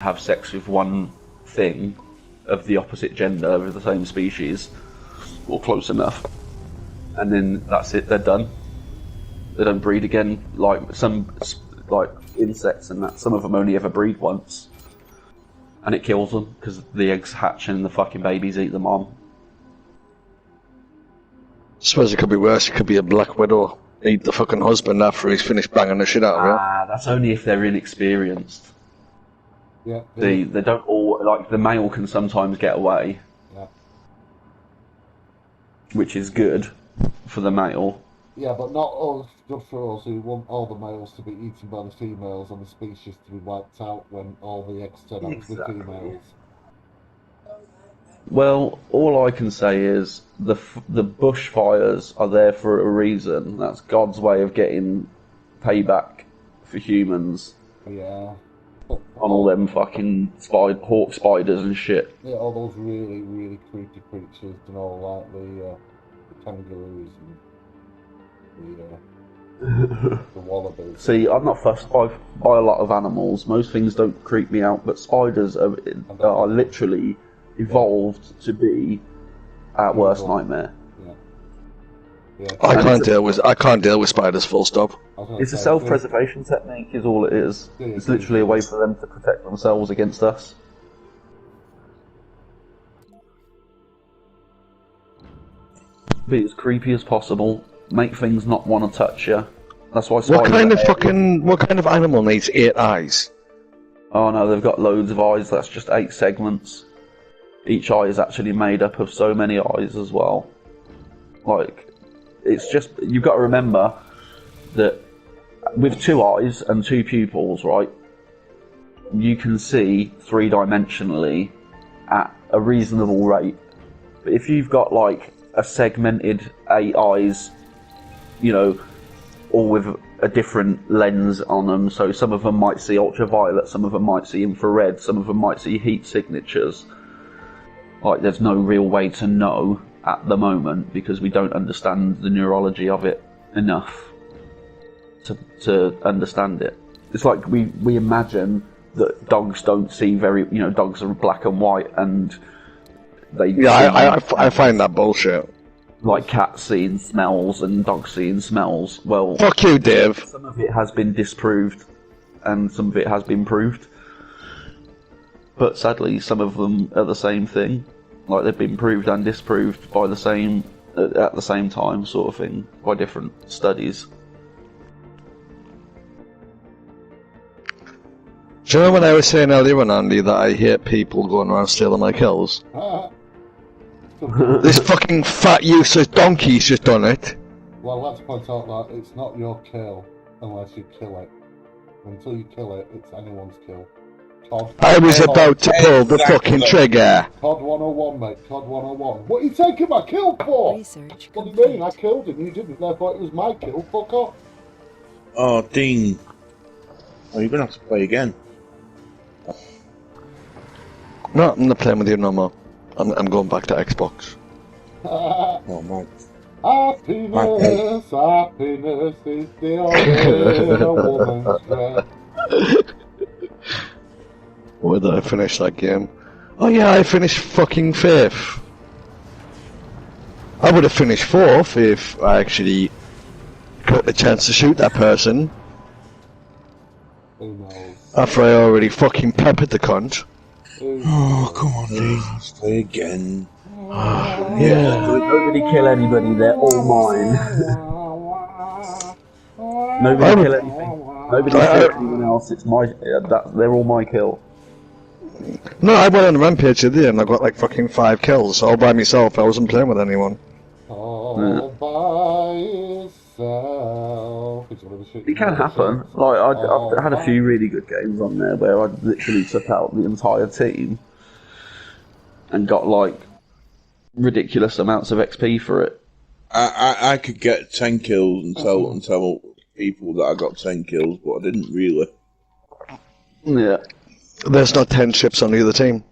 have sex with one thing of the opposite gender of the same species, or close enough, and then that's it. They're done. They don't breed again. Like some insects and that. Some of them only ever breed once, and it kills them because the eggs hatch and the fucking babies eat them on. I suppose it could be worse. It could be a black widow eat the fucking husband after he's finished banging the shit out of her. Ah, that's only if they're inexperienced. Yeah. They don't all, like, the male can sometimes get away. Yeah. Which is good for the male. Yeah, but not all good for us who want all the males to be eaten by the females and the species to be wiped out when all the eggs turn out to be females. Well, all I can say is the bushfires are there for a reason. That's God's way of getting payback for humans. Yeah. On all them fucking hawk spiders and shit. Yeah, all those really, really creepy creatures, and all like the kangaroos and the wallabies. See, I'm not fussed by a lot of animals. Most things don't creep me out, but spiders are literally evolved to be our worst nightmare. Yeah. I can't deal with spiders. Full stop. It's a self-preservation technique, is all it is. It's literally a way for them to protect themselves against us. Be as creepy as possible. Make things not want to touch you. That's why spiders. What kind of animal needs 8 eyes? Oh no, they've got loads of eyes. That's just 8 segments. Each eye is actually made up of so many eyes as well. Like, it's just, you've got to remember that with 2 eyes and 2 pupils, right, you can see 3-dimensionally at a reasonable rate. But if you've got like a segmented 8 eyes, you know, all with a different lens on them, so some of them might see ultraviolet, some of them might see infrared, some of them might see heat signatures. Like, there's no real way to know at the moment because we don't understand the neurology of it enough to understand it. It's like we imagine that dogs don't see dogs are black and white and they... Yeah, I find that bullshit. Like cats seeing smells and dogs seeing smells. Well... Fuck you, Dave. Some of it has been disproved and some of it has been proved. But sadly, some of them are the same thing. Like, they've been proved and disproved by at the same time, sort of thing, by different studies. Do you know when I was saying earlier on, Andy, that I hate people going around stealing my kills? This fucking fat, useless donkey's just done it. Well, let's point out that it's not your kill unless you kill it. Until you kill it, it's anyone's kill. I was about to pull the fucking trigger. COD 101, mate. COD 101. What are you taking my kill for? Research What do you mean? I killed him. You didn't. Therefore, it was my kill. Fuck off. Oh, Dean. Oh, you're gonna have to play again. No, I'm not playing with you no more. I'm going back to Xbox. Oh, my. Happiness, happiness is the only woman's strength. Where did I finish that game? Oh yeah, I finished fucking 5th. I would have finished 4th if I actually got the chance to shoot that person. Who knows? After I already fucking peppered the cunt. Oh, come on, Dean. Let's play again. Yeah. Nobody kill anybody, they're all mine. Nobody kill anything. Nobody kill anyone else, it's my... they're all my kill. No, I went on a rampage the other day and I got like fucking 5 kills all by myself. I wasn't playing with anyone. All by yourself. It can happen. Like, I've had a few really good games on there where I literally took out the entire team and got like ridiculous amounts of XP for it. I could get 10 kills and tell people that I got 10 kills, but I didn't really. Yeah. There's not 10 ships on the other team.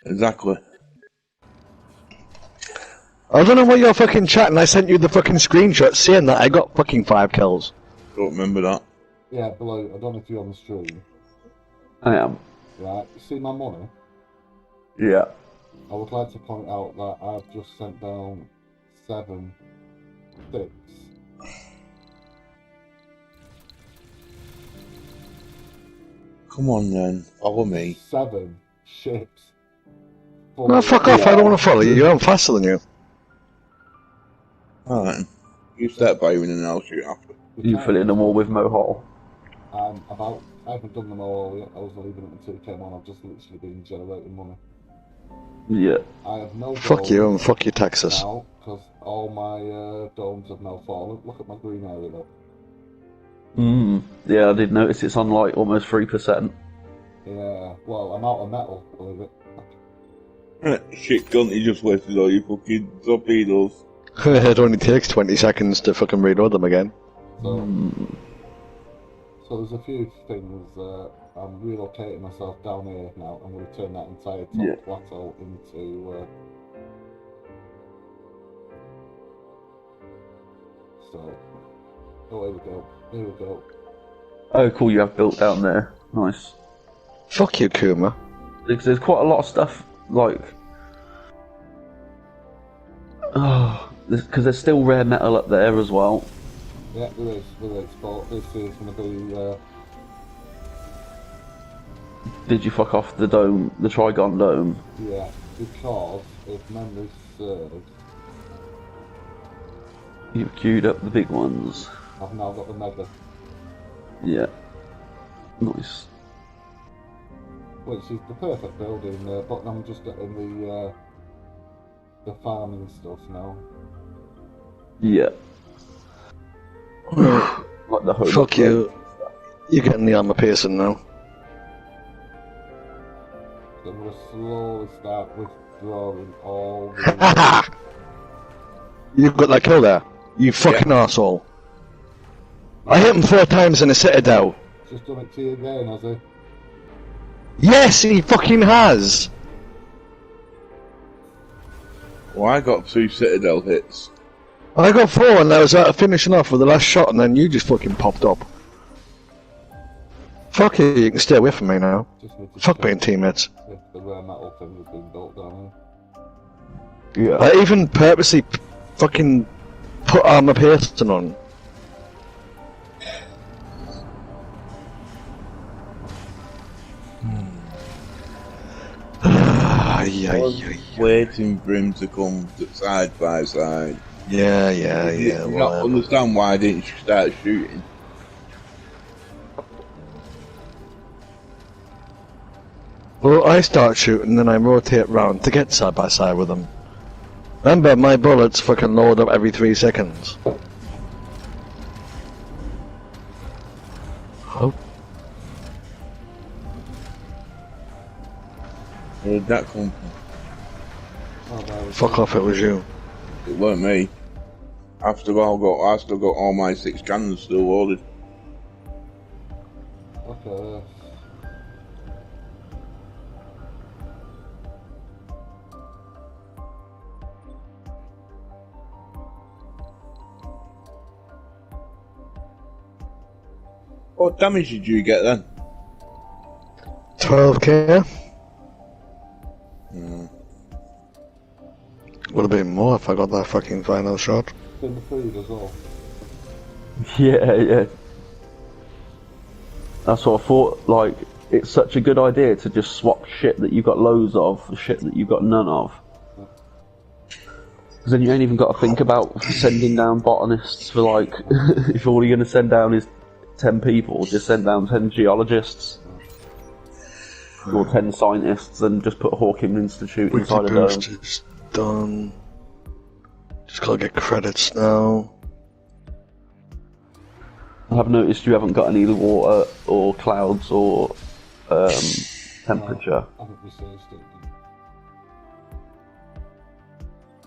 Exactly. I don't know what you're fucking chatting. I sent you the fucking screenshot saying that I got fucking 5 kills. Don't remember that. Yeah, below. I don't know if you're on the stream. I am. Right, you see my money? Yeah. I would like to point out that I've just sent down 7 sticks. Come on then, follow me. 7 ships. No, fuck off, I don't want to follow you, I'm faster than you. Alright. You start firing and I'll shoot after. You filling them all with mohol. I haven't done them all yet. I was leaving it until it came on. I've just literally been generating money. Yeah. I have no Fuck you domes and fuck your taxes. now because all my domes have now fallen. Look at my green area though. Yeah, I did notice it's on like almost 3%. Yeah, well, I'm out of metal, believe it. Shit, cunt, you just wasted all your fucking torpedoes. It only takes 20 seconds to fucking reload them again. So there's a few things. I'm relocating myself down here now. I'm going to turn that entire top plateau into. So, oh, here we go. Here we go. Oh, cool, you have built down there. Nice. Fuck you, Kuma. Because there's quite a lot of stuff, like... Oh, because there's still rare metal up there as well. Yeah, there is. But this is going to be... Did you fuck off the dome, the Trigon dome? Yeah, because if memory serves, You've queued up the big ones. I've now got the mega, Yeah. Nice. which is the perfect building. But I'm just getting the farming stuff now. Yeah. Like the home. Fuck you. You're getting the armor piercing now. So I'm going to slowly start withdrawing all the... You've got that kill there. You fucking arsehole. I hit him 4 times in a citadel. Just done it to you again, has he? Yes, he fucking has. Well, I got 2 Citadel hits. I got 4 and I was finishing off with the last shot and then you just fucking popped up. Fuck you can stay away from me now. Just need to Fuck check being teammates. if the rare metal thing has been built down Yeah. I even purposely fucking put armor piercing on. I was waiting for him to come side by side. Yeah, You don't whatever. understand why I didn't start shooting. Well, I start shooting, then I rotate round to get side by side with them. Remember, my bullets fucking load up every 3 seconds. Oh, Where did that come from? Oh, there we fuck go. off, it was you. It weren't me. I still got all my 6 cannons still loaded. Okay. What damage did you get then? 12k? Hmm. Would have been more if I got that fucking final shot. Been the food as well. Yeah, yeah. That's what I thought, like, it's such a good idea to just swap shit that you've got loads of for shit that you've got none of. Because then you ain't even got to think about sending down botanists for, like, if all you're going to send down is 10 people, just send down 10 geologists. Or 10 scientists and just put Hawking Institute inside a dome. boost is done. Just gotta get credits now. I have noticed you haven't got any water or clouds or temperature. I haven't researched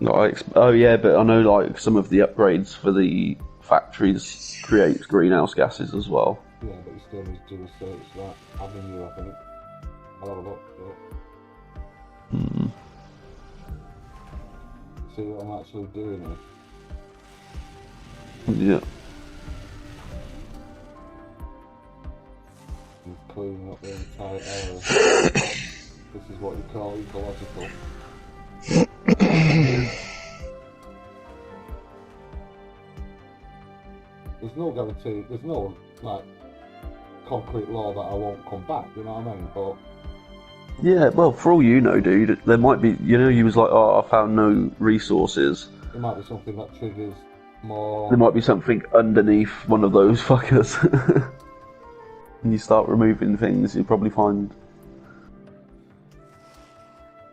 it. Like, oh yeah, but I know like some of the upgrades for the factories creates greenhouse gases as well. Yeah, but you still need to research that avenue, I think. I'll have a look. See what I'm actually doing here. Yeah. And cleaning not the entire area. This is what you call ecological. There's no guarantee, there's no, like, concrete law that I won't come back, you know what I mean? But Yeah, well, for all you know, dude, there might be, you was like, oh, I found no resources. there might be something that triggers more. There might be something underneath one of those fuckers. And you start removing things, you'll probably find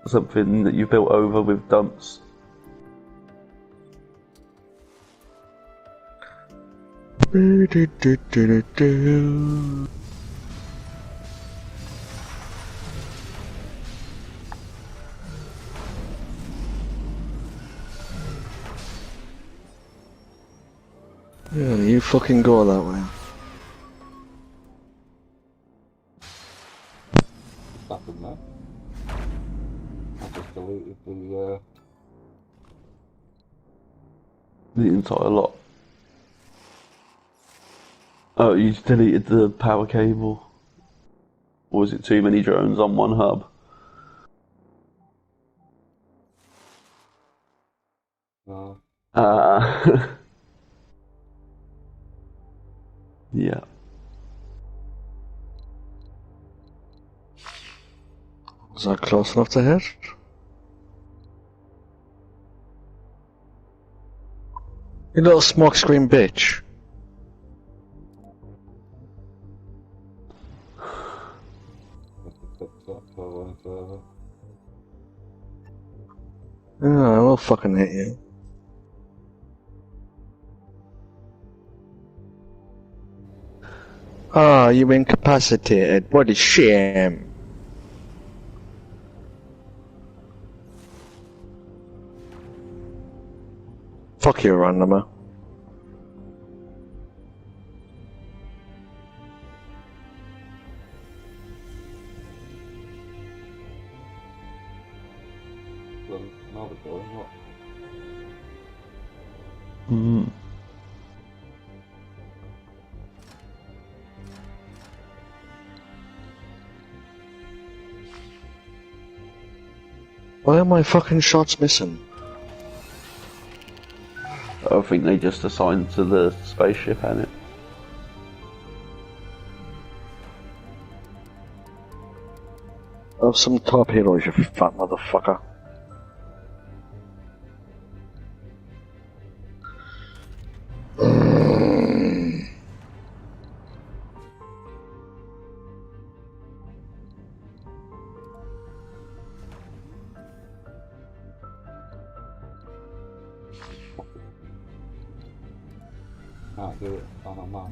something that you built over with dumps. Yeah, you fucking go that way. What's happened there? I just deleted The entire lot. Oh, you deleted the power cable? Or was it too many drones on one hub? Yeah. Was that close enough to hit? You little smokescreen bitch. Yeah, I will fucking hit you. Ah, you incapacitated. What a shame. Fuck you, randomer. now they're going, what? Mm. Why are my fucking shots missing? I think they just assigned to the spaceship, hadn't it? Oh, some torpedoes, you fat motherfucker. Can't do it on a map.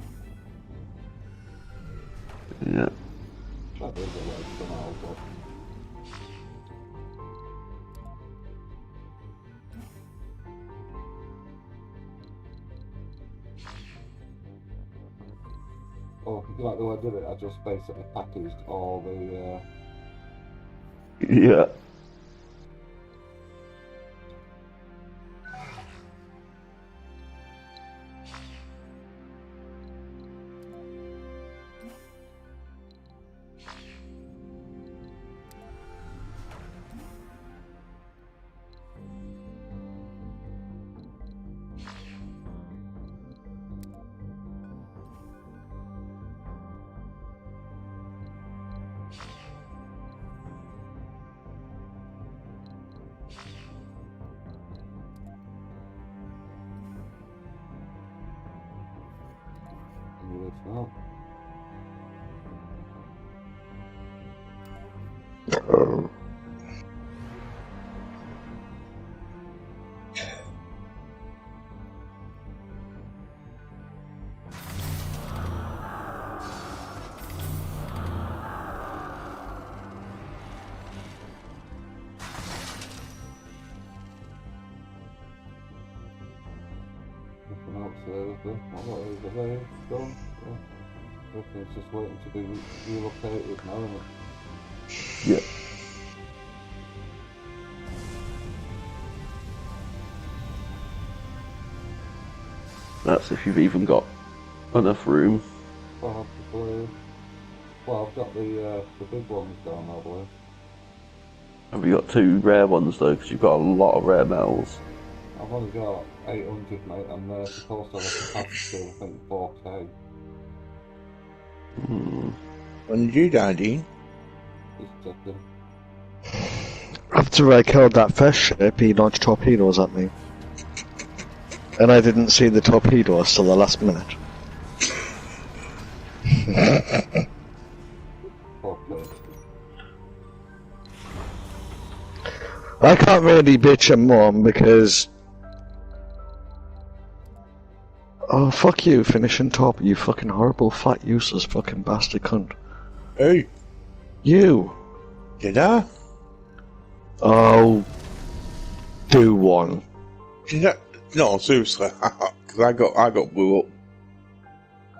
Yeah. That is a way somehow, but oh, if you like the way I did it, I just basically packaged all the Yeah. units now. Nothing else there, is there? What is there? Done? Yeah. Everything's just waiting to be relocated now, isn't it? Yeah. That's if you've even got enough room. Probably. Well, I've got the big ones down, I believe. Have you got 2 rare ones though? Because you've got a lot of rare metals. I've only got 800, mate, and they're supposed to have a capacity of, I think, 4K. When did you die, Dean? Just checking. After I killed that first ship, he launched torpedoes at me. And I didn't see the torpedoes till the last minute. 4K. I can't really bitch and moan because... Oh, fuck you, finishing top, you fucking horrible, fat, useless fucking bastard cunt. Hey, You! did I? Oh... Do one. Did I? No, seriously, because I got blew up.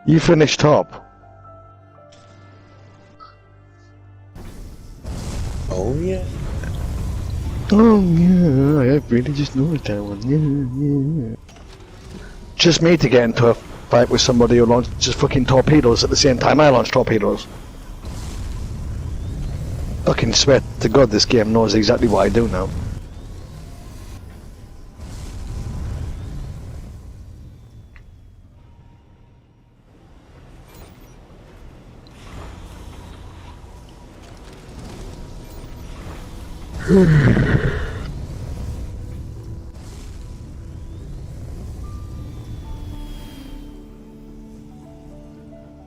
You finished top. Oh yeah. Oh yeah, I really just noticed that one. Yeah. Just me to get into a fight with somebody who launches fucking torpedoes at the same time I launch torpedoes. Fucking swear to God this game knows exactly what I do now.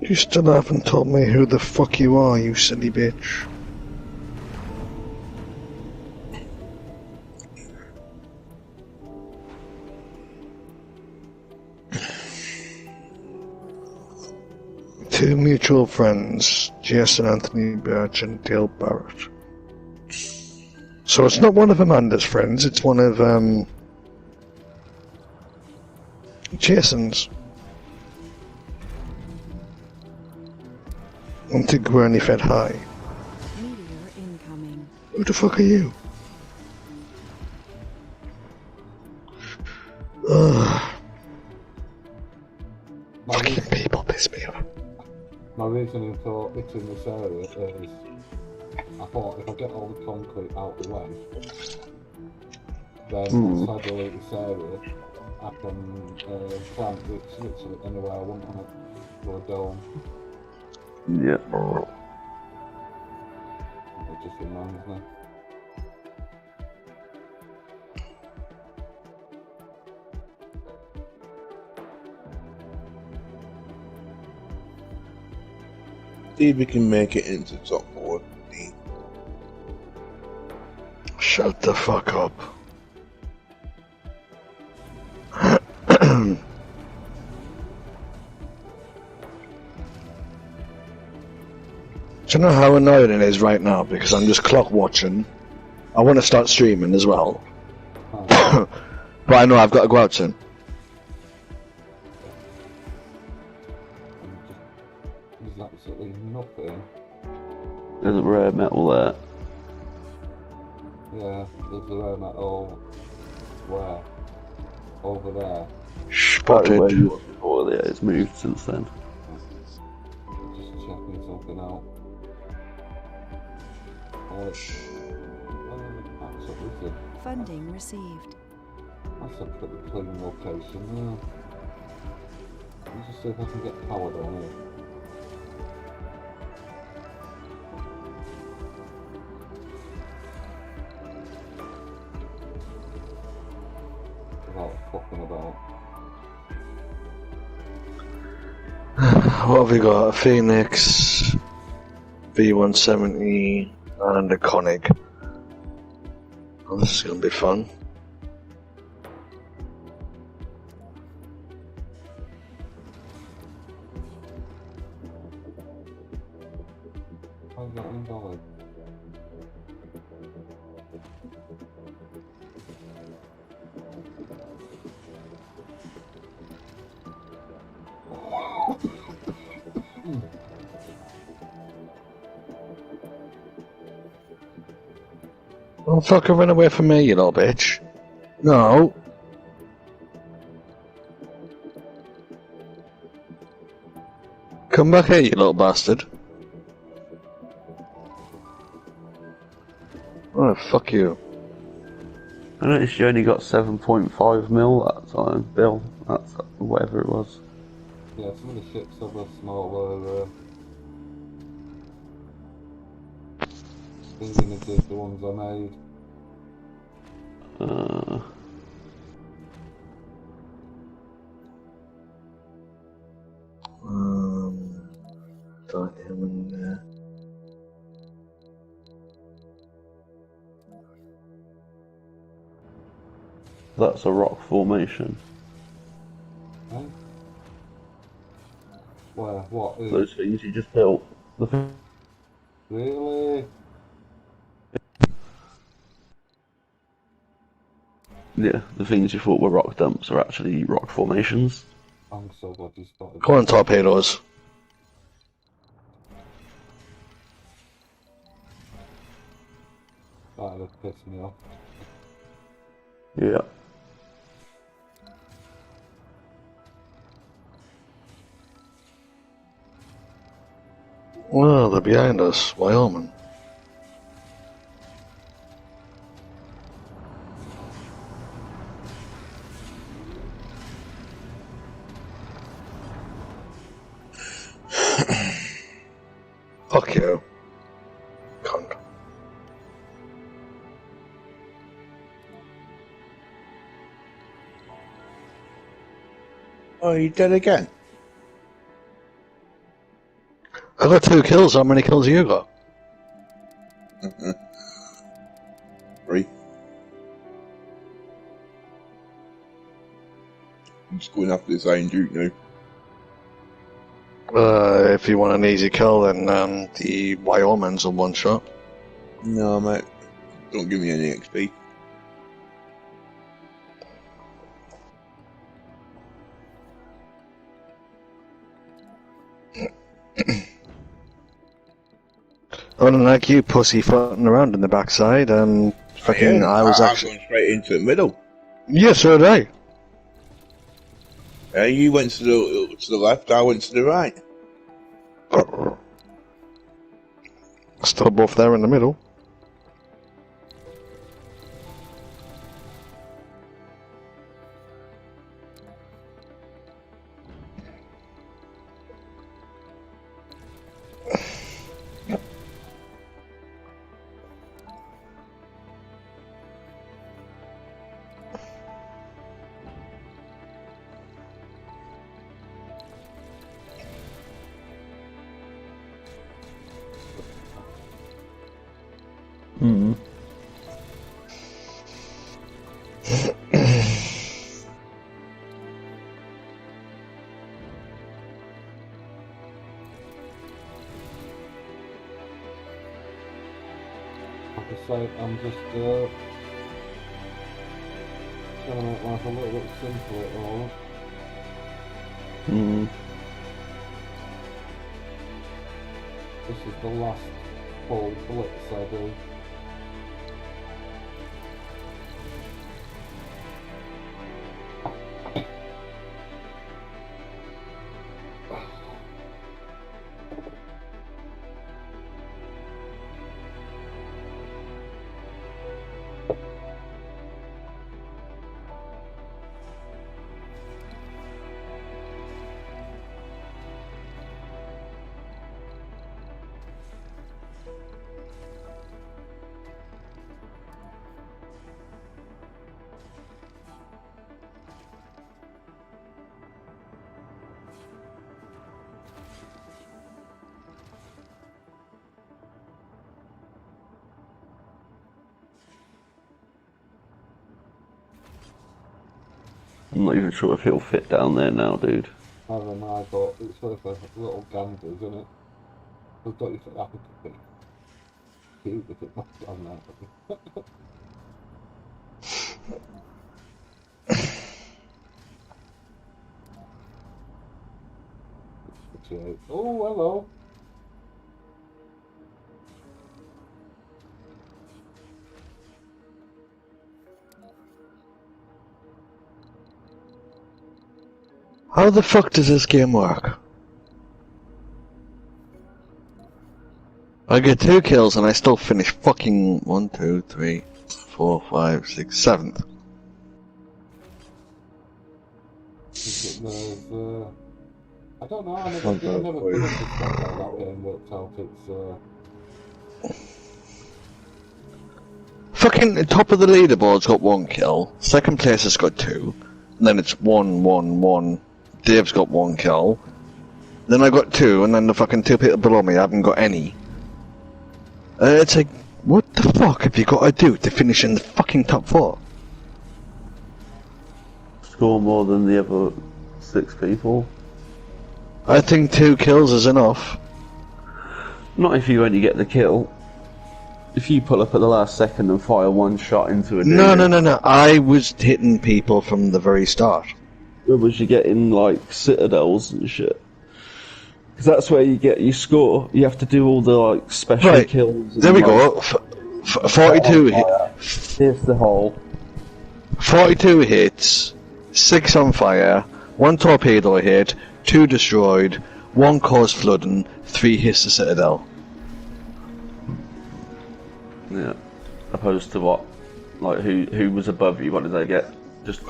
You still haven't told me who the fuck you are, you silly bitch. Two mutual friends, Jason Anthony Birch and Dale Barrett. So it's not one of Amanda's friends, it's one of, Jason's. Antigua Fed High. Meteor incoming. Who the fuck are you? Ugh. My, Fucking reason, people piss me off. my reasoning for hitting this area is I thought if I get all the concrete out the way, then once I delete this area, I can plant it literally anywhere I want on it, or a dome. Yeah. It just reminds me. See if we can make it into top 4. Shut the fuck up. Do you know how annoying it is right now? Because I'm just clock watching. I want to start streaming as well. Oh, But I know I've got to go out soon. there's absolutely nothing. There's a rare metal there. Yeah, there's a rare metal. Where? Over there. Spotted. Where you was before, yeah, it's moved since then. Just checking something out. That's a wizard. Funding received. That's a pretty clean location, yeah. Let's just see if I can get power down here. Without fucking about. What have we got? A Phoenix, V170, and a Koenig. Oh, this is going to be fun. How's that invalid? Don't fucking run away from me, you little bitch. No. Come back here, you little bastard. Oh, fuck you. I noticed you only got 7.5 mil that time, Bill. That's whatever it was. Yeah, some of the ships have a smaller thingamages, the ones I made. Uh, Got him in there. that's a rock formation. Eh? Where? What? Those things you just built. Really? Yeah, the things you thought were rock dumps are actually rock formations. I'm so glad you spotted Go on, that. torpedoes. That'd have pissed me off. Yeah. Well, they're behind us, Wyoming. Fuck you. Cunt. Oh, you dead again? I got 2 kills. How many kills have you got? 3. I'm just going after this Iron Duke now. If you want an easy kill, then the Wyoming's a one shot. No, mate. Don't give me any XP. Unlike you pussyfooting around in the backside, fucking, Yeah, I was I've actually. gone straight into the middle. Yes, so did You went to the left, I went to the right. I. Still both there in the middle. Hmm. Like I say, I'm just trying to make life a little bit simpler at all. Hmm. This is the last full blitz I do. I'm not even sure if he'll fit down there now, dude. I don't know, but it's worth a little gander, isn't it? I thought you said that could be cute if it knocked down there. Oh, hello. How the fuck does this game work? I get 2 kills and I still finish fucking 1, 2, 3, 4, 5, 6, 7th. There's, I don't know, I never Fuck that, put please. up with stuff like that game worked out. It's, Fucking the top of the leaderboard's got 1 kill, second place has got 2, and then it's 1, 1, 1. Dave's got 1 kill, then I got 2, and then the fucking 2 people below me haven't got any. It's like, what the fuck have you got to do to finish in the fucking top 4? Score more than the other 6 people. I think 2 kills is enough. Not if you only get the kill. If you pull up at the last second and fire 1 shot into a dude. No. I was hitting people from the very start. Was you getting like citadels and shit? Because that's where you get your score. You have to do all the like special Right, kills. there we go. 42 Here's the hole. 42 hits, 6 on fire, 1 torpedo hit, 2 destroyed, 1 caused flooding, 3 hits the citadel. Yeah. Opposed to what? Like who was above you? What did they get? Just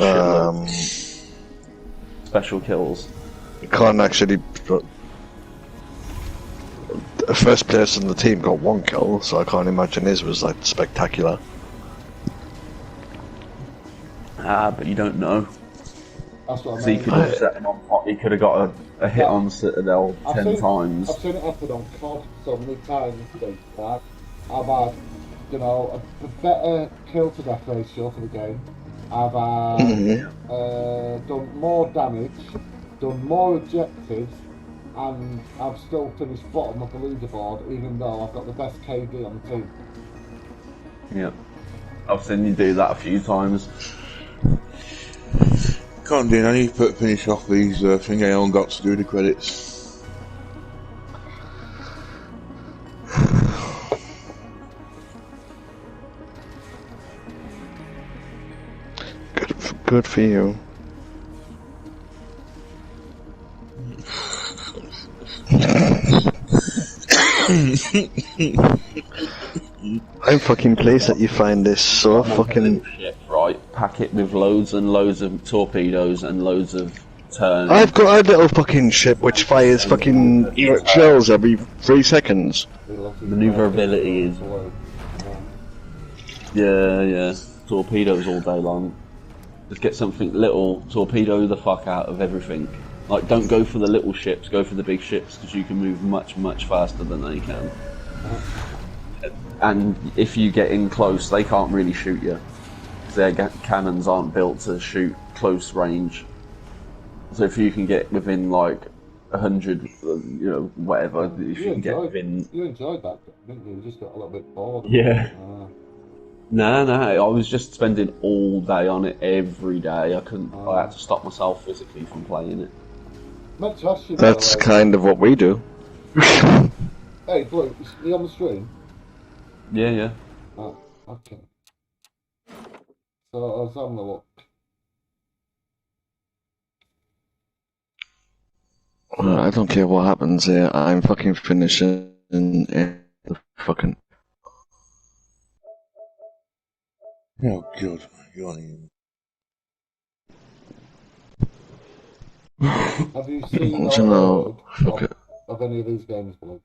special kills. Can't actually. The first place in the team got 1 kill, so I can't imagine his was like spectacular. But you don't know. that's what I So you mean. could have set him on pot. You could have got a hit on Citadel 10 times. I've seen it happen on COD so many times, that I've had, you know, a better kill to death ratio for the game. I've had, done more damage, done more objectives, and I've still finished bottom of the leaderboard, even though I've got the best KD on the team. Yeah. I've seen you do that a few times. Can't do. I need to finish off these thing I only got to do the credits. Good for you. I'm fucking pleased that you find this so fucking. Ship, right? Pack it with loads and loads of torpedoes and loads of turns. I've got a little fucking ship which fires fucking shells every 3 seconds. Maneuverability is. Yeah. Torpedoes all day long. Just get something little, torpedo the fuck out of everything. Like, don't go for the little ships, go for the big ships, because you can move much, much faster than they can. And if you get in close, they can't really shoot you. Their cannons aren't built to shoot close range. So if you can get within, like, 100, whatever, if you can get within... You enjoyed that, didn't you? You just got a little bit bored. Yeah. No, I was just spending all day on it every day. I had to stop myself physically from playing it. Meant to ask you, That's kind of what we do. Hey, Blue, is he on the stream? Yeah. Oh, okay. So I was having a look. I don't care what happens here. I'm fucking finishing the fucking. Oh god, you aren't even. Have you seen No, fuck it. of any of these games, Blue?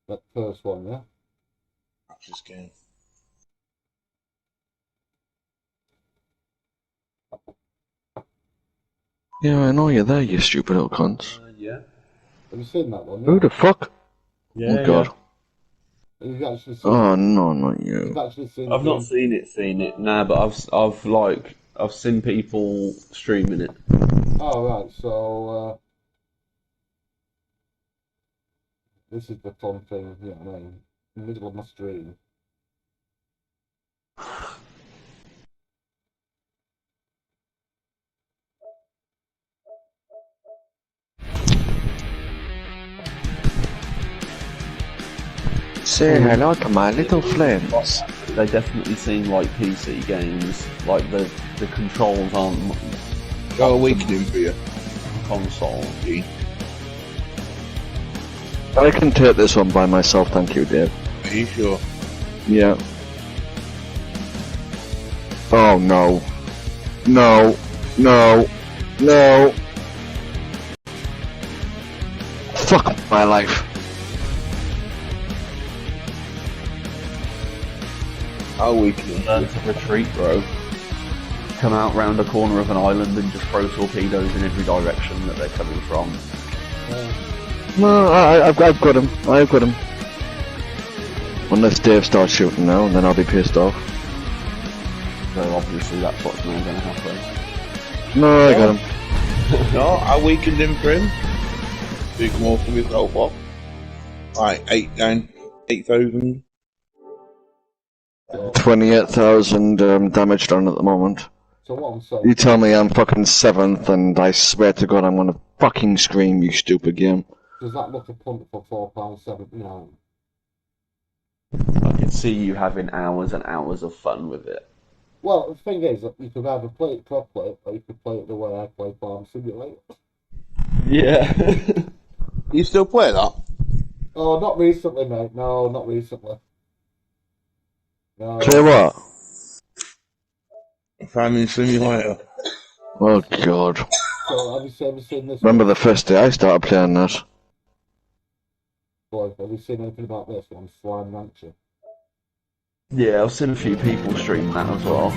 That first one, yeah? Watch this game. Yeah, I know you're there, you stupid little cunts. Yeah. Have you seen that one? Who the fuck? Yeah. Oh god. Have you actually seen Oh no, not you. You've actually seen I've the not game? seen it. Nah, but I've seen people streaming it. Oh, right, so, this is the fun thing, you know what I mean? In the middle of my stream. Say hello to my little friends. They definitely seem like PC games. Like the controls aren't Got a weakening for you. console. Gee. I can take this one by myself, thank you, Dave. Are you sure? Yeah. Oh no. No. No. No. Fuck my life. How we can Learn to retreat, bro. Come out round a corner of an island and just throw torpedoes in every direction that they're coming from. No, I've got him. I've got him. Unless Dave starts shooting now, and then I'll be pissed off. So obviously that's what's now going to happen. No, I got him. No, I weakened him for him. So you can open yourself up. Like 8,000. 28,000 damage done at the moment. So what I'm saying, You tell me I'm fucking 7th, and I swear to God I'm gonna fucking scream, you stupid game. does that look a punt for £4.79? I can see you having hours and hours of fun with it. Well, the thing is, that you could either play it properly, or you could play it the way I play Farm Simulator. Yeah. You still play that? Oh, not recently, mate. No, not recently. No. Play what? Farming Simulator. Oh God. So, have you ever seen this? Remember the first day I started playing that? Boy, have you seen anything about this on Slime Rancher? Yeah, I've seen a few people stream that as well.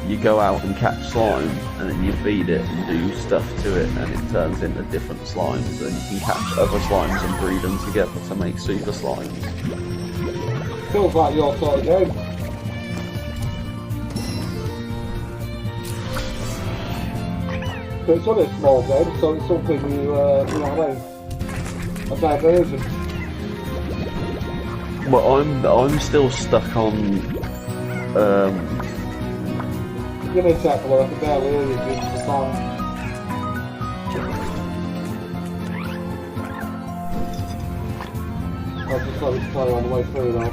You go out and catch slime, and then you feed it and do stuff to it, and it turns into different slimes, and you can catch other slimes and breed them together to make super slimes. Feels like your sort of game. But it's only a small game, so it's something you know what I mean? A diversion. Well, I'm still stuck on. Give me a sec, well, I can barely hear you due to the sound. I'll just let it play on the way through now.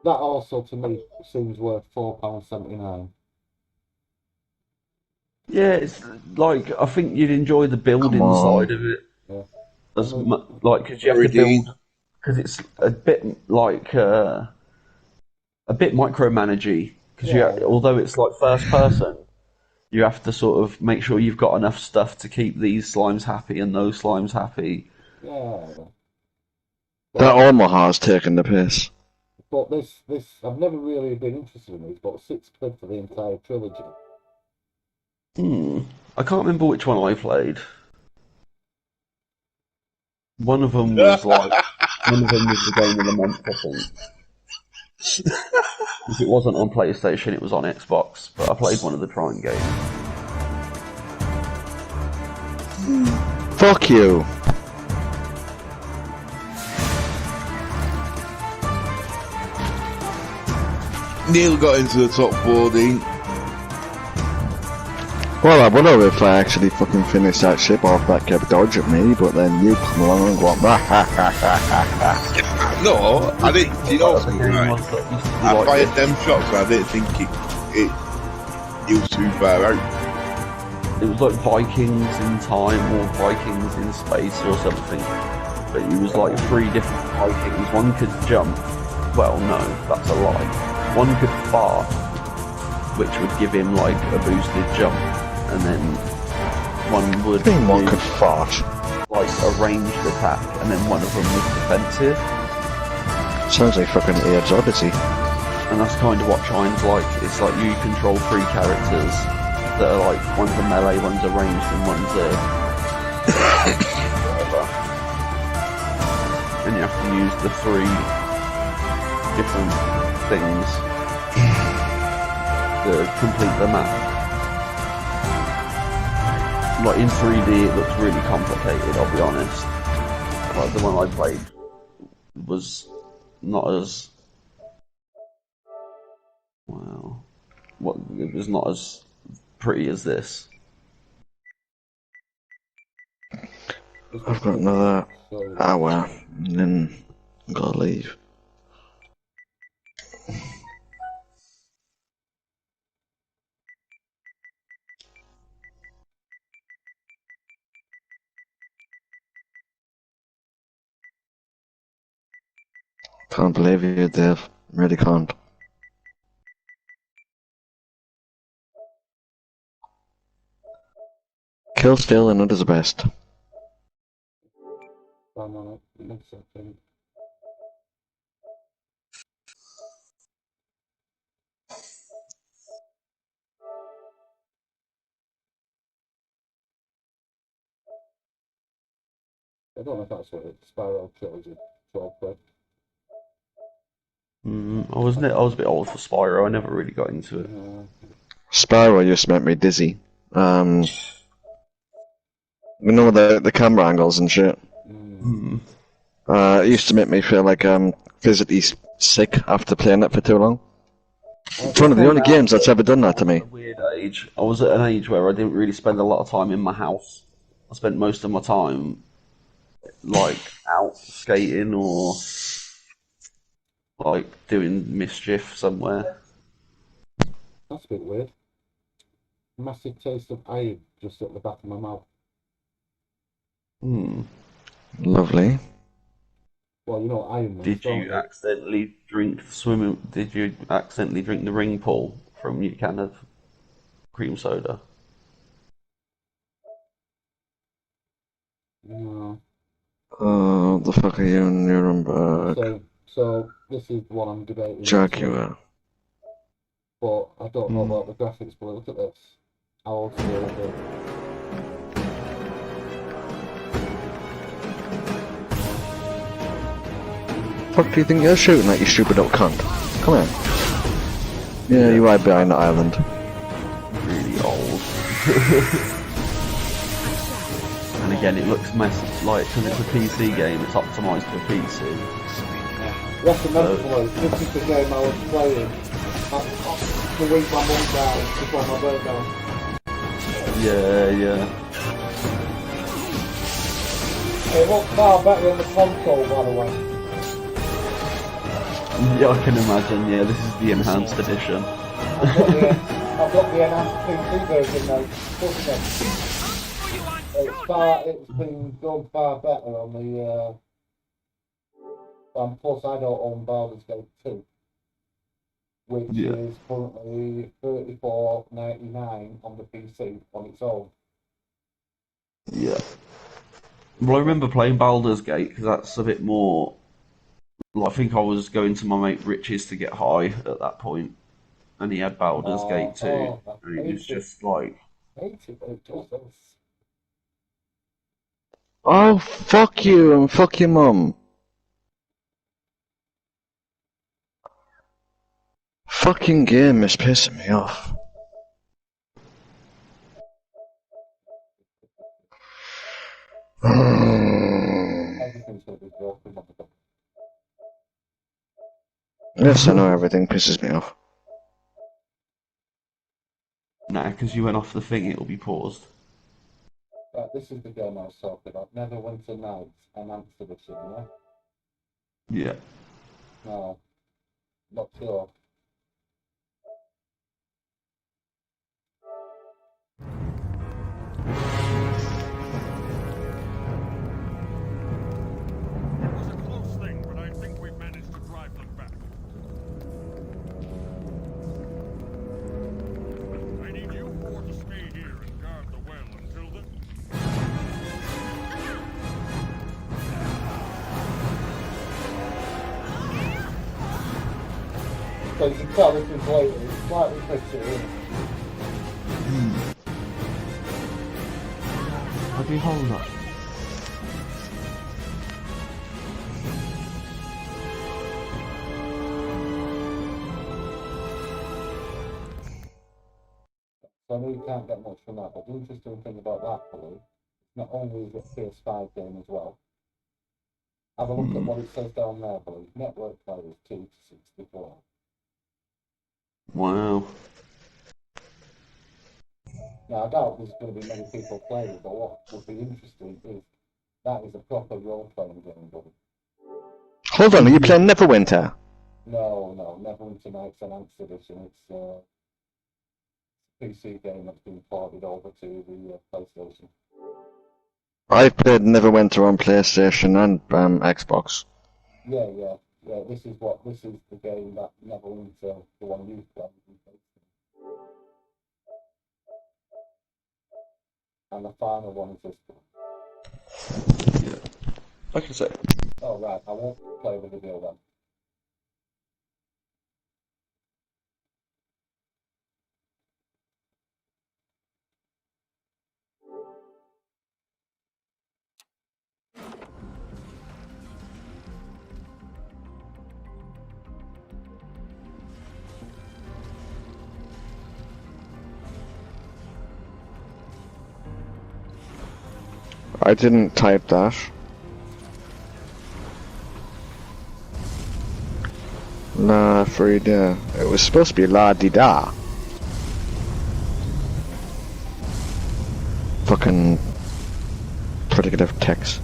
That also, to me, seems worth £4.79. Yeah, it's like I think you'd enjoy the building side of it. Yeah. Because you have to build, because it's a bit like a bit micromanagey. Because although it's like first person, you have to sort of make sure you've got enough stuff to keep these slimes happy and those slimes happy. Yeah. That Omaha's taking the piss. But this, I've never really been interested in these, but £6 for the entire trilogy. I can't remember which one I played. One of them was the game of the month, I think. If it wasn't on PlayStation, it was on Xbox, but I played one of the Tron games. Fuck you. Neil got into the top 14. Well, I would have if I actually fucking finished that ship off that kept dodging me, but then you come along and go, No, I didn't. You know something, right? I fired them shots, but I didn't think it was too far out. It was like Vikings in time or Vikings in space or something. But it was like 3 different Vikings. One could jump. Well, no, that's a lie. One could fart, which would give him like a boosted jump, and then one would one could fart. Like a ranged attack, and then one of them was defensive. Sounds like fucking Abe's Odyssey. And that's kind of what Trine's like. It's like you control 3 characters that are like, one's a melee, one's a ranged, and one's a whatever. And you have to use the 3 different things to complete the map. Like in 3D it looks really complicated, I'll be honest. Like the one I played was not as wow. What it was not as pretty as this. I've got another hour, and then I've got to leave. Can't believe you, Dave. Really can't. Kill still and not as best. I'm on it. Next second. I don't know if that's what it's Spiral Trilogy 12 quid. I was a bit old for Spyro. I never really got into it. Spyro used to make me dizzy. You know the camera angles and shit. It used to make me feel like physically sick after playing it for too long. It's one of the only games that's ever done that to me. A weird age. I was at an age where I didn't really spend a lot of time in my house. I spent most of my time like out skating or like doing mischief somewhere. That's a bit weird. Massive taste of iron just at the back of my mouth. Lovely. Well, you know iron. Did you accidentally drink the ring pull from your can of cream soda? No. Oh, the fuck are you, Nuremberg? So this is what I'm debating. Jaguar. But I don't know about the graphics, but look at this. How old school is it? Fuck do you think you're shooting at, you stupid little cunt? Come here. Yeah, you're right behind the island. Really old. And again, it looks messy, like, because it's a PC game, it's optimised for PC. Recommendably, this is the game I was playing the week my mum died before my birthday. Yeah. It looks far better on the console, by the way. Yeah, I can imagine, yeah, this is the enhanced edition. I've got the enhanced PC version now. Trust me. It's been done far better on the and plus I don't own Baldur's Gate 2, which is currently $34.99 on the PC on its own. Yeah. Well, I remember playing Baldur's Gate because that's a bit more. Well, I think I was going to my mate Rich's to get high at that point, and he had Baldur's Gate too, and it was just like. Oh, fuck you and fuck your mum. Fucking game is pissing me off. Yes, I know everything pisses me off. Nah, because you went off the thing, it'll be paused. Right, this is the game I was talking about. Neverwinter Nights and Amsterdam, yeah? Yeah. No, not sure. So you can tell this is later, it's slightly prettier, isn't it? How do you hold up? So I know you can't get much from that, but the interesting thing about that, probably, not only is it a PS5 game as well, Have a look at what it says down there, please. Network players 2 to 64. Wow. Now, I doubt there's going to be many people playing it, but what would be interesting is that is a proper role-playing game, buddy. Hold on, are you playing Neverwinter? No, Neverwinter Nights Enhanced Edition. It's a PC game that's been ported over to the PlayStation. I've played Neverwinter on PlayStation and Xbox. Yeah. This is the game that Neverwinter, the one you played. And the final one is this one. Yeah. Like I say. Oh, right, I won't play the video then. I didn't type that. La Frida. It was supposed to be La Di Da. Fucking predicative text.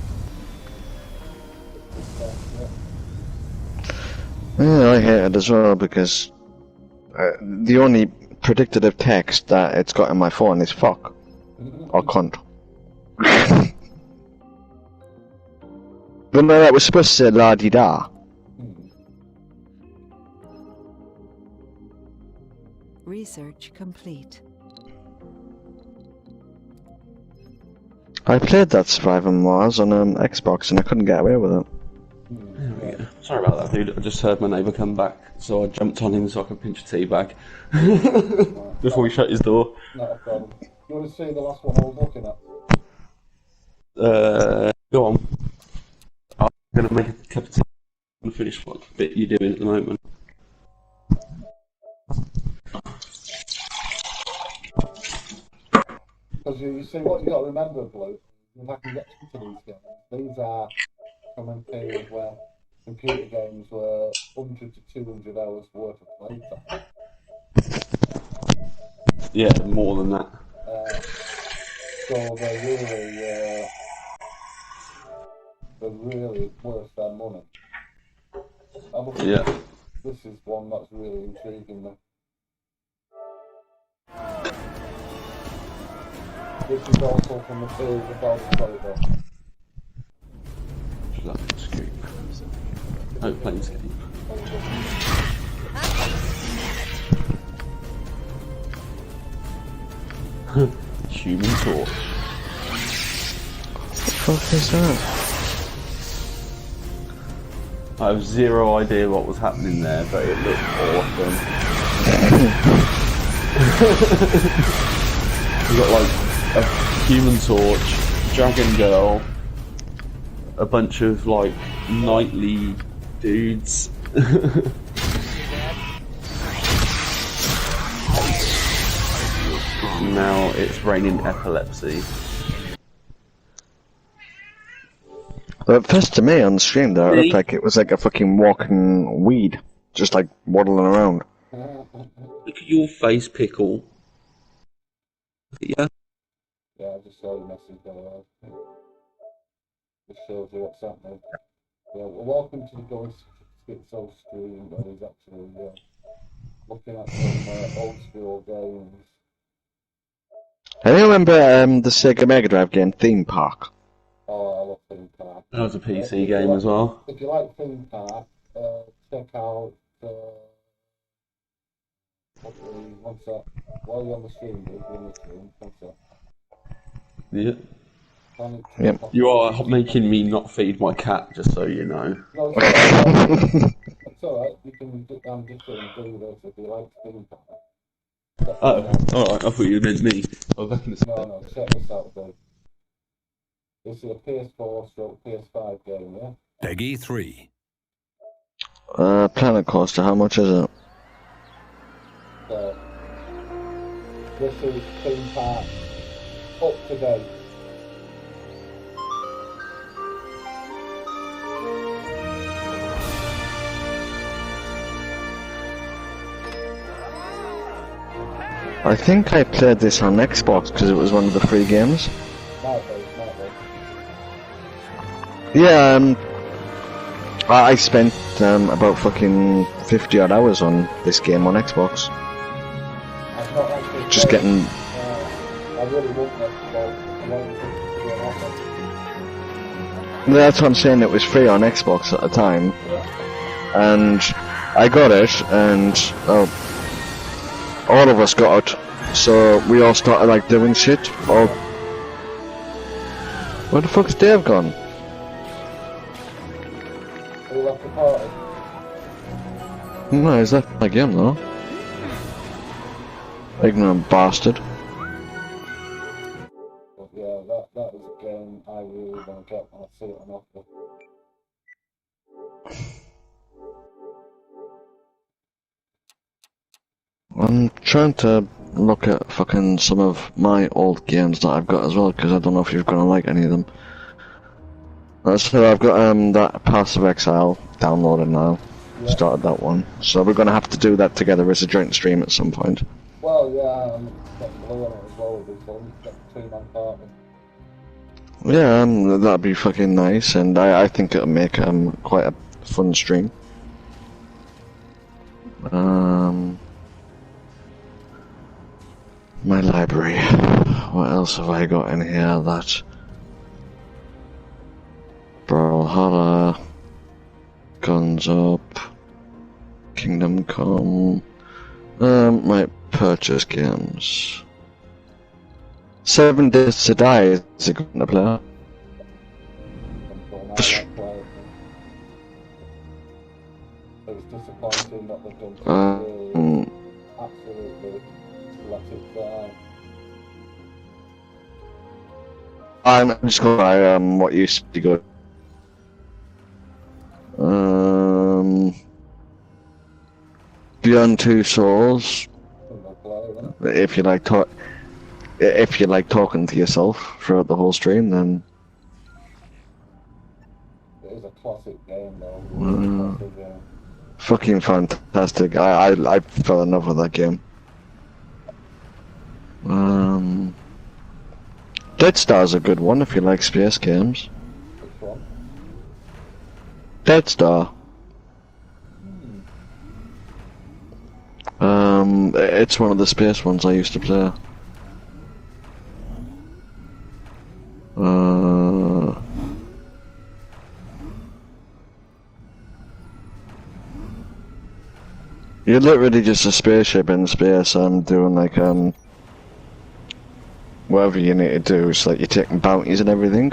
Yeah, I hate it as well because the only predictive text that it's got in my phone is fuck or cunt. But no, that was supposed to say La Di Da. Research complete. I played that Survivor Mars on Xbox and I couldn't get away with it. Yeah. Sorry about that, dude. I just heard my neighbour come back, so I jumped on him so I could pinch a tea bag before he shut his door. Not a problem. You want to see the last one I was looking at? Go on. I'm going to make a cup of tea and finish what bit you're doing at the moment. Because you see, what you got to remember, Blue, if I can get into these games, these are from a period where computer games were 100 to 200 hours worth of playtime. Yeah, more than that. So they're really worth their money. Yeah. This is one that's really intriguing me. This is also from the series of Bowser. Scoop. Oh, Planescape. Human Torch. What the fuck is that? I have zero idea what was happening there, but it looked awesome. We got like a Human Torch, Dragon Girl, a bunch of like knightly dudes. Now it's raining epilepsy. But first to me on the stream there, it looked like it was like a fucking walking weed, just like waddling around. Look at your face, Pickle. Yeah. Yeah, I just saw the message go out. Just shows you what's happening. Yeah, well, welcome to the Going Schizo stream, where he's actually looking at some old school games. I remember the Sega Mega Drive game Theme Park. Oh, I love Theme Park. That was a PC game as well. If you like Theme Park, check out. One sec. While you're on the stream, dude, you're on the stream. One sec. Yeah. Yep. You are making me not feed my cat, just so you know. No, it's alright. You can do and do this if you like Theme Park. Oh, alright, I thought you meant me. I was looking at No, check this out, dude. This is a PS4 stroke PS5 game, yeah? Peggy 3. Planet Coaster, how much is it? So, this is Theme Park up to date. I think I played this on Xbox because it was one of the free games. Might be. Yeah, I spent about fucking 50 odd hours on this game on Xbox. I've not actually Just played, getting. I really want that, so I want to do an offer. That's what I'm saying, it was free on Xbox at the time. And I got it, and all of us got it. So we all started like doing shit. Where the fuck's Dave gone? He left the party. No, he's left my game though. Ignorant bastard. But yeah, that is a game I really want to get when I see it on offer. I'm trying to look at fucking some of my old games that I've got as well, because I don't know if you're gonna like any of them. So I've got that Pass of Exile downloaded now. Yeah. Started that one. So we're gonna have to do that together as a joint stream at some point. Well, yeah, I'm getting blue on it as well with this one. Get the 2-man party. Yeah, that'd be fucking nice, and I think it'll make quite a fun stream. My library. What else have I got in here that... Brawlhalla, Guns Up, Kingdom Come, my purchase games. 7 Days to Die is a good player. It was disappointing that they done absolutely let it down. I'm just going by what used to be good. Beyond Two Souls. If you like talking to yourself throughout the whole stream, then It is a classic game though. Classic game. fucking fantastic. I fell in love with that game. Dead Star's a good one if you like space games. Which one? Dead Star. It's one of the space ones I used to play. You're literally just a spaceship in space and doing like whatever you need to do. It's like you're taking bounties and everything,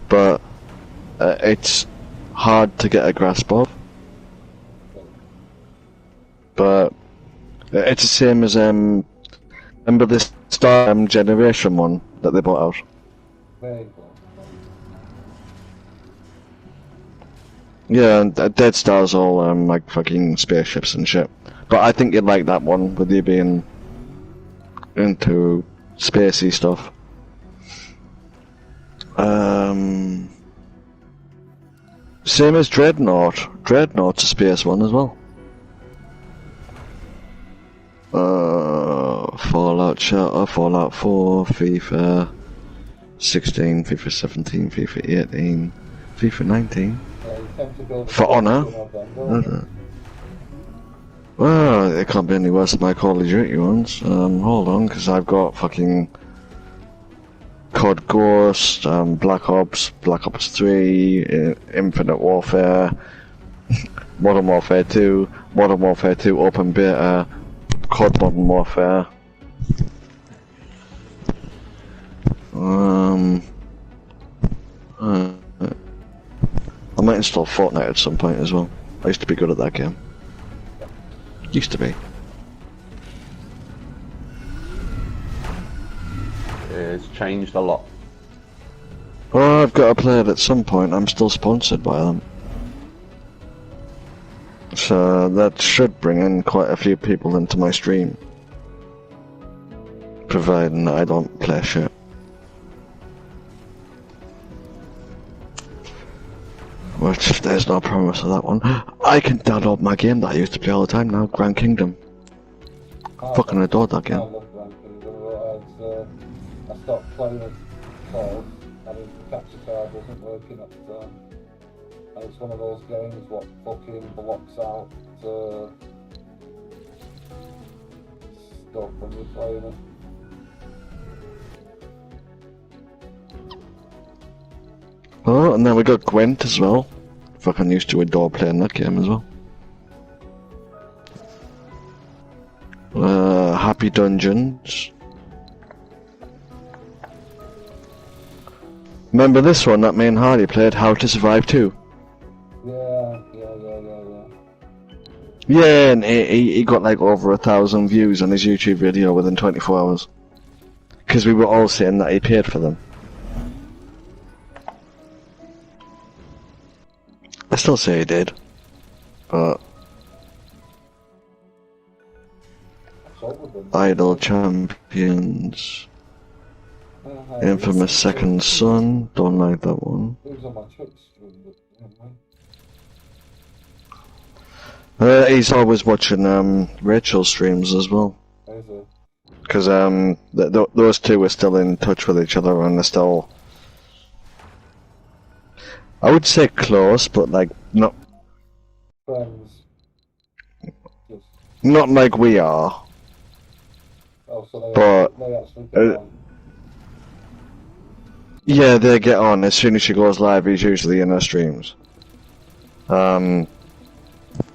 but it's hard to get a grasp of. But it's the same as remember this Star Generation one that they bought out. Very good. Yeah, and Dead Star's all like fucking spaceships and shit. But I think you'd like that one with you being into spacey stuff. Same as Dreadnought. Dreadnought's a space one as well. Fallout Shelter, Fallout 4, FIFA 16, FIFA 17, FIFA 18, FIFA 19. Yeah, you tend to build For Honor. don't you? Well, it can't be any worse than my Call of Duty ones. Hold on, because I've got fucking COD Ghost, Black Ops 3, Infinite Warfare, Modern Warfare 2, Modern Warfare 2 Open Beta, COD Modern Warfare. I might install Fortnite at some point as well. I used to be good at that game. Used to be. It's changed a lot. Oh, I've got to play it at some point. I'm still sponsored by them. So that should bring in quite a few people into my stream. Providing I don't play shit. Which, there's no promise of that one. I can download my game that I used to play all the time now, Grand Kingdom. Fucking adored that I game. love rankings. I stopped playing it because I mean, the capture card wasn't working at the time. And it's one of those games what fucking blocks out stuff when you're playing it. Oh, and then we got Gwent as well. Fucking used to adore playing that game as well. Happy Dungeons. Remember this one that me and Hardy played, How to Survive 2? Yeah. Yeah, and he got like over 1,000 views on his YouTube video within 24 hours. Because we were all saying that he paid for them. I still say he did. But... Idle Champions. Infamous Second Son. Don't like that one. It was on my Twitch stream, but never mind. He's always watching Rachel's streams as well. Is it? Because those two are still in touch with each other and they're still... I would say close, but like not Friends. Just, not like we are. oh, so But, they actually get on. Yeah, they get on as soon as she goes live. He's usually in her streams. Like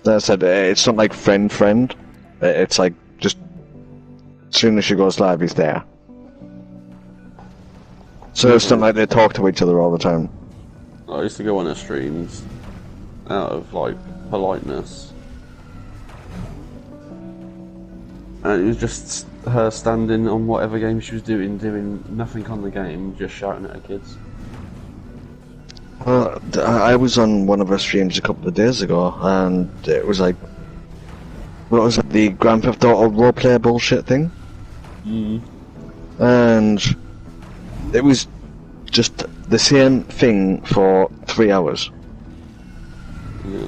I said, it's not like friend. It's like just as soon as she goes live, he's there. So it's not like they talk to each other all the time. I used to go on her streams out of like politeness, and it was just her standing on whatever game she was doing nothing on the game, just shouting at her kids. Well, I was on one of her streams a couple of days ago, and it was like, what was it, the Grand Theft Auto roleplay bullshit thing? And it was just the same thing for 3 hours. Yeah.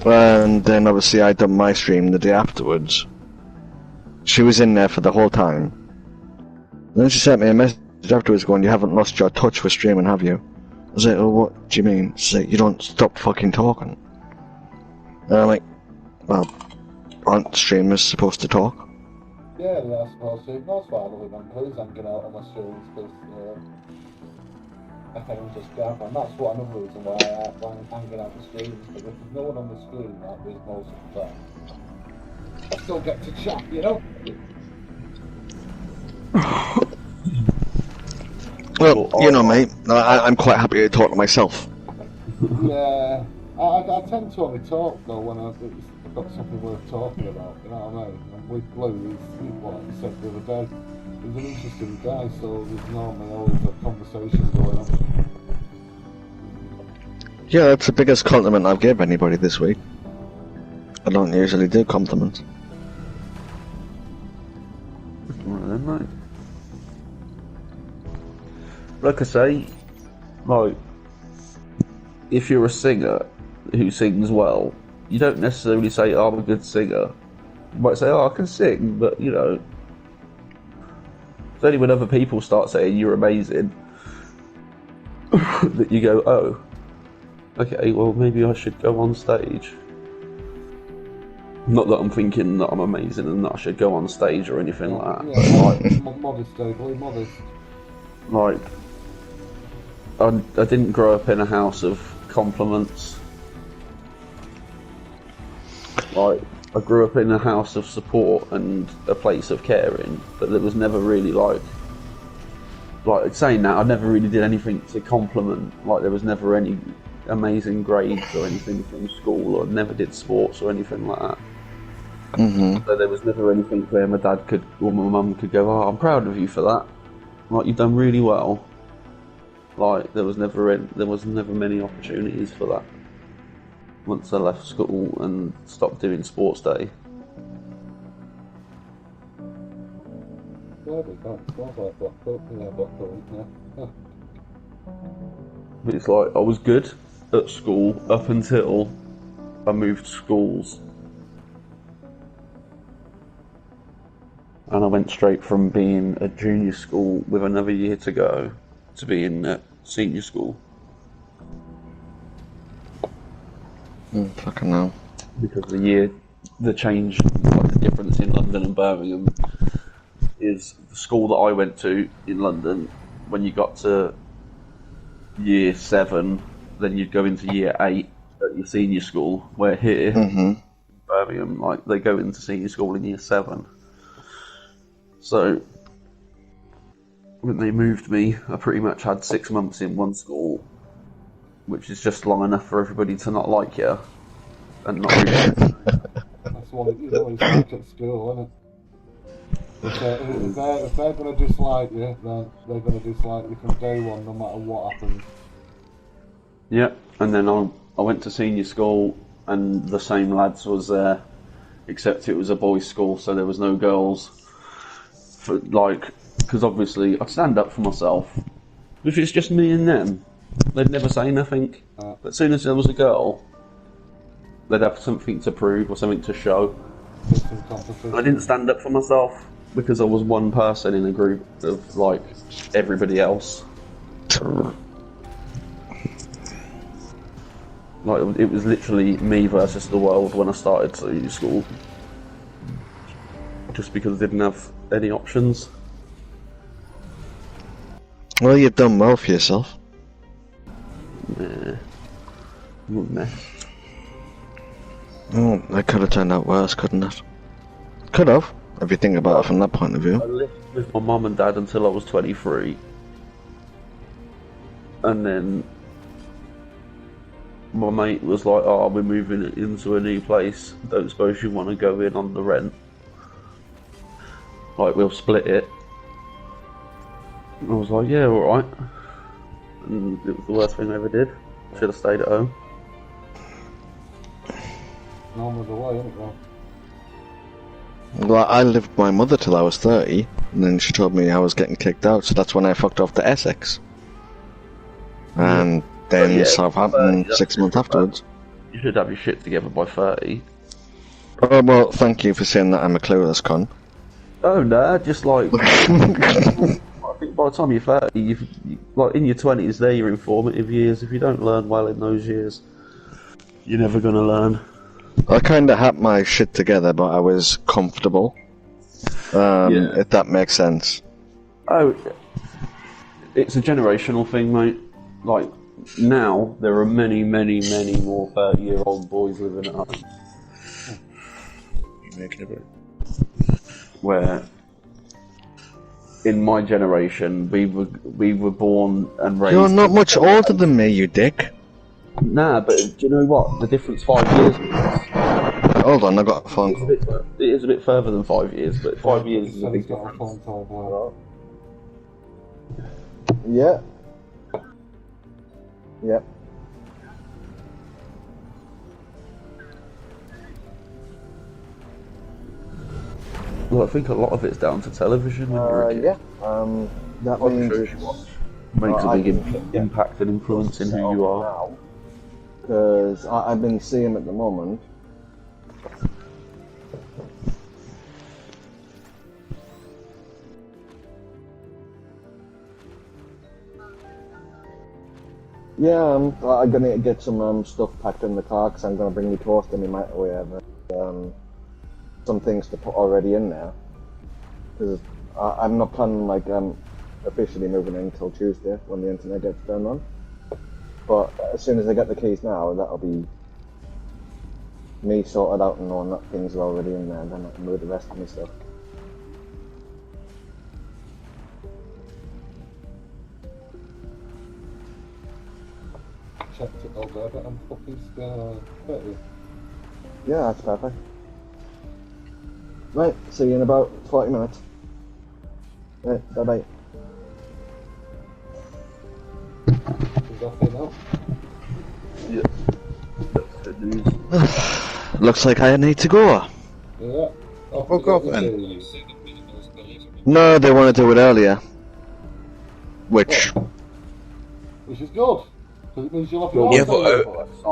And then obviously I'd done my stream the day afterwards. She was in there for the whole time. And then she sent me a message afterwards going, "You haven't lost your touch with streaming, have you?" I was like, "Oh, what do you mean?" She's like, "You don't stop fucking talking." And I'm like, "Well, aren't streamers supposed to talk?" Yeah, I suppose so. That's why I love it when police hanging out on my streams, because I can just gab, and that's what another reason why I'm hanging out on the streams, because if there's no one on the screen, that is most of the time. I still get to chat, you know? Well, you know, mate, I'm quite happy to talk to myself. Yeah, I tend to only talk though when I've got something worth talking about, you know what I mean? And with Blue, he's what I said the other day, he's an interesting guy, so there's normally always a conversation going on. Yeah, that's the biggest compliment I've given anybody this week. I don't usually do compliments. Right then, mate. Like I say, like, if you're a singer who sings well, you don't necessarily say, "Oh, I'm a good singer." You might say, "Oh, I can sing," but you know, it's only when other people start saying you're amazing that you go, "Oh, okay, well maybe I should go on stage." Not that I'm thinking that I'm amazing and that I should go on stage or anything like that. Yeah, Like, modest, Blue, modest. like, I didn't grow up in a house of compliments. Like, I grew up in a house of support and a place of caring, but there was never really like saying that, I never really did anything to compliment. Like, there was never any amazing grades or anything from school, or never did sports or anything like that. So there was never anything where my dad could or my mum could go, "Oh, I'm proud of you for that. Like, you've done really well." Like, there was never many opportunities for that. Once I left school and stopped doing sports day. Yeah, but that sounds like Blackpool, yeah, Blackpool, yeah. It's like, I was good at school up until I moved schools. and I went straight from being at junior school with another year to go to being at senior school. Fucking hell. Because the change, like the difference in London and Birmingham is the school that I went to in London, when you got to year 7, then you'd go into year 8 at your senior school, where here, in Birmingham, like, they go into senior school in year 7. So, when they moved me, I pretty much had 6 months in one school, which is just long enough for everybody to not like you, and not really. That's what it always like at school, isn't it? If they're going to dislike you, then they're going to dislike you from day one, no matter what happens. Yeah, and then I went to senior school, and the same lads was there, except it was a boys' school, so there was no girls. Because obviously I'd stand up for myself. If it's just me and them, they'd never say nothing. But as soon as there was a girl, they'd have something to prove or something to show. I didn't stand up for myself because I was one person in a group of like everybody else. Like, it was literally me versus the world when I started senior school. Just because I didn't have any options. Well, you've done well for yourself. Nah. Nah. Oh, that could have turned out worse, couldn't it? Could have, if you think about it from that point of view. I lived with my mum and dad until I was 23. And then my mate was like, oh, we're moving into a new place. Don't suppose you want to go in on the rent? Like, we'll split it. And I was like, yeah, alright. And it was the worst thing I ever did. Should have stayed at home. Normal the way, isn't it, though? Well, I lived with my mother till I was 30, and then she told me I was getting kicked out, so that's when I fucked off to Essex. And then Southampton 6 months afterwards. You should have your shit together by 30. Oh, well, thank you for saying that I'm a clueless con. Oh no, just like I think by the time you're 30, like in your 20s, they're your informative years. If you don't learn well in those years, you're never gonna learn. I kind of had my shit together, but I was comfortable. If that makes sense. Oh, it's a generational thing, mate. Like, now, there are many, many, many more 30-year-old boys living at home. You're making a bit. Where, in my generation, we were born and raised... You're not much older than me, you dick. Nah, but do you know what? The difference 5 years is... Hold on, I got a phone call. It is a bit further than 5 years, but 5 years is a big difference. Yeah. Yep. Well, I think a lot of it's down to television when you're a kid. Yeah. That What means shows you watch makes a big impact and influence in who you are. Because I've been seeing at the moment. Yeah, I'm gonna get some stuff packed in the car because I'm gonna bring me toast in my microwave. Some things to put already in there. Because I'm not planning like officially moving in until Tuesday when the internet gets turned on. But as soon as I get the keys now, that'll be me sorted out and knowing that things are already in there. Then I can move the rest of my stuff. Checked it over, but I'm fucking scared. Yeah, that's perfect. Right, see you in about 40 minutes. Right, bye bye. Is that it now? Yeah. That's good news. Looks like I need to go. Yeah. Fuck off then. No, they want to do it earlier. Which? Which is good. Because it means you'll have to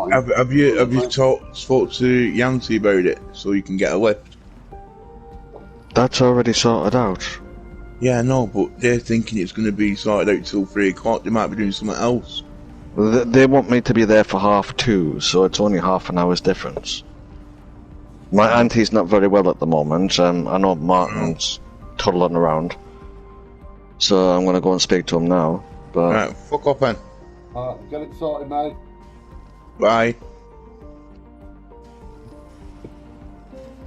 Yeah, but have you spoke to Yancy about it so you can get a lift? That's already sorted out. Yeah, I know, but they're thinking it's going to be sorted out till 3 o'clock. They might be doing something else. They want me to be there for 2:30, so it's only half an hour's difference. My auntie's not very well at the moment. I know Martin's toddling around, so I'm going to go and speak to him now. But Right, fuck off then. Get it sorted, mate. Bye.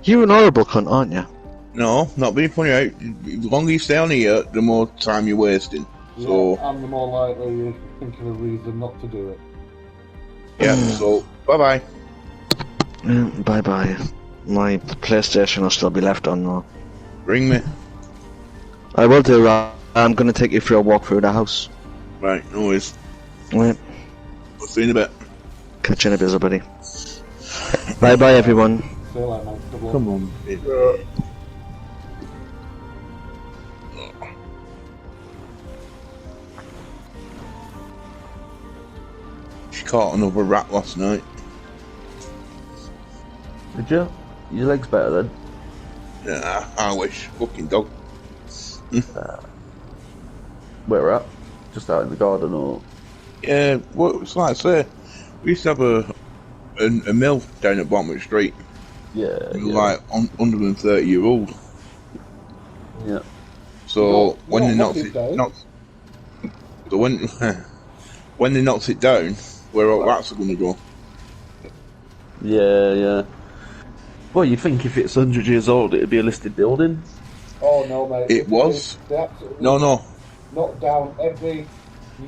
you're an horrible cunt, aren't you? No, not being funny out. The longer you stay on here, the more time you're wasting. So, Yeah, and the more likely you think of a reason not to do it. yeah, so, bye-bye. Bye bye. My PlayStation will still be left on though. Ring me. I will do. I'm going to take you for a walk through the house. Right, no worries. Right. I'll see you in a bit. Catch you in a bit, buddy. Bye bye, everyone. See you later, mate. Good luck. Come on. She caught another rat last night. Did you? Your leg's better then. Yeah, I wish. Fucking dog. Where at? Just out in the garden or? Yeah, well, it's like I say, we used to have a mill down at Bottom Street. Yeah. Like 130-year-old. Yeah. So when they not knocked these it, days. so when they knocked it down, where all rats are going to go? Yeah, yeah. Well, you'd think if it's 100 years old, it'd be a listed building. Oh no, mate. It was. They absolutely No. knocked down every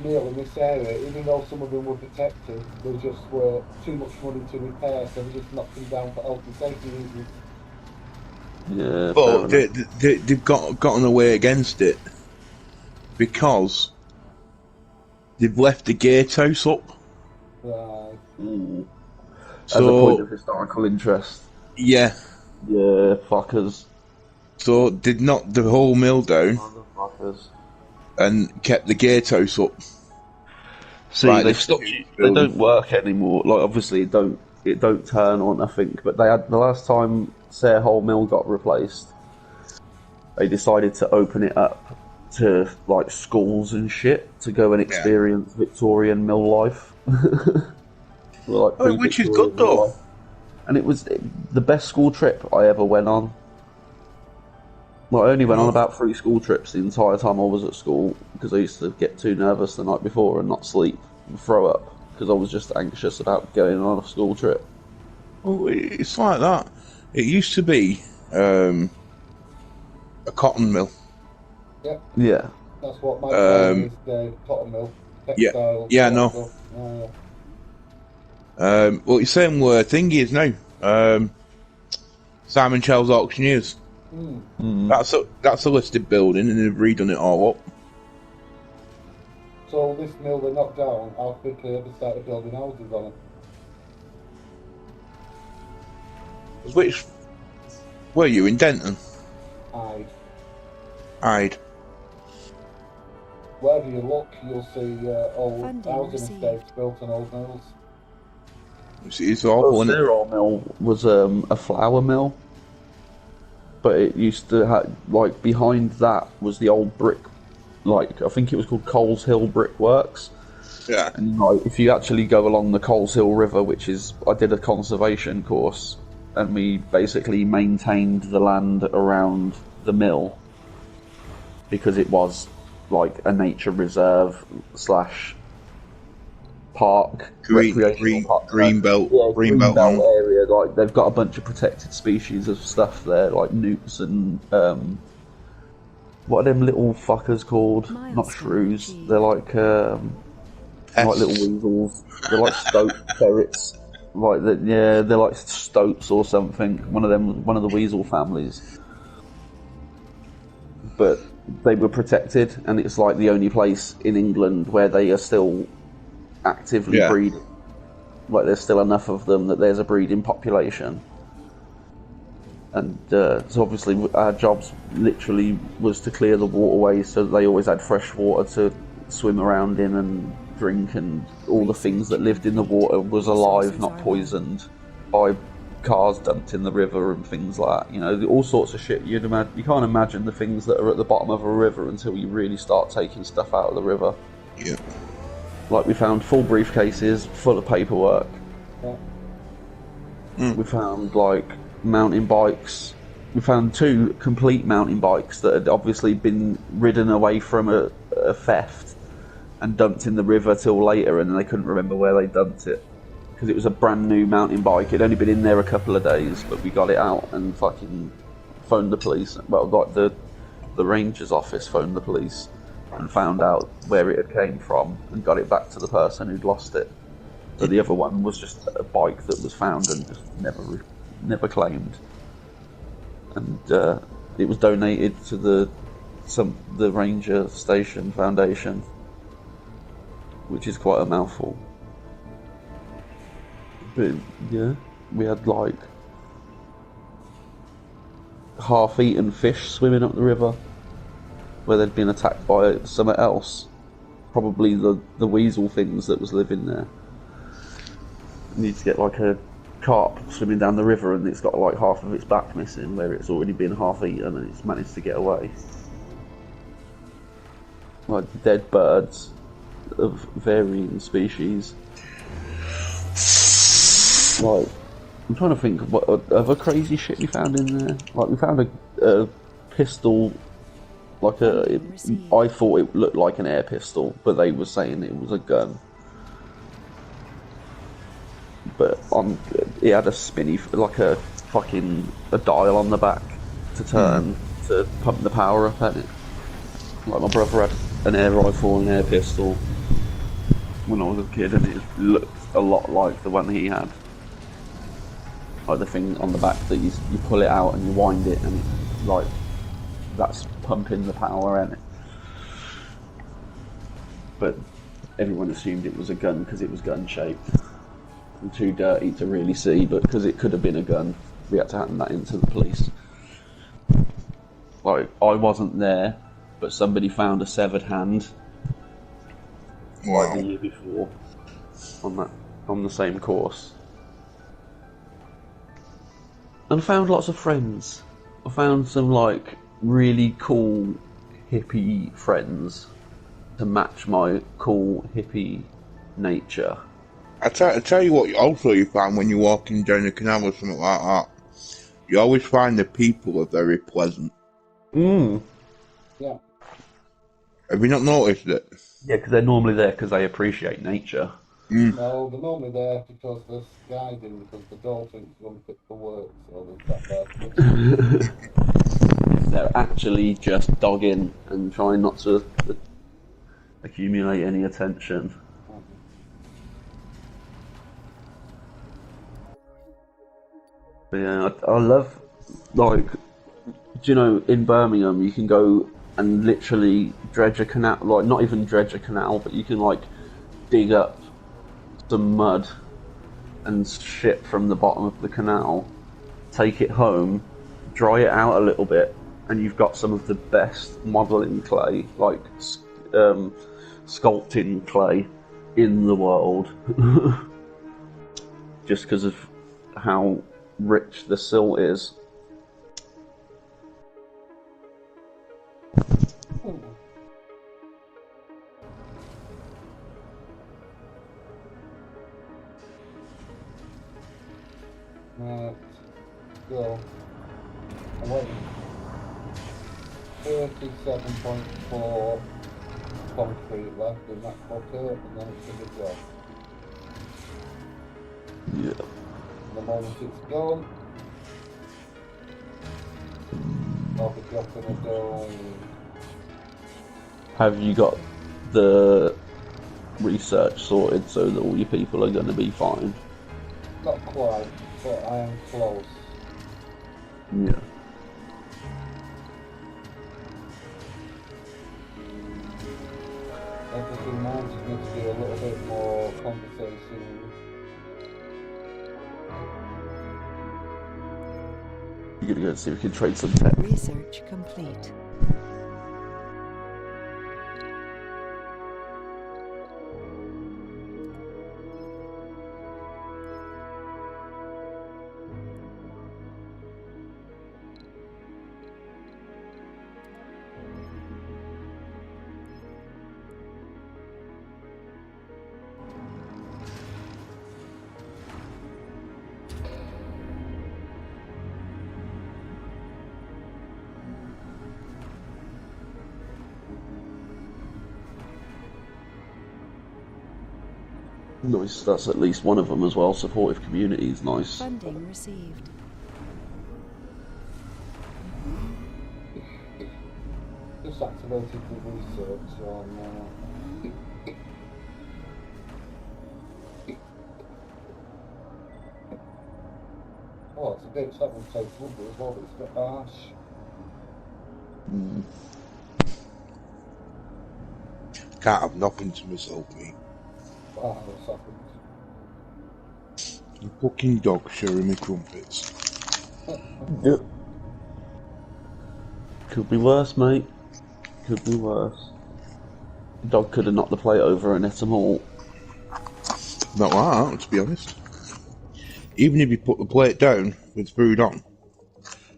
mill in this area, even though some of them were protected. They just were too much money to repair, so they just knocked them down for health and safety reasons. Yeah. But fair enough. they've gotten away against it because they've left the gatehouse up. Right. Ooh. As a point So of historical interest. yeah, Yeah, fuckers. so they'd knocked the whole mill down Motherfuckers. and kept the gatehouse up. See, Right, they they've stopped. stopped They don't work anymore. Like, obviously, it don't turn on. I think, but they had the last time Sayre Hole Mill got replaced. They decided to open it up to like schools and shit to go and experience Victorian mill life. Like, Oh, which is pre-Victorian good mill though. life. And it was the best school trip I ever went on. Like, I only went on about 3 school trips the entire time I was at school because I used to get too nervous the night before and not sleep and throw up because I was just anxious about going on a school trip. Oh, it's like that. It used to be a cotton mill. Yeah. That's what my plan is, the cotton mill. Yeah. Textiles, Yeah, I all know. that stuff. Well, it's saying where thing is now. Simon Chell's Auctioneers. That's a listed building, and they've redone it all up. So this mill they knocked down, how quickly they started building houses on it. Which were you in Denton? I'd. Wherever you look, you'll see old Funding housing received. estates built on old mills. It's awful, Well, isn't it? Sayre Hole Mill was a flour mill, but it used to have, like, behind that was the old brick, like, I think it was called Coles Hill Brickworks. Yeah. And like, if you actually go along the Coles Hill River, which is, I did a conservation course, and we basically maintained the land around the mill because it was like a nature reserve / park, recreational park, green belt, yeah, green belt land. area. Like, they've got a bunch of protected species of stuff there, like newts and what are them little fuckers called? Not Milestone shrews. achieved. They're like little weasels. They're like stoat ferrets. Like they're like stoats or something. One of the weasel families. But they were protected, and it's like the only place in England where they are still actively breeding. Like, there's still enough of them that there's a breeding population. And so obviously our jobs literally was to clear the waterways so that they always had fresh water to swim around in and drink, and all the things that lived in the water was alive, not poisoned by cars dumped in the river and things like that. You know, all sorts of shit. You can't imagine the things that are at the bottom of a river until you really start taking stuff out of the river. Yeah. Like we found full briefcases full of paperwork. Yeah. We found like mountain bikes. We found 2 complete mountain bikes that had obviously been ridden away from a theft and dumped in the river till later, and they couldn't remember where they dumped it because it was a brand new mountain bike. It'd only been in there a couple of days, but we got it out and fucking phoned the police. Well, got the ranger's office phoned the police and found out where it had came from and got it back to the person who'd lost it. But the other one was just a bike that was found and just never claimed. And it was donated to the Ranger Station Foundation, which is quite a mouthful. But yeah, we had like half-eaten fish swimming up the river where they'd been attacked by something else, probably the weasel things that was living there. You need to get like a carp swimming down the river and it's got like half of its back missing where it's already been half eaten and it's managed to get away. Like dead birds of varying species. Like, I'm trying to think what other crazy shit we found in there. Like we found a pistol, like I thought it looked like an air pistol, but they were saying it was a gun. But it had a spinny, like a dial on the back to turn to pump the power up at it. Like my brother had an air rifle and an air pistol when I was a kid, and it looked a lot like the one he had. Like the thing on the back that you pull it out and you wind it, and that's pumping the power in it. But everyone assumed it was a gun because it was gun shaped. And too dirty to really see, but because it could have been a gun, we had to hand that in to the police. Like, I wasn't there, but somebody found a severed hand like the year before on the same course. And I found lots of friends. I found some like really cool hippie friends to match my cool hippie nature. I tell you what also you find when you're walking down the canal or something like that. You always find the people are very pleasant. Yeah. Have you not noticed it? Yeah, because they're normally there because they appreciate nature. No, they're normally there because they're skydiving, because the dolphins run fit for work, so they're sat there. They're actually just dogging and trying not to accumulate any attention. But yeah, I love, like, do you know, in Birmingham you can go and literally dredge a canal, like not even dredge a canal, but you can like dig up some mud and shit from the bottom of the canal, take it home, dry it out a little bit, and you've got some of the best modelling clay, like sculpting clay in the world. Just because of how rich the silt is. Right, so, I'm waiting. 37.4 concrete left in that bucket, and then it's going to drop. Yeah. The moment it's done, I'll be dropping it down. Have you got the research sorted so that all your people are going to be fine? Not quite, but I am close. Yeah. That just reminds me to do a little bit more conversation. You're going to go see if we can trade some tech. Research complete. Nice, that's at least one of them as well. Supportive community is nice. Funding received. Just activated the research on. Oh, it's a bit something takes lumber as well, but it's a bit harsh. Can't have nothing to myself, mate. Ah, what's happened? The fucking dog sharing me crumpets. Yep. Could be worse, mate. Could be worse. Dog could have knocked the plate over and ate them all. Not like that, to be honest. Even if you put the plate down with food on,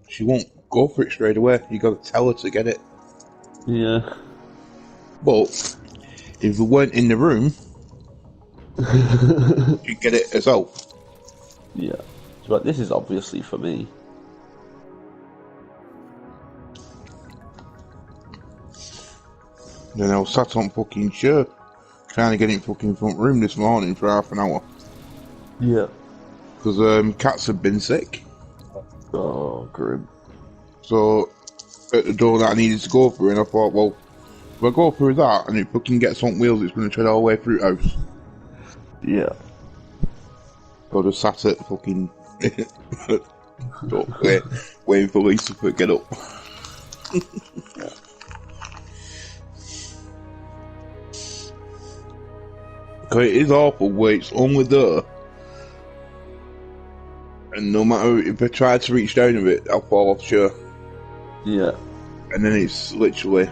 she won't go for it straight away. You got to tell her to get it. Yeah. But if we weren't in the room, she'd get it herself. Yeah. But this is obviously for me. Then I was sat on fucking chair trying to get in fucking front room this morning for half an hour. Yeah. Because cats had been sick. Oh, grim. So at the door that I needed to go through, and I thought, well, if I go through that and it fucking gets on wheels, it's going to tread all the way through the house. Yeah. So I just sat at fucking waiting for Lisa to get up. Cause it is awful where it's only there, and no matter if I try to reach down a bit, I'll fall off chair. Yeah. And then it's literally,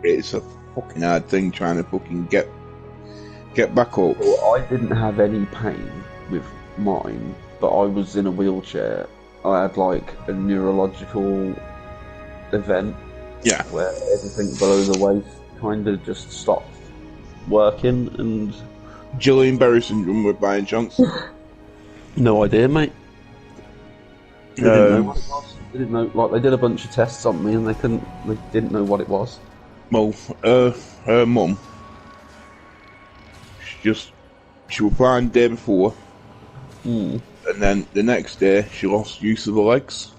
it's a fucking hard thing trying to fucking get back up. Well, I didn't have any pain with mine, but I was in a wheelchair. I had like a neurological event. Yeah. Where everything below the waist kind of just stopped working, and Guillain-Barré syndrome with by any chance? no idea, mate. They didn't know what it was. They didn't know. Like, they did a bunch of tests on me, and they didn't know what it was. Well, her mum, she was fine the day before, and then the next day she lost use of her legs.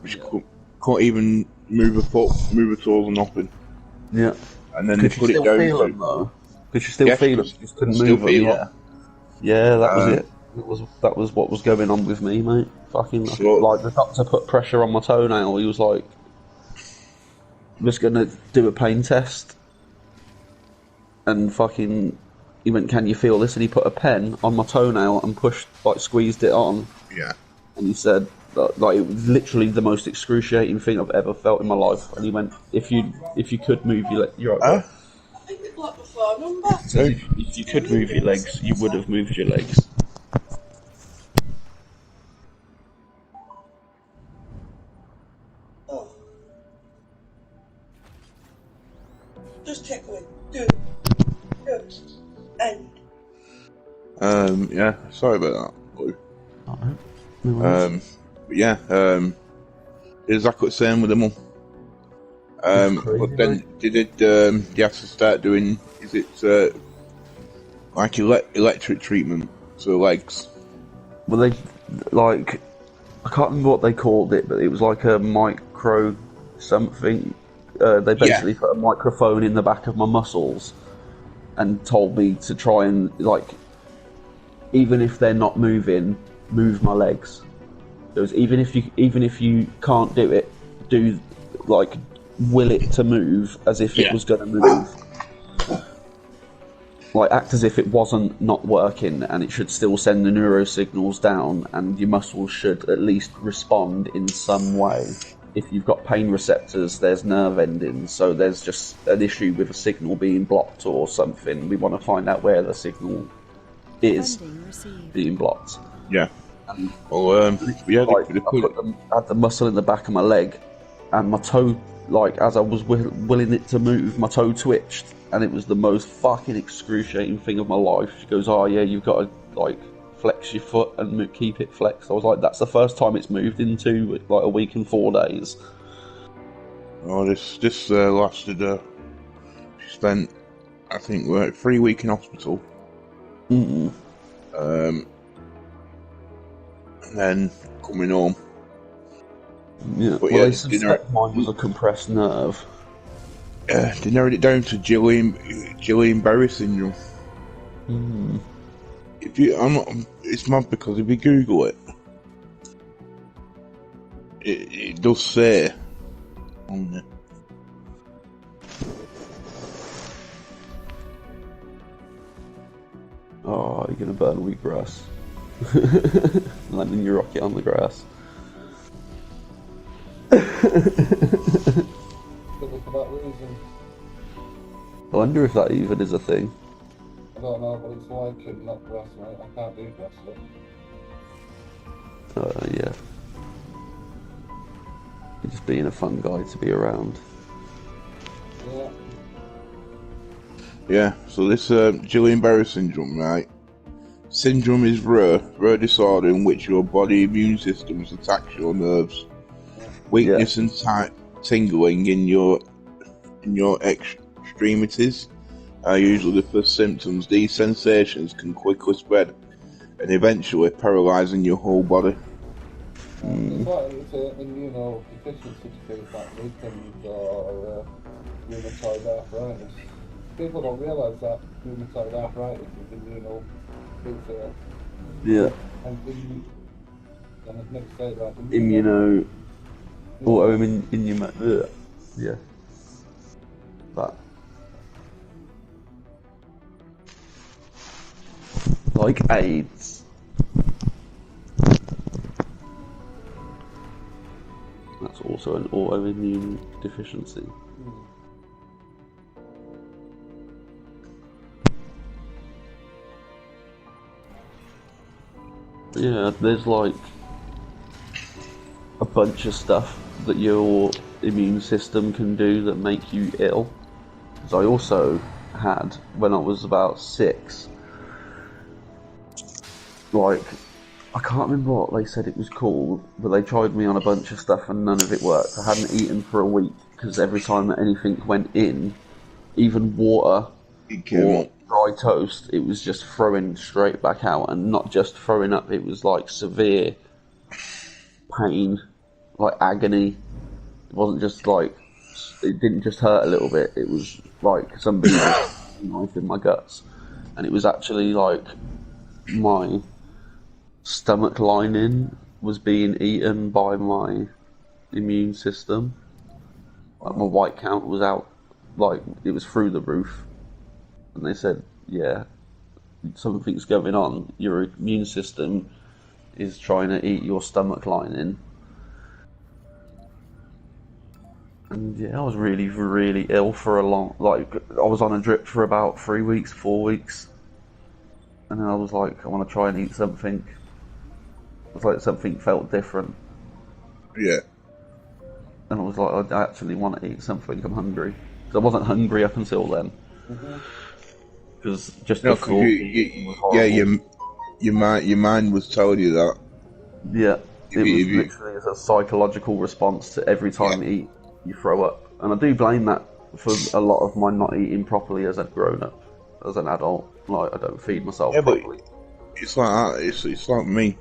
She couldn't even move her foot, move her toes, or nothing. Yeah. And then they put it down. Feel them, though? Could you still feel them? You just couldn't still move them. feel Yeah. them. Yeah, that was it. That was what was going on with me, mate. Fucking like the doctor put pressure on my toenail. He was like, "I'm just gonna do a pain test," and fucking, he went, "Can you feel this?" And he put a pen on my toenail and squeezed it on. Yeah. And he said, like, it was literally the most excruciating thing I've ever felt in my life. And he went, if you could move your legs, you're right. I think they've got the phone number. So if you could move your legs, you would have moved your legs. Oh. Just check with. Good. And. Yeah. Sorry about that, Blue. Alright. No worries. But yeah. Exactly the same with the mum. Crazy, but then they have to start doing, is it like electric treatment to legs? Well, they, like, I can't remember what they called it, but it was like a micro something. They basically put a microphone in the back of my muscles and told me to try and, like, even if they're not moving, move my legs. It was even if you can't do it, do, like, will it to move as if it was going to move. Like, act as if it wasn't not working, and it should still send the neuro signals down, and your muscles should at least respond in some way. If you've got pain receptors, there's nerve endings, so there's just an issue with a signal being blocked or something. We want to find out where the signal is being blocked. Yeah. Well, yeah, Like, I had the muscle in the back of my leg, and my toe, like, as I was willing it to move, my toe twitched, and it was the most fucking excruciating thing of my life. She goes, "Oh yeah, you've got to, like, flex your foot and keep it flexed." I was like, that's the first time it's moved into, like, a week and 4 days. Oh, this lasted. She spent I think we're at 3 week in hospital. Mm. And then coming home. Yeah. But Well, yeah, they suspect mine was a compressed nerve. they narrowed it down to Guillain-Barré syndrome. Mm. If you, it's mad because if you Google it, it does say on there. Oh, you're gonna burn wheatgrass. Landing your rocket on the grass. Probably for that reason. I wonder if that even is a thing. I don't know, but it's lichen, not grass, mate. I can't do grass yet. Yeah. You're just being a fun guy to be around. Yeah. Yeah, so this Guillain-Barré syndrome, right? Syndrome is rare disorder in which your body immune system attacks your nerves. Weakness and tingling in your extremities are usually the first symptoms. These sensations can quickly spread and eventually paralysing your whole body. It's like it's an immunodeficiency disease like Lincoln's or rheumatoid arthritis. People don't realise that rheumatoid arthritis is Yeah. and I've never said that. Autoimmune. Yeah. That. Like AIDS. That's also an autoimmune deficiency. Yeah, there's like a bunch of stuff that your immune system can do that make you ill. Because I also had, when I was about 6, like, I can't remember what they said it was called, but they tried me on a bunch of stuff and none of it worked. I hadn't eaten for a week because every time that anything went in, even water or dry toast, it was just throwing straight back out, and not just throwing up, it was like severe pain, like agony. It wasn't just like, it didn't just hurt a little bit, it was like somebody was knife in my guts. And it was actually like my stomach lining was being eaten by my immune system. Like my white count was out, like it was through the roof. And they said, yeah, something's going on. Your immune system is trying to eat your stomach lining. And yeah, I was really, really ill for a long, like, I was on a drip for about 3 weeks, 4 weeks. And then I was like, I want to try and eat something. It was like something felt different. Yeah. And I was like, I actually want to eat something, I'm hungry. Because I wasn't hungry up until then. Because just the thought was horrible. your mind was telling you that. Yeah, it was literally as a psychological response to every time you eat, you throw up. And I do blame that for a lot of my not eating properly as I've grown up, as an adult. Like, I don't feed myself properly. But it's like that. It's like me.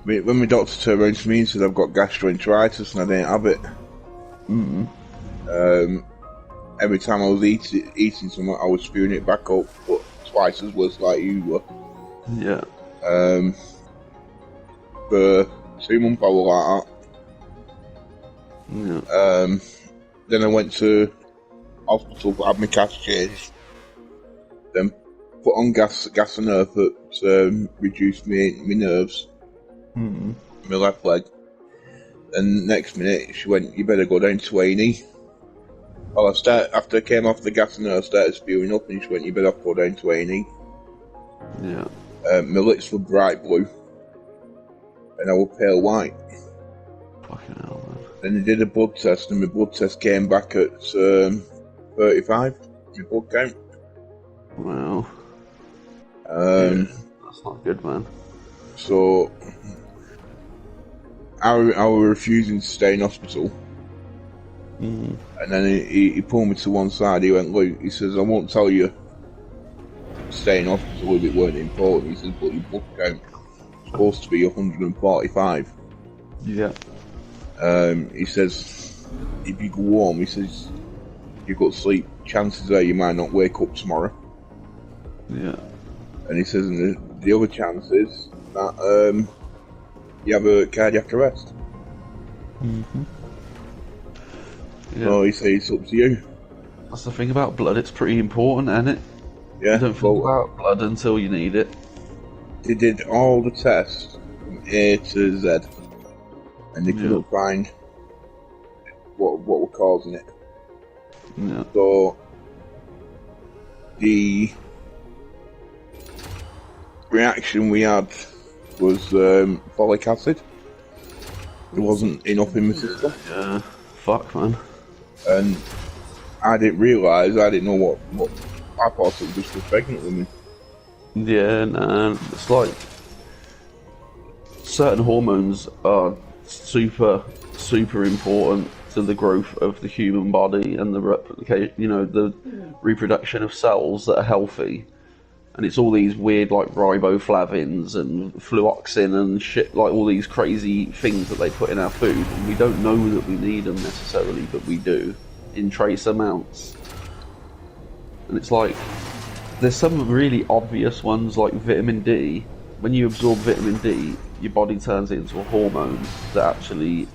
When my doctor turned around to me and said I've got gastroenteritis and I didn't have it. Every time I was eating something, I was spewing it back up, but twice as worse like you were. Yeah. For 2 months I was like that. Yeah. Then I went to hospital, had my cast changed. Then put on gas and earth that reduced my nerves. My left leg. And next minute she went, you better go down to A&E. Well, after I came off the gas and earth, I started spewing up, and she went, you better go down to A&E. Yeah. My lips were bright blue, and I was pale white. Fucking hell, man. Then they did a blood test, and my blood test came back at 35. My blood count. Wow. That's not good, man. So I was refusing to stay in hospital. Mm. And then he pulled me to one side. He went, "Luke," he says, "I won't tell you staying in hospital if it weren't important." He says, "But your blood count is supposed to be 145. Yeah. He says, "If you go home," he says, "you go to sleep, chances are you might not wake up tomorrow." Yeah. And he says, "And the other chance is that you have a cardiac arrest." Mm-hmm. Yeah. So he says, "It's up to you." That's the thing about blood. It's pretty important, isn't it? Yeah. You don't think about blood until you need it. They did all the tests from A to Z, and they couldn't find what were causing it. Yeah. So the reaction we had was folic acid. There wasn't enough in my system, Yeah. Fuck, man. and I didn't realise. I didn't know what. I thought it was just for pregnant women. Yeah, nah. It's like certain hormones are super important to the growth of the human body and the the reproduction of cells that are healthy. And it's all these weird like riboflavins and fluoxin and shit, like all these crazy things that they put in our food. And we don't know that we need them necessarily, but we do in trace amounts. And it's like, there's some really obvious ones like vitamin D. When you absorb vitamin D, your body turns it into a hormone that actually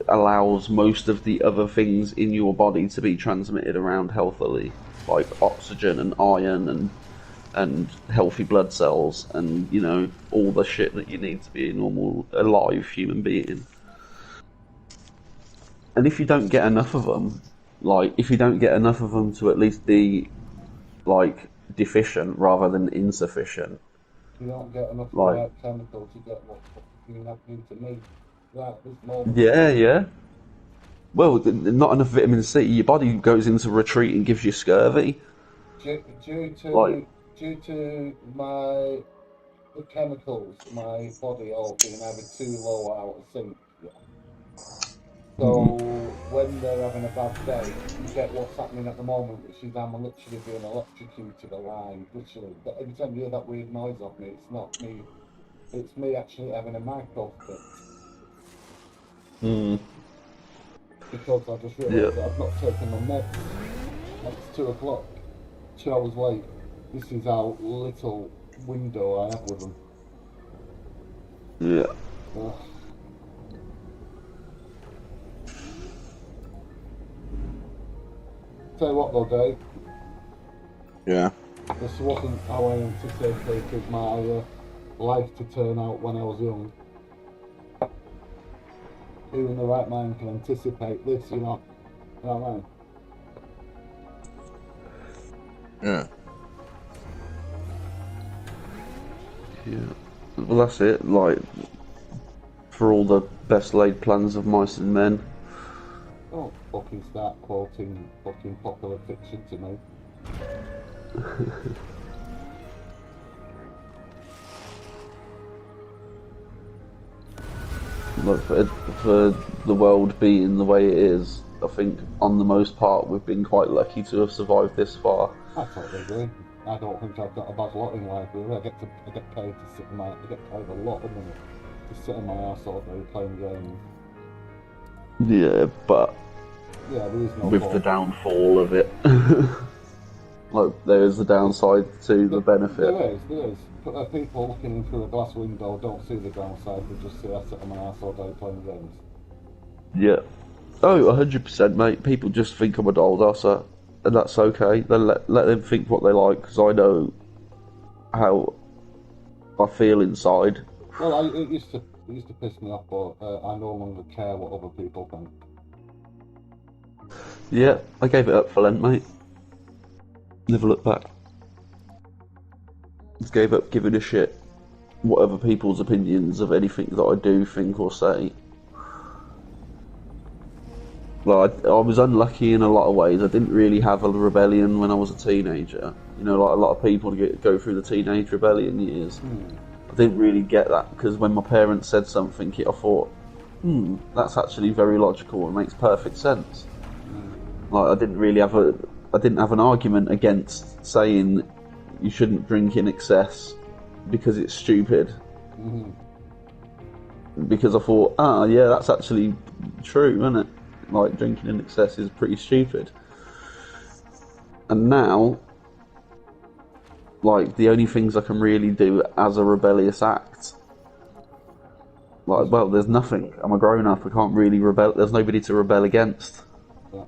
allows most of the other things in your body to be transmitted around healthily, like oxygen and iron and healthy blood cells and all the shit that you need to be a normal, alive human being. And if you don't get enough of them, to at least be like deficient rather than insufficient. You don't get enough of the Like, right chemicals, you get what you have to need. Right, this moment. yeah. Well, not enough vitamin C. Your body goes into retreat and gives you scurvy. Due Like, to the chemicals, my body all being either too low or out of sync. Yeah. So when they're having a bad day, you get what's happening at the moment, which is I'm literally being electrocuted alive, literally. But every time you hear that weird noise off me, it's not me. It's me actually having a micro fit. Because I just realised that I've not taken my meds. It's 2 o'clock. 2 hours late. This is how little window I have with them. yeah. Ugh. Tell you what though, Dave. Yeah. This wasn't how I anticipated my life to turn out when I was young. Who in the right mind can anticipate this, you know? You know what I mean? Yeah. Yeah. Well, that's it. Like, for all the best laid plans of mice and men. Don't fucking start quoting fucking popular fiction to me. Like, for the world being the way it is, I think on the most part we've been quite lucky to have survived this far. I totally agree. I don't think I've got a bad lot in life, really. I get paid to sit in my, I get paid a lot of money to sit in my ass all day playing games. Yeah, but Yeah, there is no with fault. the downfall of it. Like, there is the downside to the benefit. There is. But people looking in through a glass window don't see the downside, they just see I sit on my ass all day playing games. Yeah. Oh, 100%, mate. People just think I'm a dollhosser, and that's okay. Then let them think what they like, because I know how I feel inside. Well, it used to piss me off, but I no longer care what other people think. Yeah, I gave it up for Lent, mate. Never looked back. Just gave up giving a shit what other people's opinions of anything that I do, think, or say. Like, I was unlucky in a lot of ways. I didn't really have a rebellion when I was a teenager. You know, like a lot of people go through the teenage rebellion years. I didn't really get that, because when my parents said something, I thought, that's actually very logical and makes perfect sense. Like, I didn't have an argument against saying you shouldn't drink in excess because it's stupid. Because I thought, yeah, that's actually true, isn't it? Like, drinking in excess is pretty stupid. And now, like, the only things I can really do as a rebellious act, like, well, there's nothing. I'm a grown up. I can't really rebel. There's nobody to rebel against. Yeah.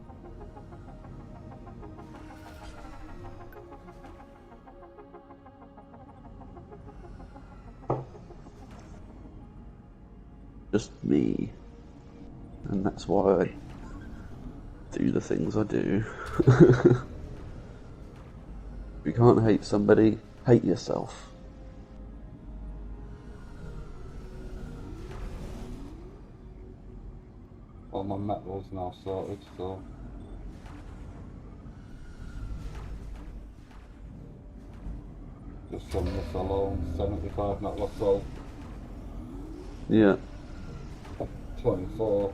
Just me. And that's why I do the things I do. If you can't hate somebody, hate yourself. All my metal's now sorted, so just from this alone, 75 metal sold, Yeah. 24.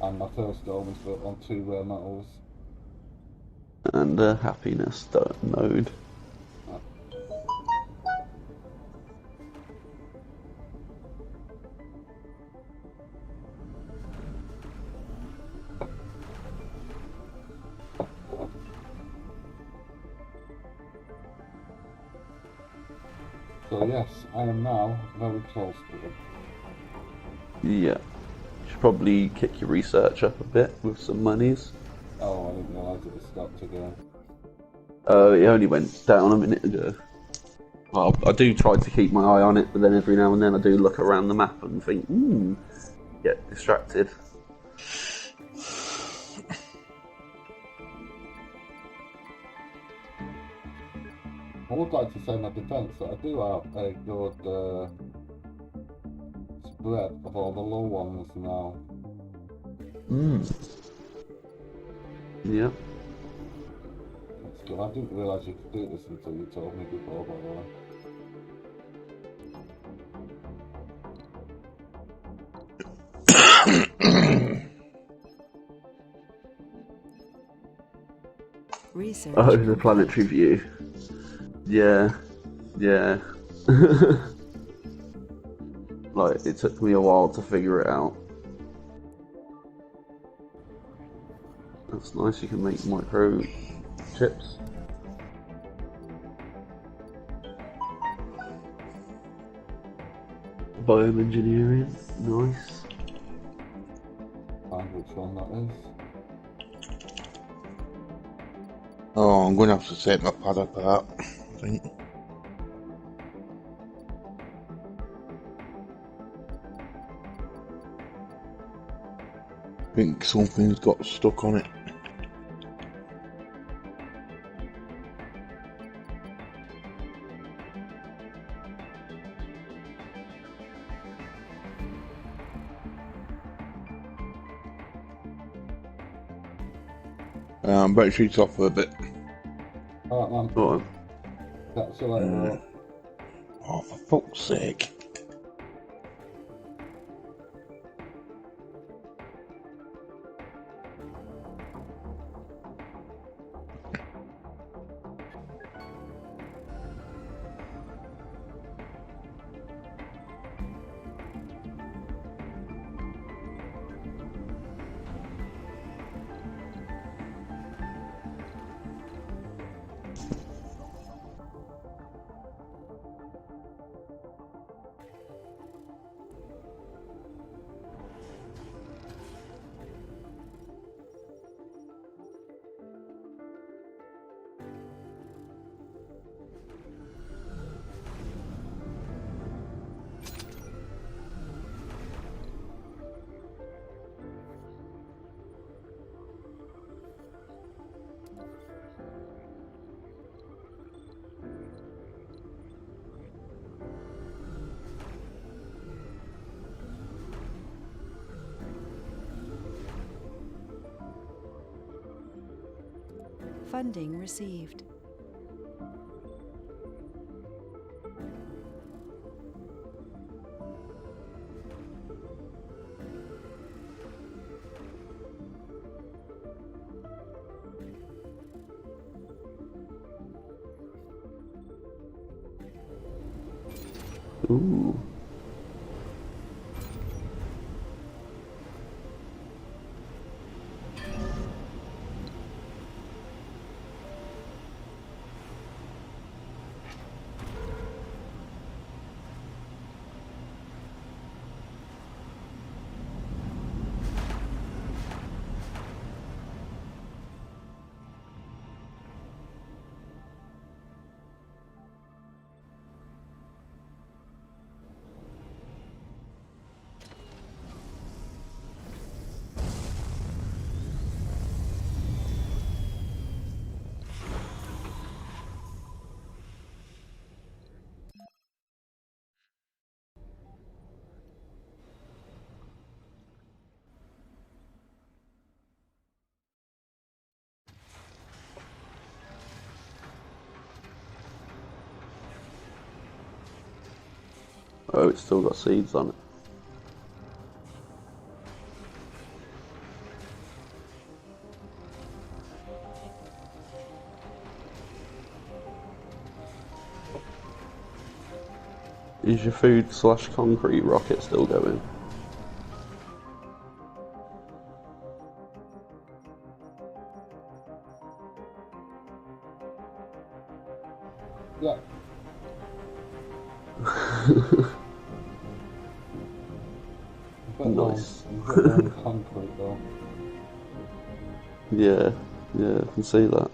And my first dome is built on 2 rare metals. And happiness node. So yes, I am now very close to them. Yeah. You should probably kick your research up a bit with some monies. Oh, I didn't realise it was stopped again. It only went down a minute ago. Well, I do try to keep my eye on it, but then every now and then I do look around the map and think, get distracted. I would like to say in my defence that I do have a good spread of all the low ones now. Yeah. That's good. I didn't realise you could do this until you told me before, by the way. Research. Oh, the complete. planetary view. Yeah. Yeah. Like, it took me a while to figure it out. That's nice, you can make micro chips. Bioengineering, nice. Find which one that is. Oh, I'm going to have to take my pad apart, I think. I think something's got stuck on it. Battery sheet's off for a bit. Alright, man. Go on. Catch you later. Alright. Oh, for fuck's sake. Funding received. Ooh. Oh, it's still got seeds on it. Is your food / concrete rocket still going? Yeah. Nice. A bit low on concrete though. Yeah, yeah, I can see that.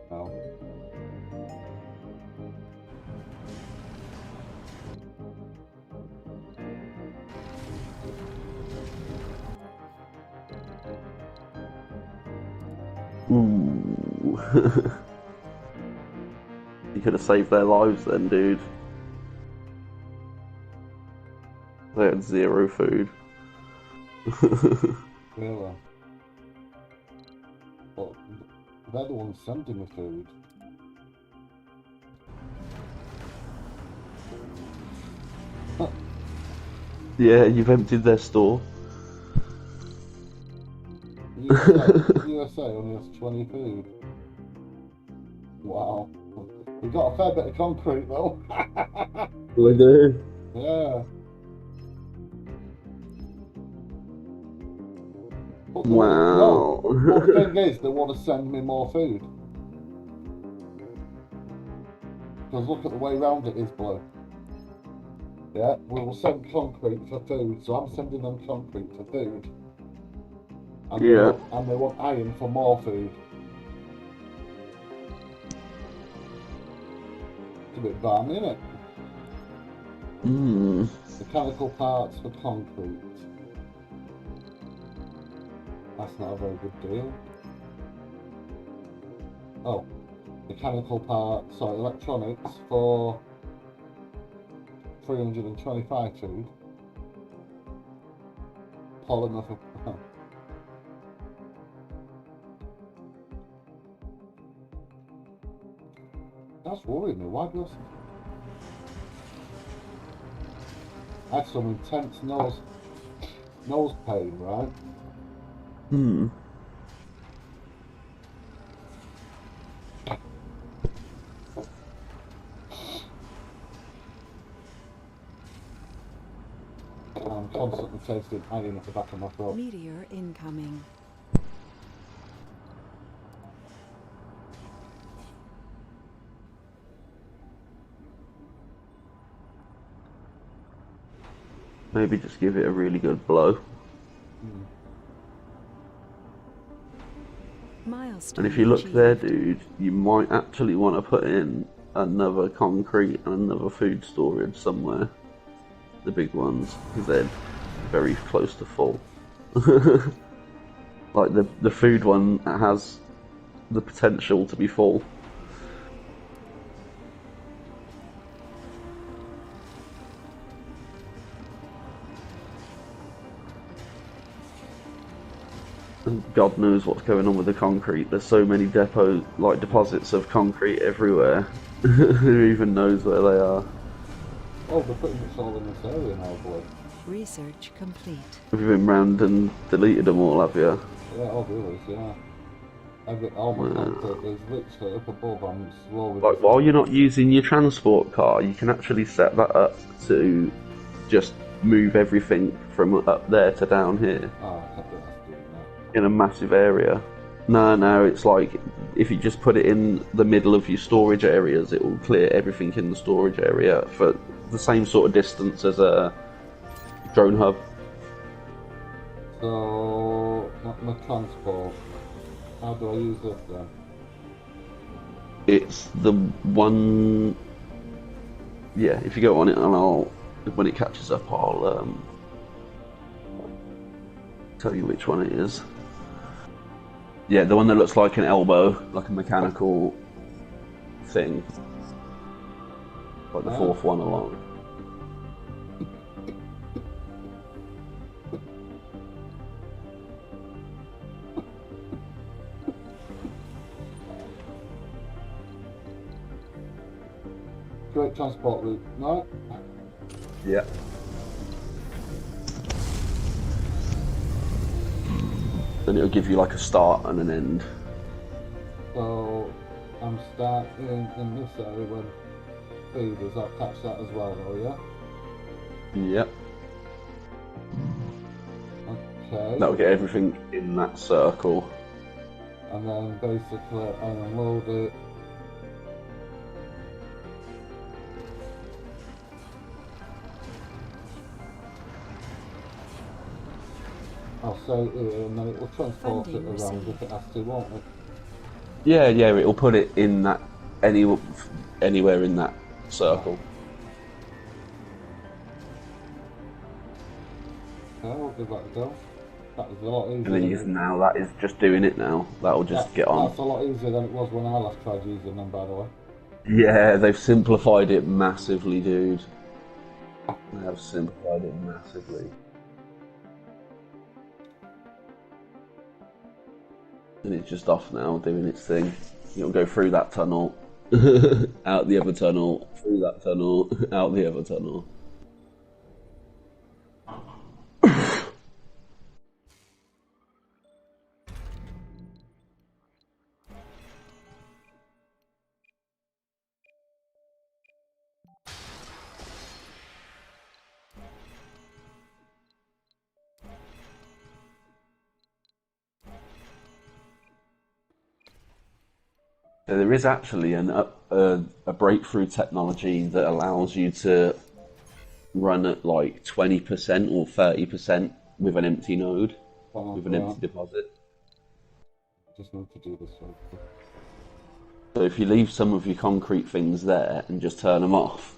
No. Ooh. You could have saved their lives then, dude. They had 0 food. Really? But they're the ones sending the food. Yeah, you've emptied their store. USA only has 20 food. Wow. We've got a fair bit of concrete though. We do. Yeah. But Wow. but the thing is, they want to send me more food. Because look at the way round it is, Blue. Yeah, we will send concrete for food, so I'm sending them concrete for food. And Yeah. they want iron for more food. It's a bit balmy, isn't it? Mm. Mechanical parts for concrete. That's not a very good deal. Oh, mechanical parts, sorry, electronics for 325 food. Polymer for... That's worrying me. Why do I had some intense nose pain, right? Hmm. I'm constantly tasting iron at the back of my throat. Meteor incoming. Maybe just give it a really good blow. Mm. Milestone And if you look there, achieved. dude, you might actually want to put in another concrete and another food storage somewhere. The big ones, because they're very close to full. Like the food one has the potential to be full. And God knows what's going on with the concrete. There's so many deposits of concrete everywhere. Who even knows where they are? Oh, they're pretty much all in this area now, boy. Research complete. Have you been round and deleted them all, have you? Yeah, all there is, yeah. All my content is literally up above. I'm slowly. Like, while you're not using your transport car, you can actually set that up to just move everything from up there to down here Oh, I can't do that doing that. in a massive area. No, it's like if you just put it in the middle of your storage areas, it will clear everything in the storage area for the same sort of distance as a drone hub. So, my transport. How do I use this then? It's the one. Yeah, if you go on it, and when it catches up, I'll tell you which one it is. Yeah, the one that looks like an elbow, like a mechanical thing, like the fourth one along. Great transport route, no? Yeah. And it'll give you like a start and an end. So, I'm starting in this area when feeders, I'll catch that as well though, yeah? Yep. Okay. That'll get everything in that circle. And then basically I unload it. I'll say it and then it will transport it Funding around received. if it has to, won't it? Yeah, it'll put it in that anywhere in that circle. Okay, I'll give that a go. That was a lot easier. And then you can now, that is just doing it now. That'll just get on. That's a lot easier than it was when I last tried using them, by the way. Yeah, they've simplified it massively, dude. They have simplified it massively. And it's just off now, doing its thing. It'll go through that tunnel, out the other tunnel, through that tunnel, out the other tunnel. So there is actually a breakthrough technology that allows you to run at like 20% or 30% with an empty node, with an empty deposit. Just need to do this one. So if you leave some of your concrete things there and just turn them off,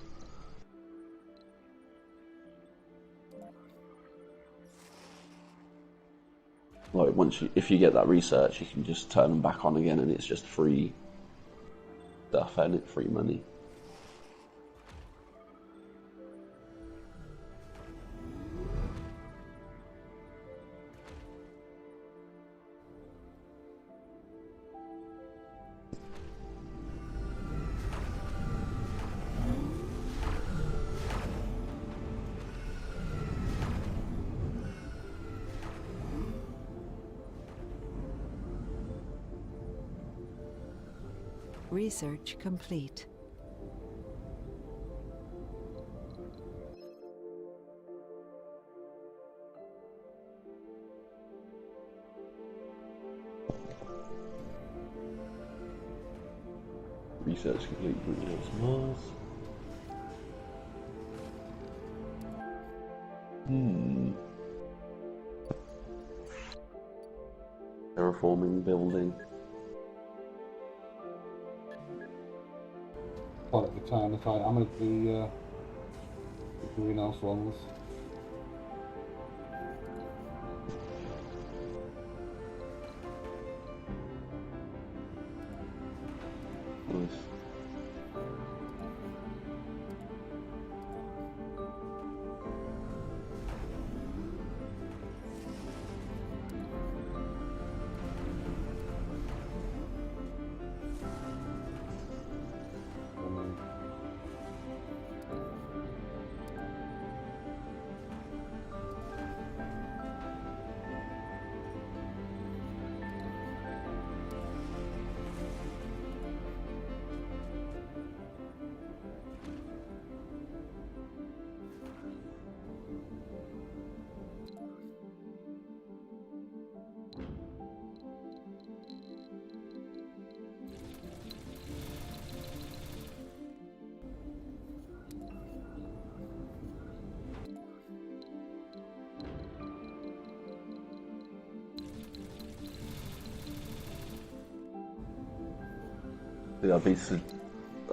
like if you get that research, you can just turn them back on again, and it's just free stuff and it's free money. Research complete. Research complete. Greenhouse Mars. Terraforming building. Quite the time if I hammered the greenhouse ones. Nice.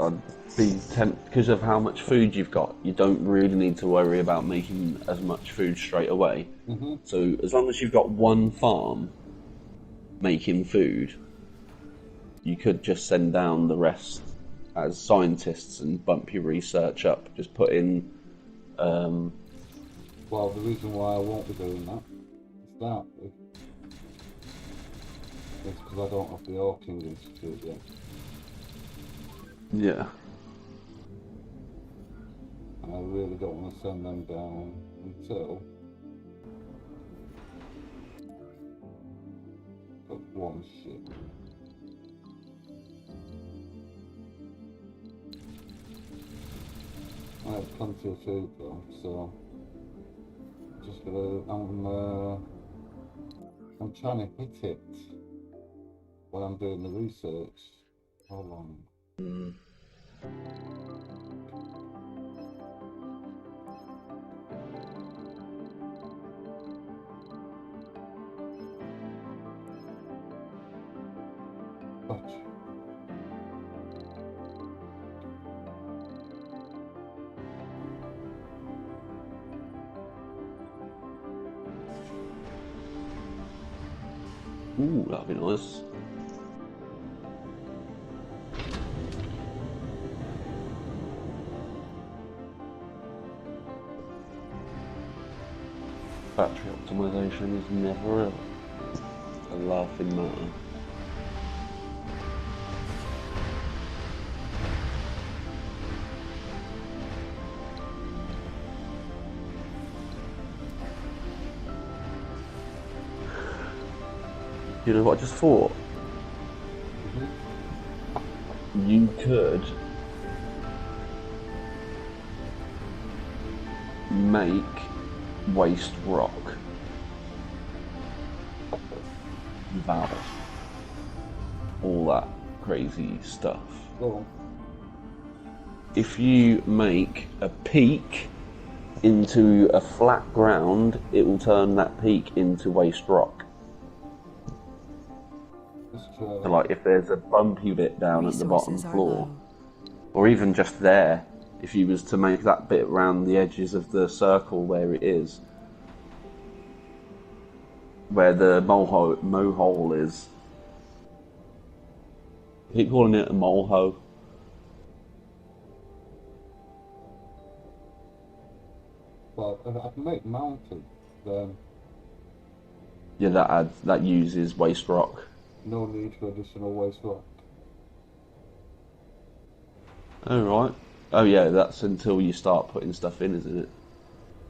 I'd be tempted because of how much food you've got. You don't really need to worry about making as much food straight away. Mm-hmm. So as long as you've got one farm making food, you could just send down the rest as scientists and bump your research up. Just put in. Well, the reason why I won't be doing that to start with is because I don't have the Orking Institute yet. Yeah. And I really don't want to send them down until got one ship. I have plenty of food though, so just I'm trying to hit it while I'm doing the research. Hold on. Gotcha. Ooh, that'd be nice. Battery optimization is never a laughing matter. You know what I just thought? You could make waste rock without all that crazy stuff. Go on. If you make a peak into a flat ground, it will turn that peak into waste rock. So like if there's a bumpy bit down at the bottom Resources are floor, low. or even just there, if you was to make that bit around the edges of the circle where it is, where the mohole is. I keep calling it a molehole. Well, if I can make mountain, then Yeah, that uses waste rock. no need for additional waste rock. Oh right. Oh yeah, that's until you start putting stuff in, isn't it?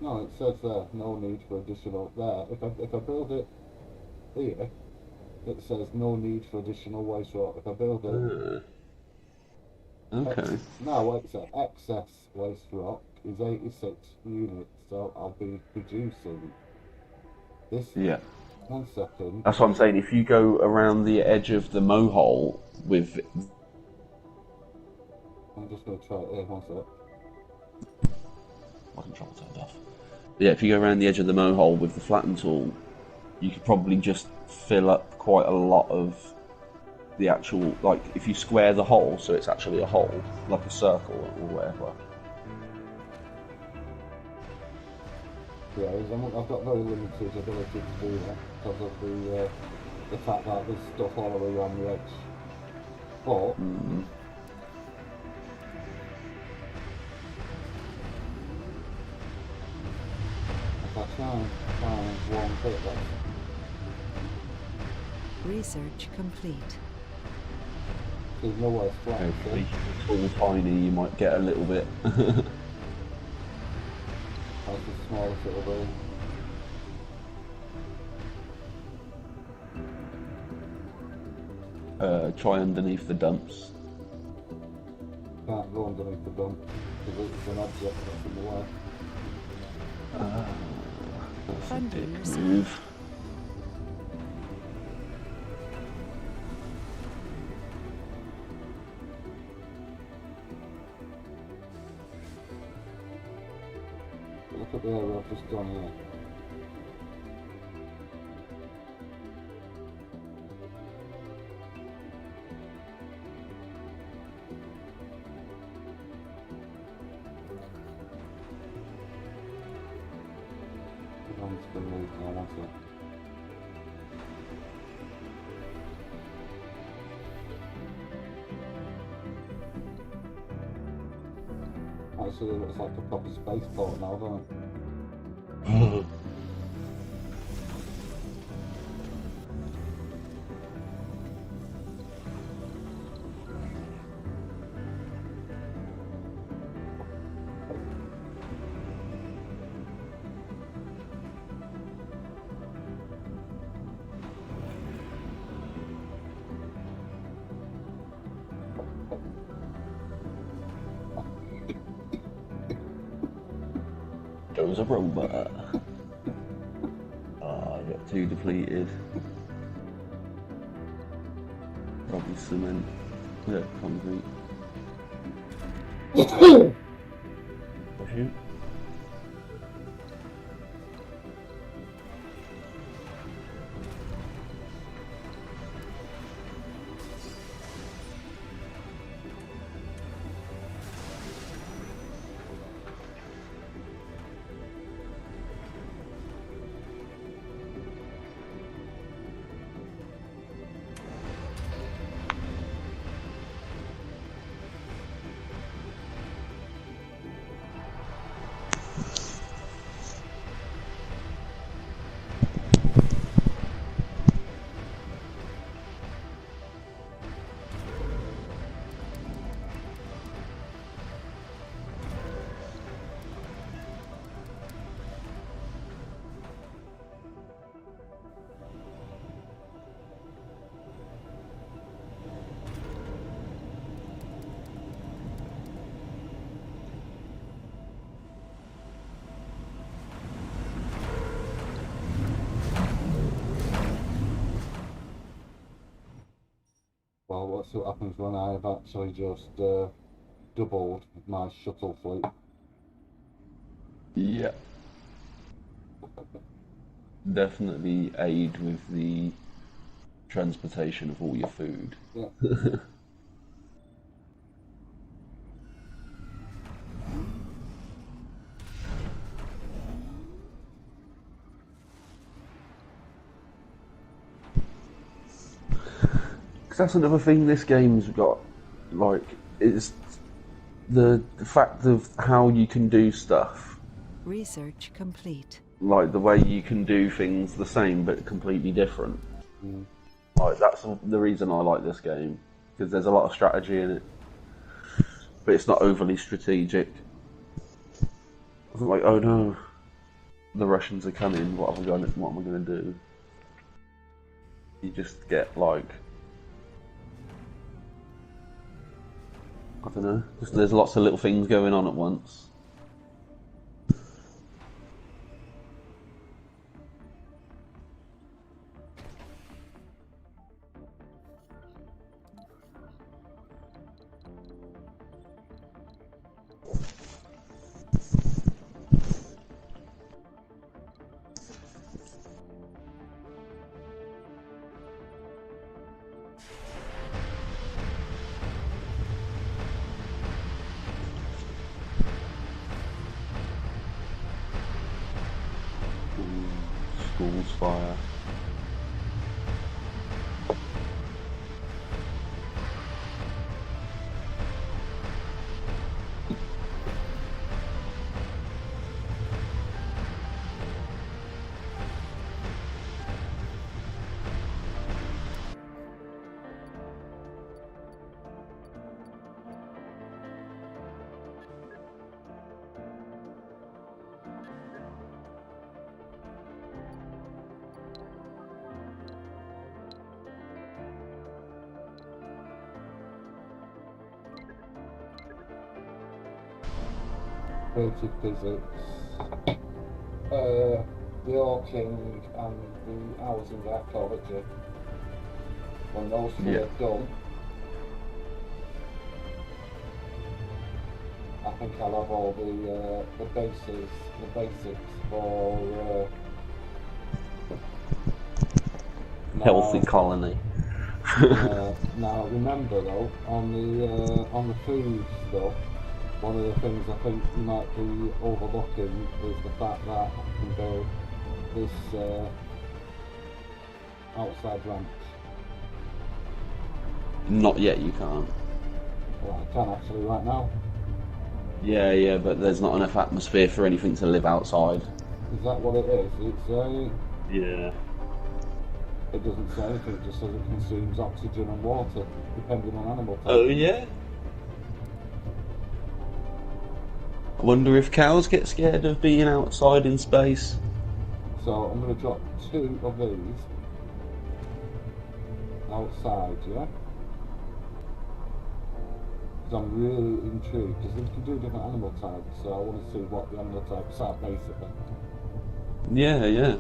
No, it says there, no need for additional there. If I build it here, it says no need for additional waste rock. If I build it Okay. now, it's excess waste rock is 86 units, so I'll be producing this. Yeah. 1 second. That's what I'm saying. If you go around the edge of the mohole with, I'm just going to try it here, 1 sec. my control turned off. Yeah, if you go around the edge of the mohole with the flatten tool, you could probably just fill up quite a lot of the actual, like, if you square the hole, so it's actually a hole, like a circle or whatever. Yeah, I've got very limited ability to do that because of the fact that there's stuff all around the edge. But if I try and find one bit that's Research complete. there's nowhere flat. Hopefully, if it's all tiny, you might get a little bit. That's the smallest it'll be. Try underneath the dumps. Can't go underneath the dump because it's an object that's in the way. That's a Funding dick received. move. But look at the area I've just done here. It's been moved now, that's it. Actually, it looks like a proper spaceport now, doesn't it? Goes a robot. I got 2 depleted. Probably cement. Yeah, concrete. Oh, shoot. Well, let's see what happens when I've actually just doubled my shuttle fleet. Yeah. Definitely aid with the transportation of all your food. Yeah. Because that's another thing this game's got, like, is the fact of how you can do stuff. Research complete. Like, the way you can do things the same but completely different. Mm. Like, that's the reason I like this game. Because there's a lot of strategy in it. But it's not overly strategic. I'm like, oh no, the Russians are coming, what am I going to do? You just get, like, I don't know, just there's lots of little things going on at once. Pulse fire. Basic physics. The Orking and the housing archaeology. When those three are done, I think I'll have all the basics for Healthy now. colony. Now remember though, on the food stuff, one of the things I think you might be overlooking is the fact that I can build this outside ranch. Not yet, you can't. Well, I can actually right now. Yeah, but there's not enough atmosphere for anything to live outside. Is that what it is? Yeah. It doesn't say anything, it just says it consumes oxygen and water, depending on animal type. Oh, yeah? I wonder if cows get scared of being outside in space. So I'm going to drop 2 of these outside, yeah? Because I'm really intrigued, because they can do different animal types, so I want to see what the animal types are, basically. Yeah.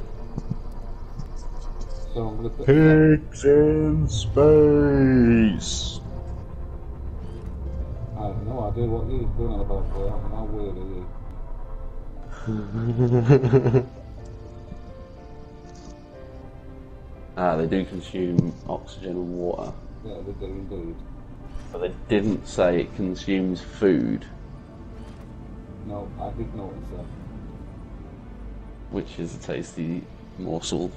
So I'm going to put... Pigs in space! I have no idea what you're going on about, boy. How weird are you? They do consume oxygen and water. Yeah, they do indeed. But they didn't say it consumes food, No, I did notice that. which is a tasty morsel.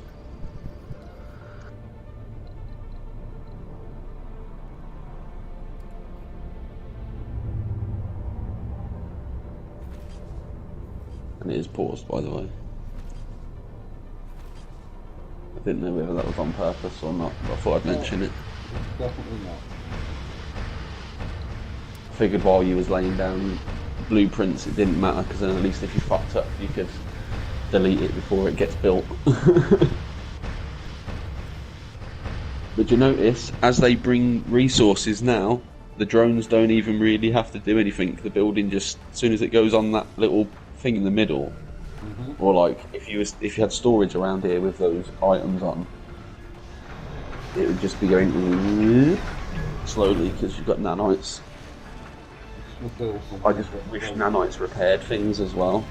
And it is paused, by the way. I didn't know whether that was on purpose or not, but I thought I'd mention it. Definitely not. I figured while you was laying down blueprints it didn't matter, because then at least if you fucked up you could delete it before it gets built. But you notice, as they bring resources now, the drones don't even really have to do anything. The building just, as soon as it goes on that little thing in the middle, or like if you had storage around here with those items on, it would just be going slowly because you've got nanites. I just wish nanites repaired things as well.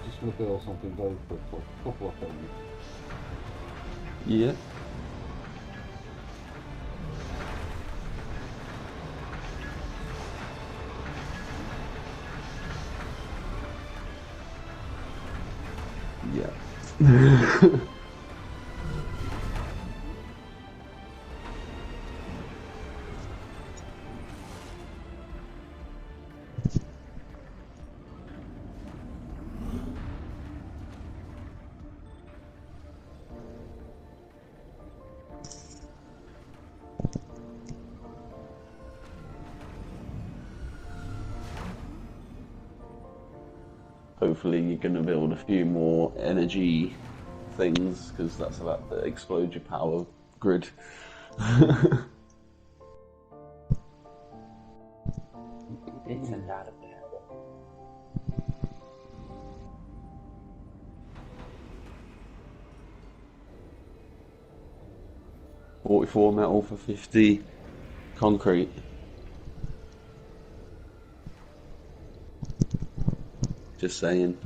Just going to build something very quickly. A couple of things. Yeah. Yeah. Hopefully you're going to build a few more energy things, because that's about to explode your power grid. It's a lot of power. $44 metal for 50 concrete. Just saying.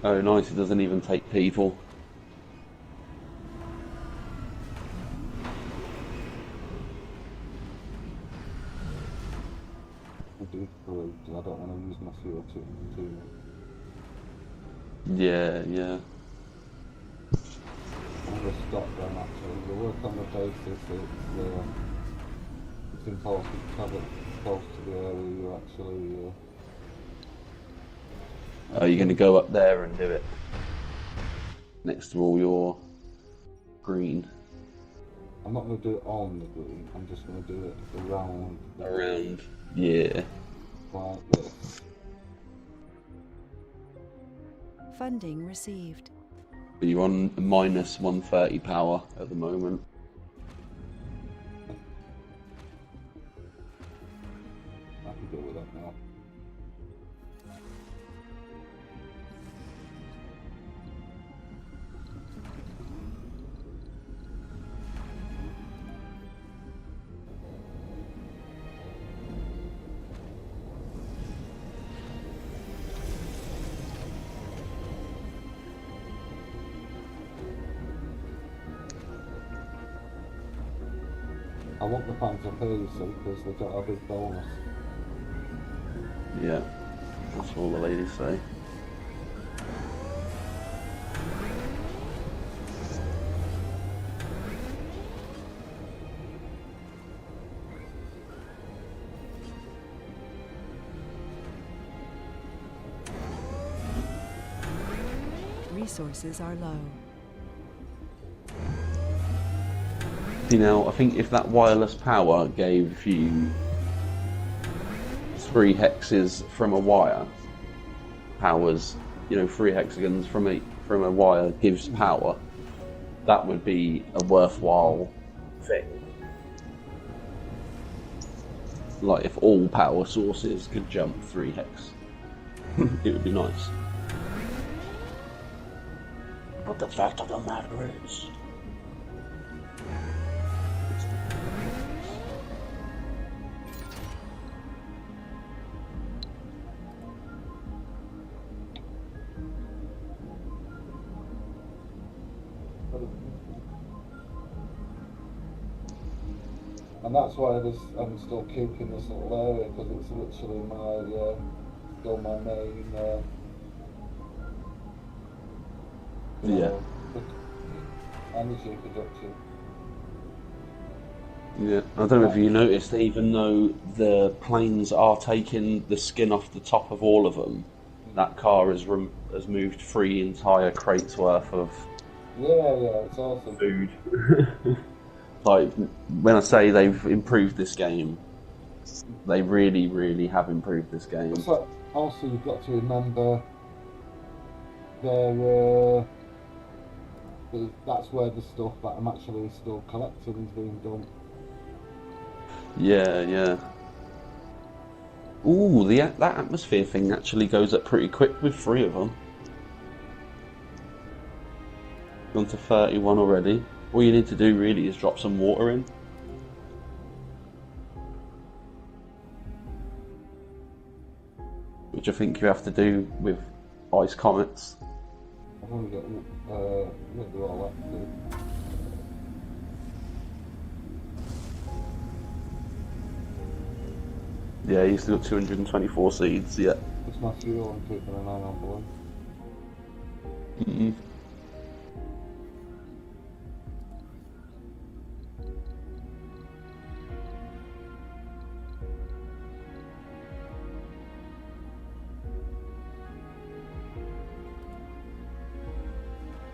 Oh, nice. It doesn't even take people. I do three, because I don't want to use my fuel too much. Yeah, yeah. I'm going to stop them actually. We work on the basis it's important to travel close to the area you actually. Are you going to go up there and do it next to all your green? I'm not going to do it on the green, I'm just going to do it around. Around, yeah. Like this. Funding received. But you're on minus 130 power at the moment. I can deal with that now. I want the Panther here, you see, because they've got a big bonus. Yeah, that's all the ladies say. Resources are low. You know, I think if that wireless power gave you 3 hexes from a wire, powers, 3 hexagons from a wire gives power, that would be a worthwhile thing. Like if all power sources could jump 3 hex, it would be nice. But the fact of the matter is, And that's why I'm still keeping this little area, because it's literally still my main yeah. Energy production. Yeah, I don't know if you noticed, even though the planes are taking the skin off the top of all of them, that car has moved 3 entire crates worth of It's awesome. food. Like, when I say they've improved this game, they really, really have improved this game. So also you've got to remember there. That's where the stuff that I'm actually still collecting is being done. Yeah, yeah. Ooh, that atmosphere thing actually goes up pretty quick with 3 of them. Gone to 31 already. All you need to do really is drop some water in. Which I think you have to do with ice comets. I've only got to do all that too. Yeah, you still got 224 seeds, yeah. It's my fuel I'm keeping an eye on below. Mm-mm.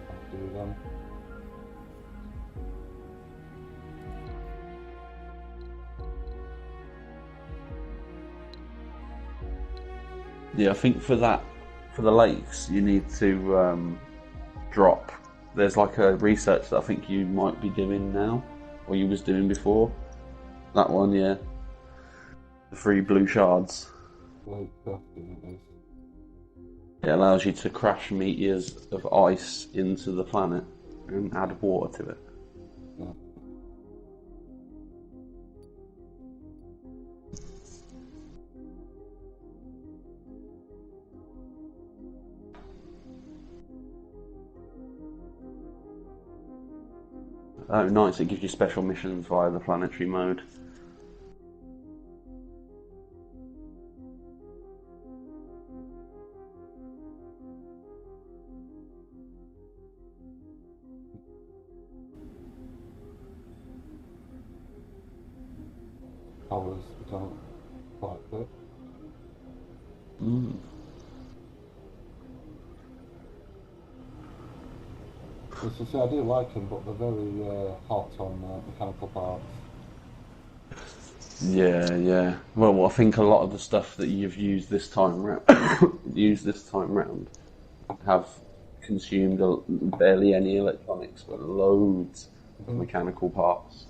I'll do them. Yeah, I think for the lakes, you need to drop. There's like a research that I think you might be doing now, or you was doing before. That one, yeah. The 3 blue shards. Late crafting it is. It allows you to crash meteors of ice into the planet and add water to it. Yeah. Oh, nice. It gives you special missions via the planetary mode. Powers don't quite good. Mm. As I say, I do like them, but they're very hot on mechanical parts. Yeah, yeah. Well, I think a lot of the stuff that you've used this time round, have consumed barely any electronics, but loads of mechanical parts.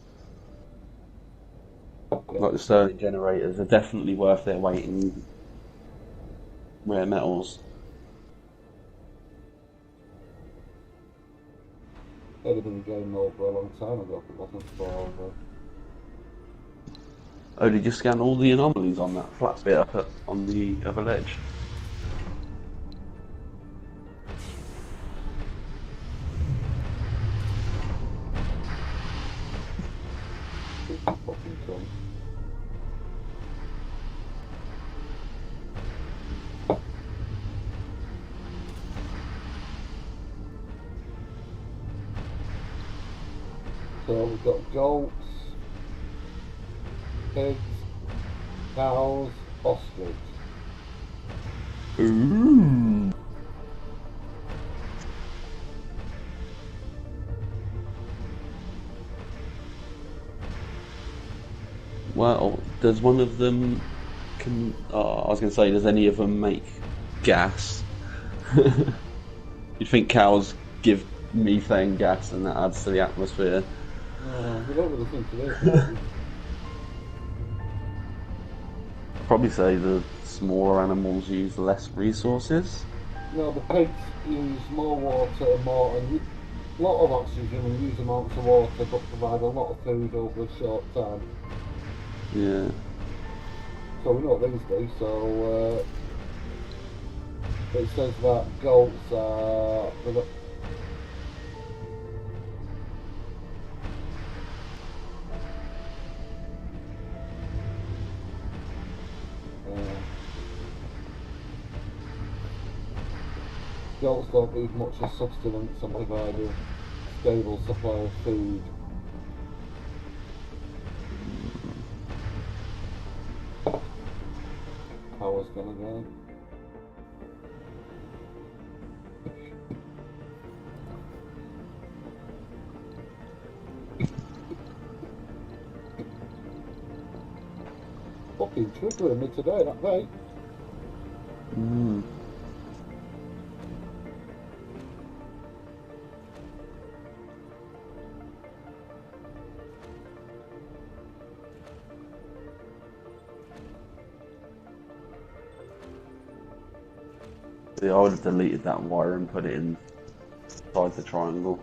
Like the Stirling generators are definitely worth their weight in rare metals. They'd have been game over a long time ago if it wasn't for. Oh, did you scan all the anomalies on that flat bit on the other ledge? Fucking cunt. So we've got goats, pigs, cows, ostrich. Ooh. Well, does one of them? I was going to say, does any of them make gas? You'd think cows give methane gas, and that adds to the atmosphere. We don't really think it is, do we? I'd probably say the smaller animals use less resources. No, the pigs use more water and a lot of oxygen and huge amounts of water, but provide a lot of food over a short time. Yeah. So we know what these do. So it says that goats are. Goats don't need much of sustenance and provide a stable supply of food. Power's gonna go. Fucking triggering me today, that mate. Mm. See, I would have deleted that wire and put it inside the triangle.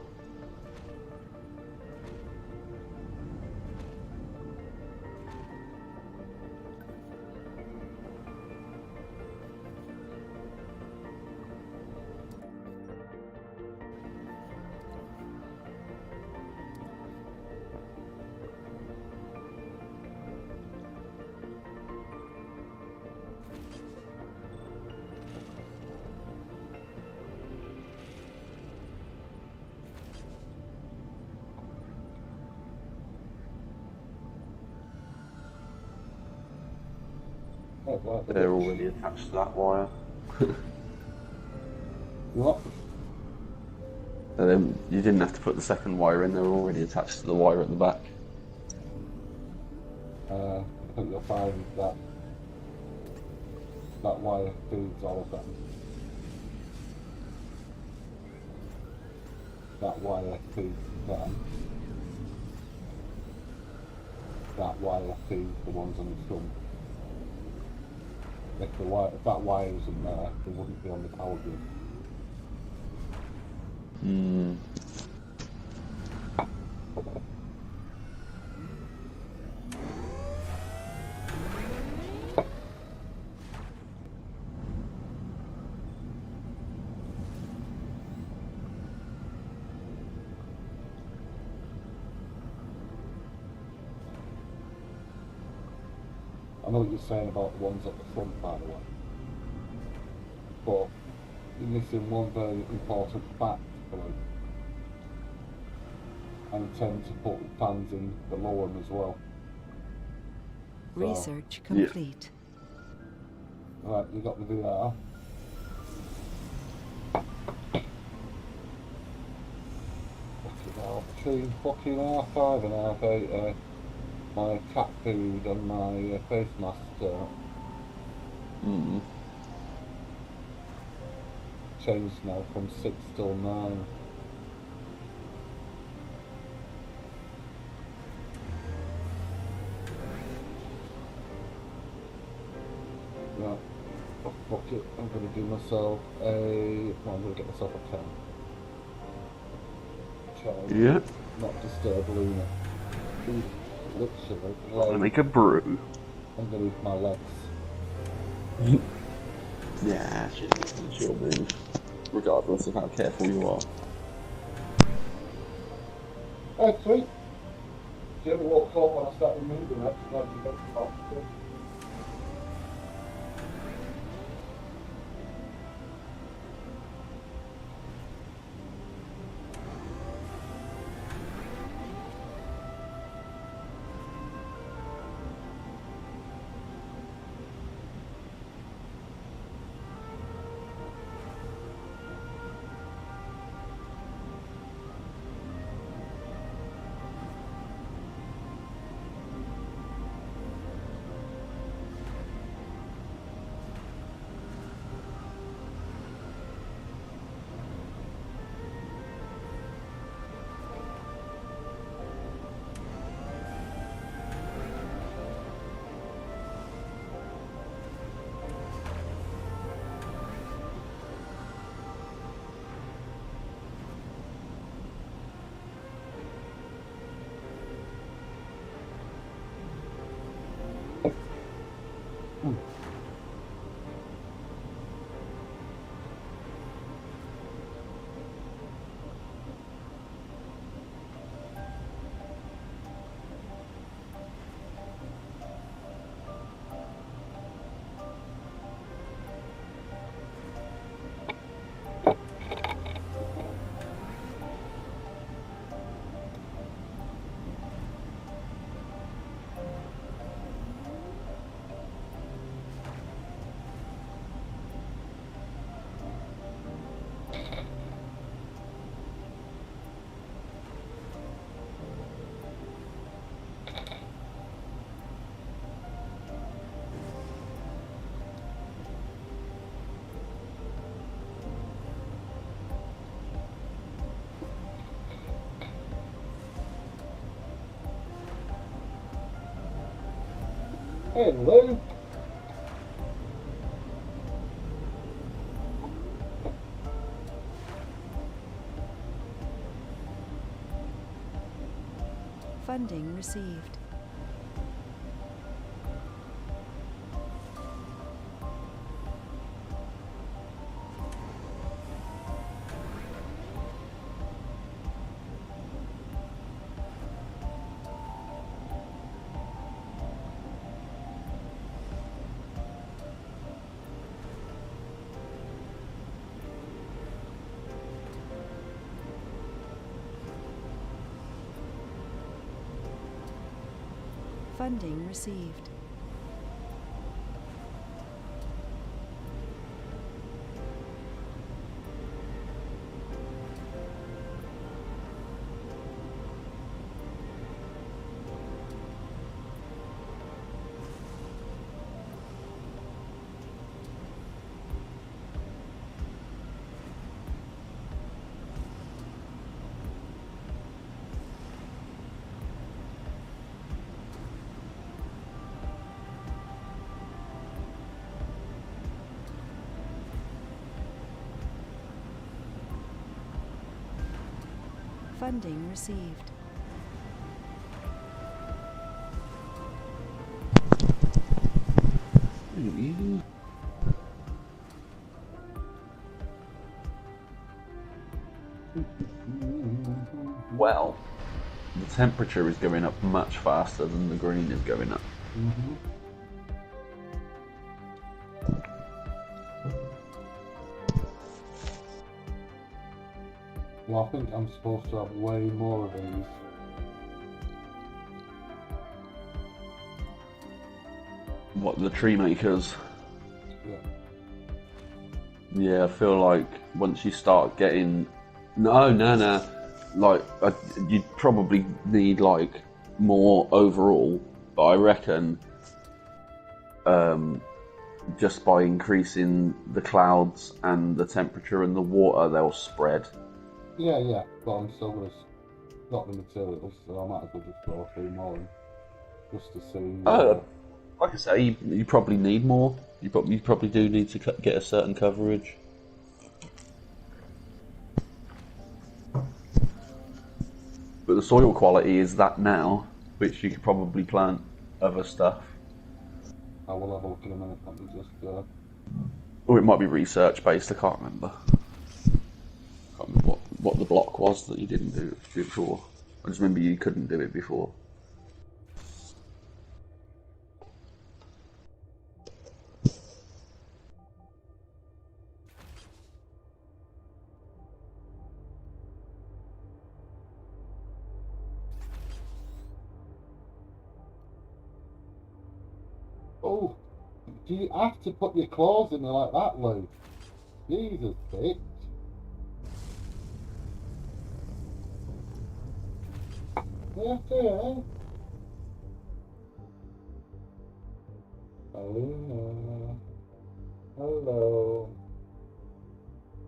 They're already attached to that wire. What? So then you didn't have to put the second wire in, they were already attached to the wire at the back. I think you'll find that wire feeds all of them. That wire feeds them. That wire feeds the ones on the front. If that wire isn't there, they wouldn't be on the power grid. Hmm. I know what you're saying about the ones at the front, by the way. But you're missing one very important fact, Blue. And tend to put fans in below them as well. So, Research complete. right, you got the VR. Between fucking R5 and R8, my cat food and my face mask changed now from 6 till 9. Right, oh, fuck it, I'm gonna do myself I'm gonna get myself a 10. Yeah. Not disturb Luna. Literally. I'm gonna make a brew. I'm gonna use my legs. Yeah, it's your move. Regardless of how careful you are. Oh, sweet. Do you ever walk off when I started moving? That's glad you got the box. Hello. Funding received. Funding received. Funding received. Well, the temperature is going up much faster than the green is going up. Well, I think I'm supposed to have way more of these. What, the tree makers? Yeah. Yeah, I feel like once you start getting... No. Like, you'd probably need, like, more overall. But I reckon... just by increasing the clouds and the temperature and the water, they'll spread. Yeah, but I'm still gonna got the materials, so I might as well just go through more and just to see. Like I say, you probably need more. You probably do need to get a certain coverage. But the soil quality is that now, which you could probably plant other stuff. I will have a look in a minute. Let me just. Or it might be research based, I can't remember. I can't remember what the block was that you didn't do it before. I just remember you couldn't do it before. Oh, do you have to put your claws in there like that, Lou? Jesus, bitch. Yeah, yeah. Alina. Hello.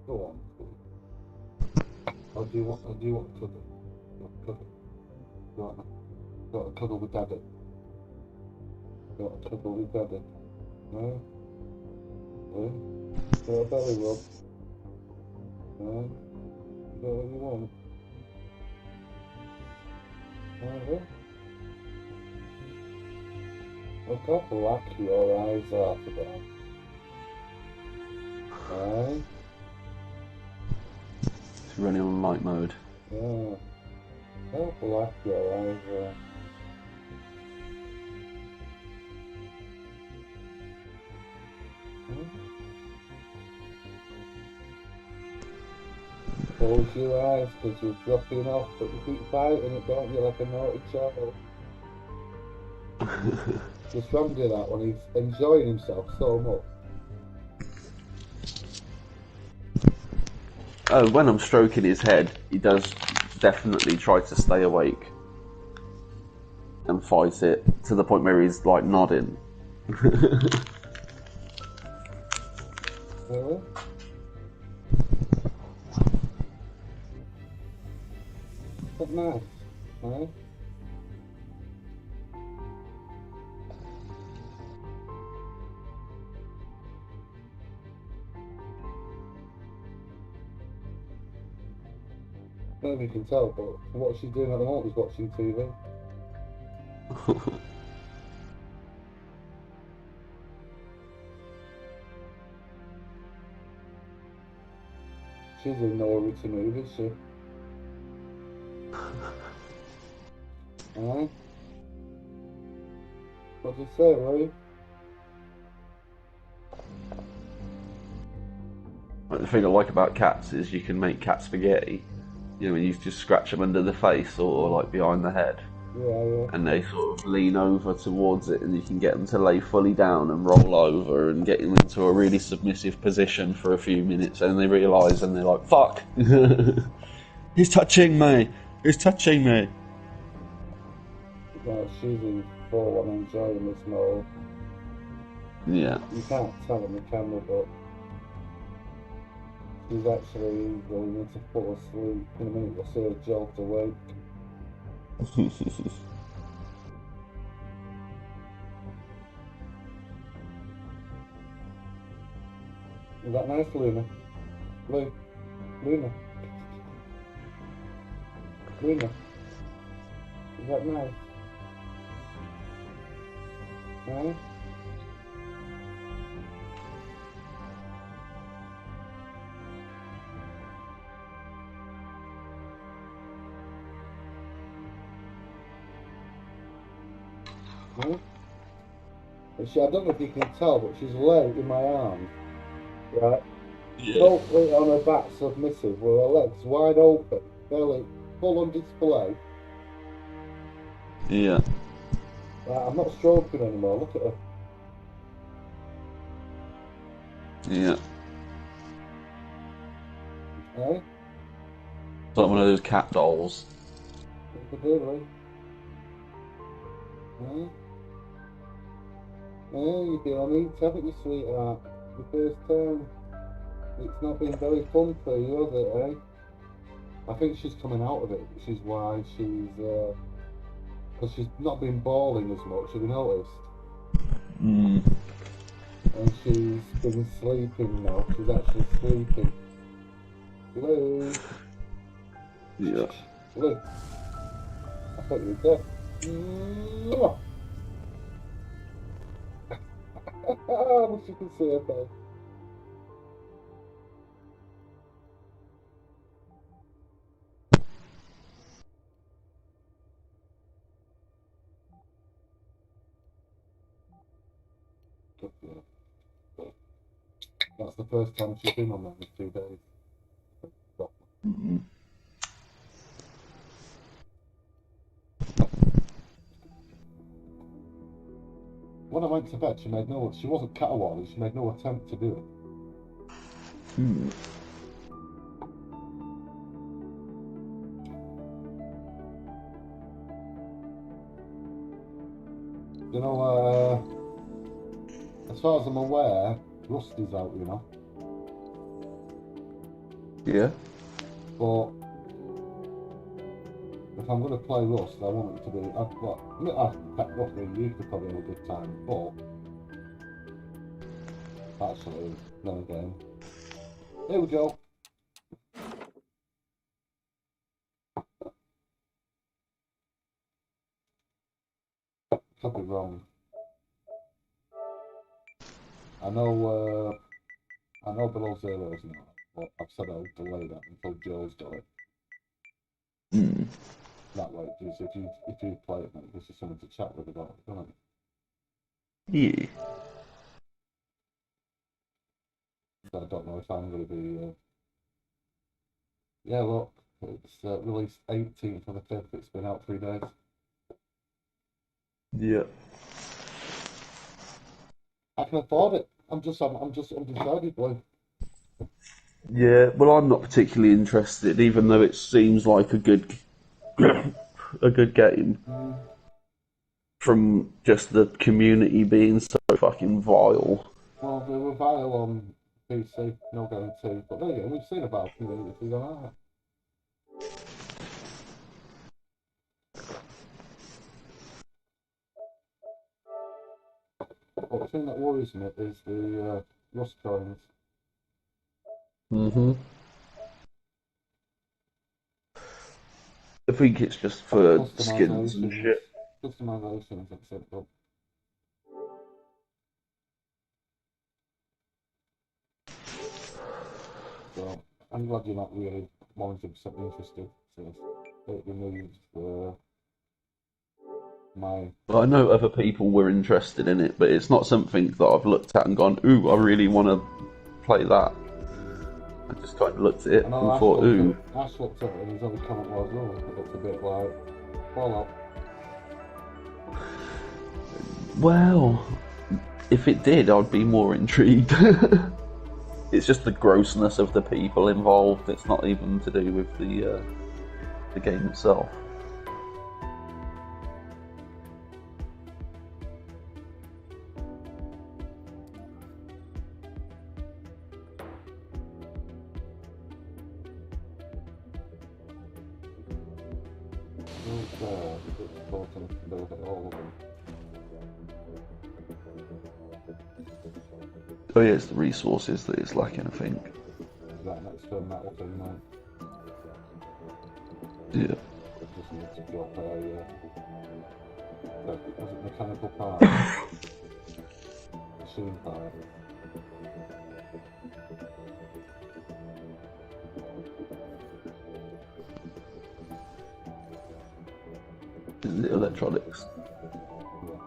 Go on. Or do you want to cuddle? Cuddle. You want to cuddle with Daddy? You want to cuddle with Daddy? No? No? You want a belly rub? No? Is that what you want? No? Look how black your eyes are today. Right? It's running on light mode. Yeah. How black your eyes are. Close your eyes because you're dropping off, but you keep fighting it, don't you, like a naughty child. Just remember that when he's enjoying himself so much. Oh, when I'm stroking his head, he does definitely try to stay awake and fight it to the point where he's like nodding. Really? But nice, right? I don't know if you can tell, but what she's doing at the moment is watching TV. She's in no hurry to move, is she? Alright? What did you say, Rory? The thing I like about cats is you can make cat spaghetti. You know, when you just scratch them under the face or like behind the head. Yeah. And they sort of lean over towards it, and you can get them to lay fully down and roll over and get them into a really submissive position for a few minutes, and they realise and they're like, fuck! He's touching me! He's touching me! Yeah, she's in full on enjoying this mode. Yeah. You can't tell on the camera, but she's actually going into full asleep. In a minute, you'll see her jolt awake. Is that nice, Luna? Luna? Luna? Is that nice? Huh? Huh? But I don't know if you can tell, but she's late in my arms, right? Yeah. Totally on her back submissive with her legs wide open, belly full on display. Yeah. I'm not stroking anymore, look at her. Yeah. Eh? It's like one of those cat dolls. Evidently. Eh? You've been on eats, haven't you, sweetheart? The first time. It's not been very fun for you, has it, eh? I think she's coming out of it, which is why because she's not been bawling as much, have you noticed? Mm. And she's been sleeping now, she's actually sleeping. Hello? Yeah. Hello? I thought you were dead. Mwah! I wish you could see her face. That's the first time she's been on that in 2 days. Mm. When I went to bed, she wasn't caterwauling, she made no attempt to do it. Mm. You know, as far as I'm aware, Rusty's out, you know. Yeah. But if I'm going to play Rust, I want it to be. Roughly, you could probably have a good time, but actually, then again. Here we go. Could be wrong. I know below zero's now, but I've said I'll delay that until Joe's got it. Mm. That way, just if you play it, mate, this is something to chat with about, isn't it? Yeah. So I don't know if I'm going to be. Yeah, look, it's released 18th of the 5th. It's been out 3 days. Yeah. I can afford it. I'm just undecided, boy. Yeah. Well, I'm not particularly interested, even though it seems like a good, a good game. From just the community being so fucking vile. Well, they were vile on PC, no guarantee. But there you go, we've seen about community things on that. But the thing that worries me is the Rust coins. Mm-hmm. I think it's just for skins and Customizations. shit. Customizations, etc. So, I'm glad you're not really 100% interested. So, it removes my. But I know other people were interested in it, but it's not something that I've looked at and gone, ooh, I really want to play that. I just kind of looked at it I and know thought, ooh. Ash looked at it and his other comment was, oh, it looks a bit like Fallout. Well, if it did, I'd be more intrigued. It's just the grossness of the people involved. It's not even to do with the game itself. It's important to build it all of them. Oh yeah, it's the resources that it's lacking, I think. That next to a metal thing, man. Yeah. It just needs to drop was it mechanical part? Machine part. The electronics. Yeah.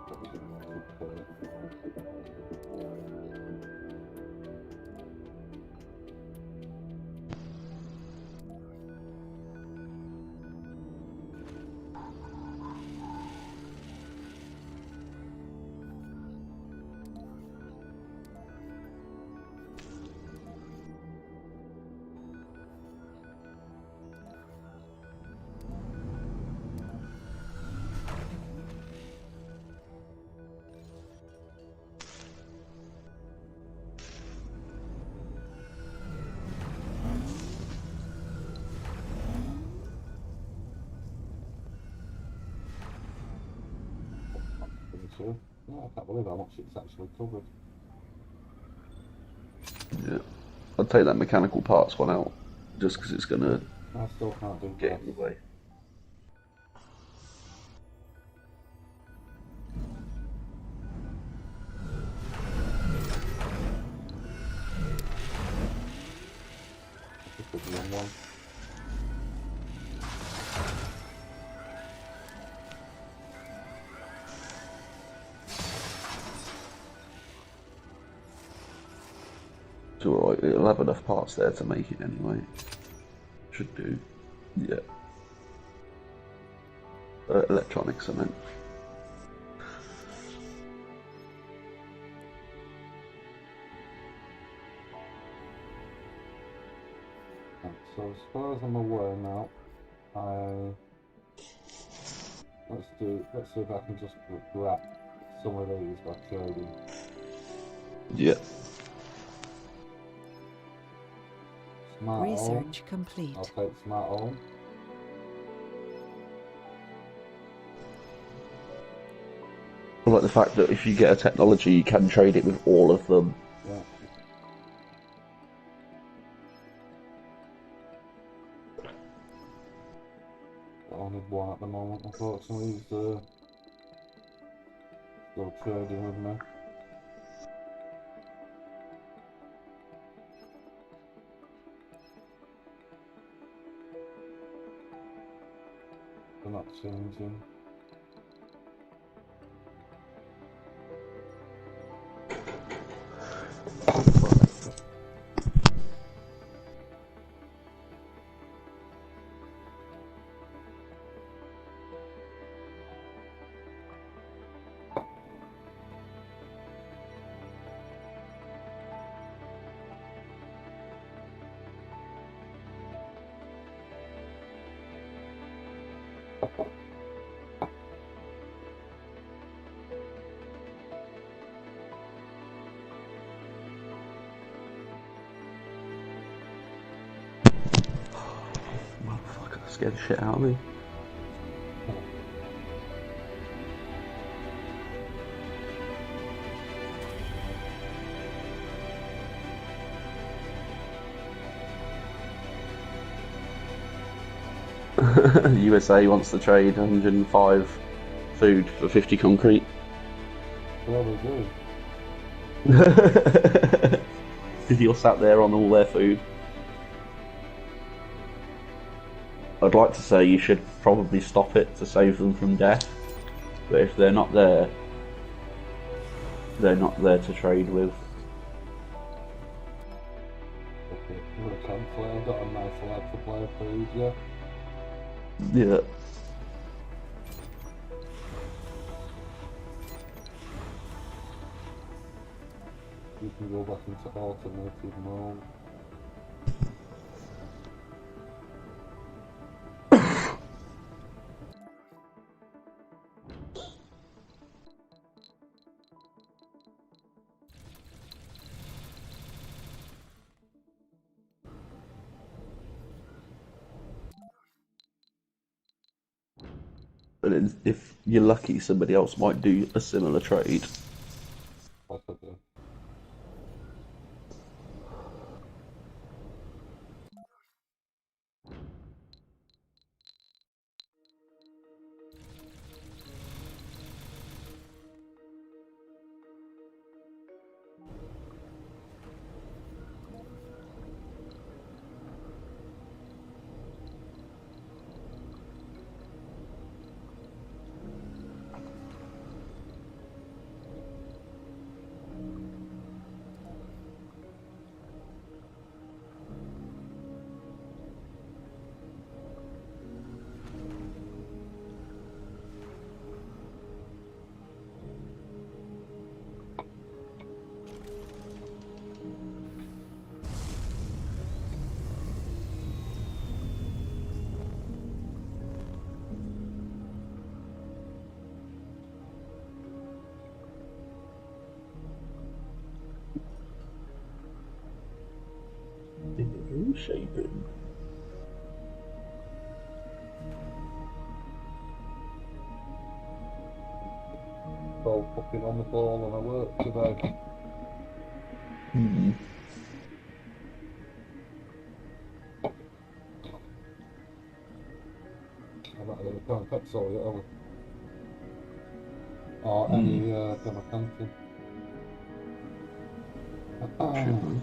I can't believe how much it's actually covered. Yeah. I'd take that mechanical parts one out, just because it's going to I still can't do get that. in the way. Just the wrong one. It's alright, it'll have enough parts there to make it anyway. Should do. Yeah. Electronics, I meant. Right, so as far as I'm aware now, let's see if I can just grab some of these by trading. Yeah. Smart home. Research complete. I'll take smart home. I like the fact that if you get a technology, you can trade it with all of them. Yeah. I only one at the moment, unfortunately. He's still trading with me. They're not changing. Motherfucker, scared the shit out of me. USA wants to trade 105 food for 50 concrete. Well, we do. Because you're sat there on all their food. I'd like to say you should probably stop it to save them from death, but if they're not there to trade with. Okay, I'm gonna cancel it. I've got a nice lab supply of food, yeah. Yeah. You can go back into alternative mode. But if you're lucky, somebody else might do a similar trade. Possibly. Shaping. Both fucking on the ball and I work today. Hmm. I'm not going to try and pet all yet, have I? Or any Demacantin. Shit, man.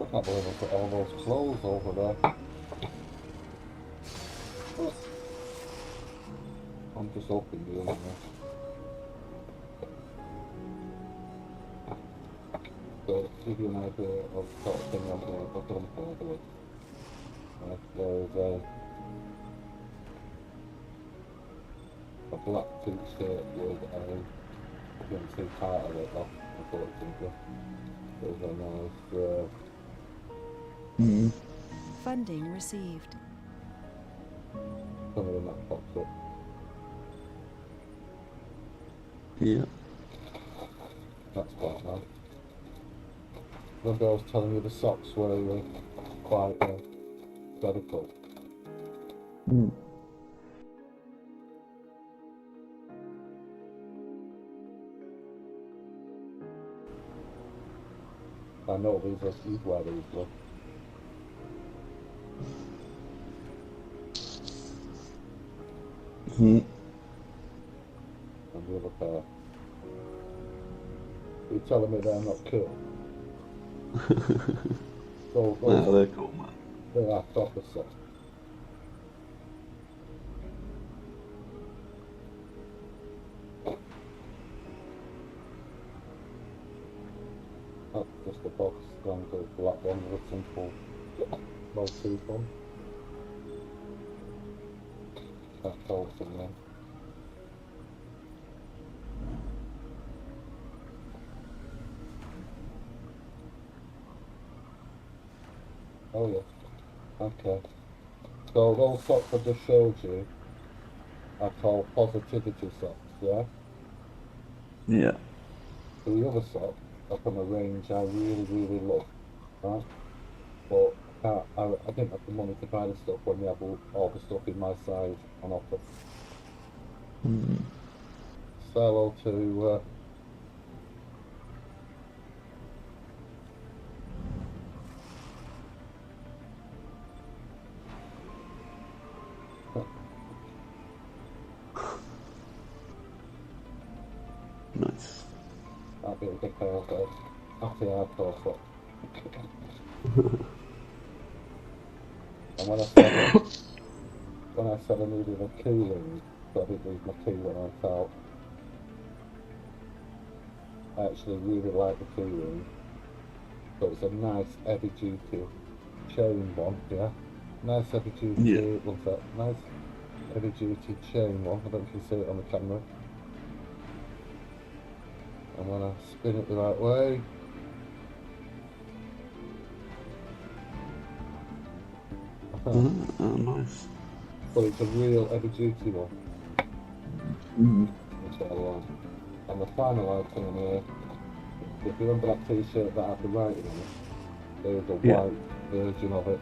I can't believe I put all those clothes over there. I'm just hoping the other one. So to give you an idea of the sort of thing I've done for the there's a black t-shirt with a, you can see part of it off, unfortunately. There's a nice, Hmm. Funding received. something in that pops up. Yeah. That's quite nice. Remember I was telling you the socks were quite radical. Hmm. I know he's wear these look. Hmm. And the other pair. You're telling me they're not cool? So No, those, they're cool, man. they are proper socks. That's just a box standard black one with a simple motif on. That's awesome, man. Oh yeah. Okay. So those socks I just showed you I call positivity socks, yeah? Yeah. The other sock up on the range I really love, right? But I didn't have the money to buy the stuff when they have all the stuff in my size on offer. Hmm. Say hello to Nice. that bit of the pair of happy hardcore sock. And when I said I needed a key ring, so I didn't leave my key when I went out, I actually really like the key ring. So it's a nice heavy duty chain one, yeah? Nice heavy duty, Yeah. what's that? Nice heavy duty chain one. I don't know if you can see it on the camera. And when I spin it the right way, Oh, nice. but it's a real heavy duty one. Hmm. That's what I like. And the final item here, if you remember that t-shirt that had the writing on it, there's a Yeah. white version of it.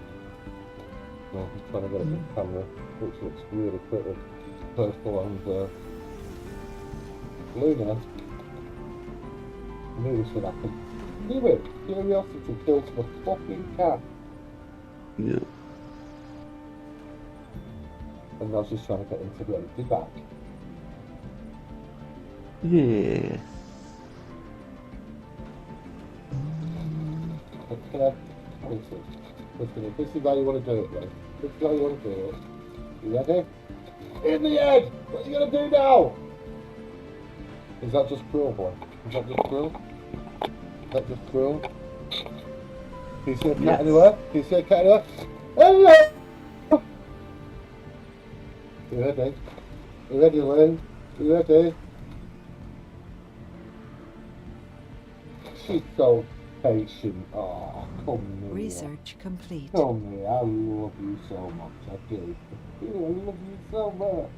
No, I'm trying to get a good camera, which looks really pretty. Purple and blue now. I knew this would happen. Knew it! Curiosity kills my fucking cat. Yeah. And I was just trying to get him to be empty back. Yeah. Okay, listen, this is how you want to do it, though. This is how you want to do it. You ready? In the head! What are you going to do now? Is that just cruel, boy? Is that just cruel? Is that just cruel? Can you see a cat anywhere? Can you see a cat anywhere? Hello! You ready? You ready, Lynn? You ready? She's so patient. Oh, come here. Research complete. Come here. I love you so much. I do. I love you so much.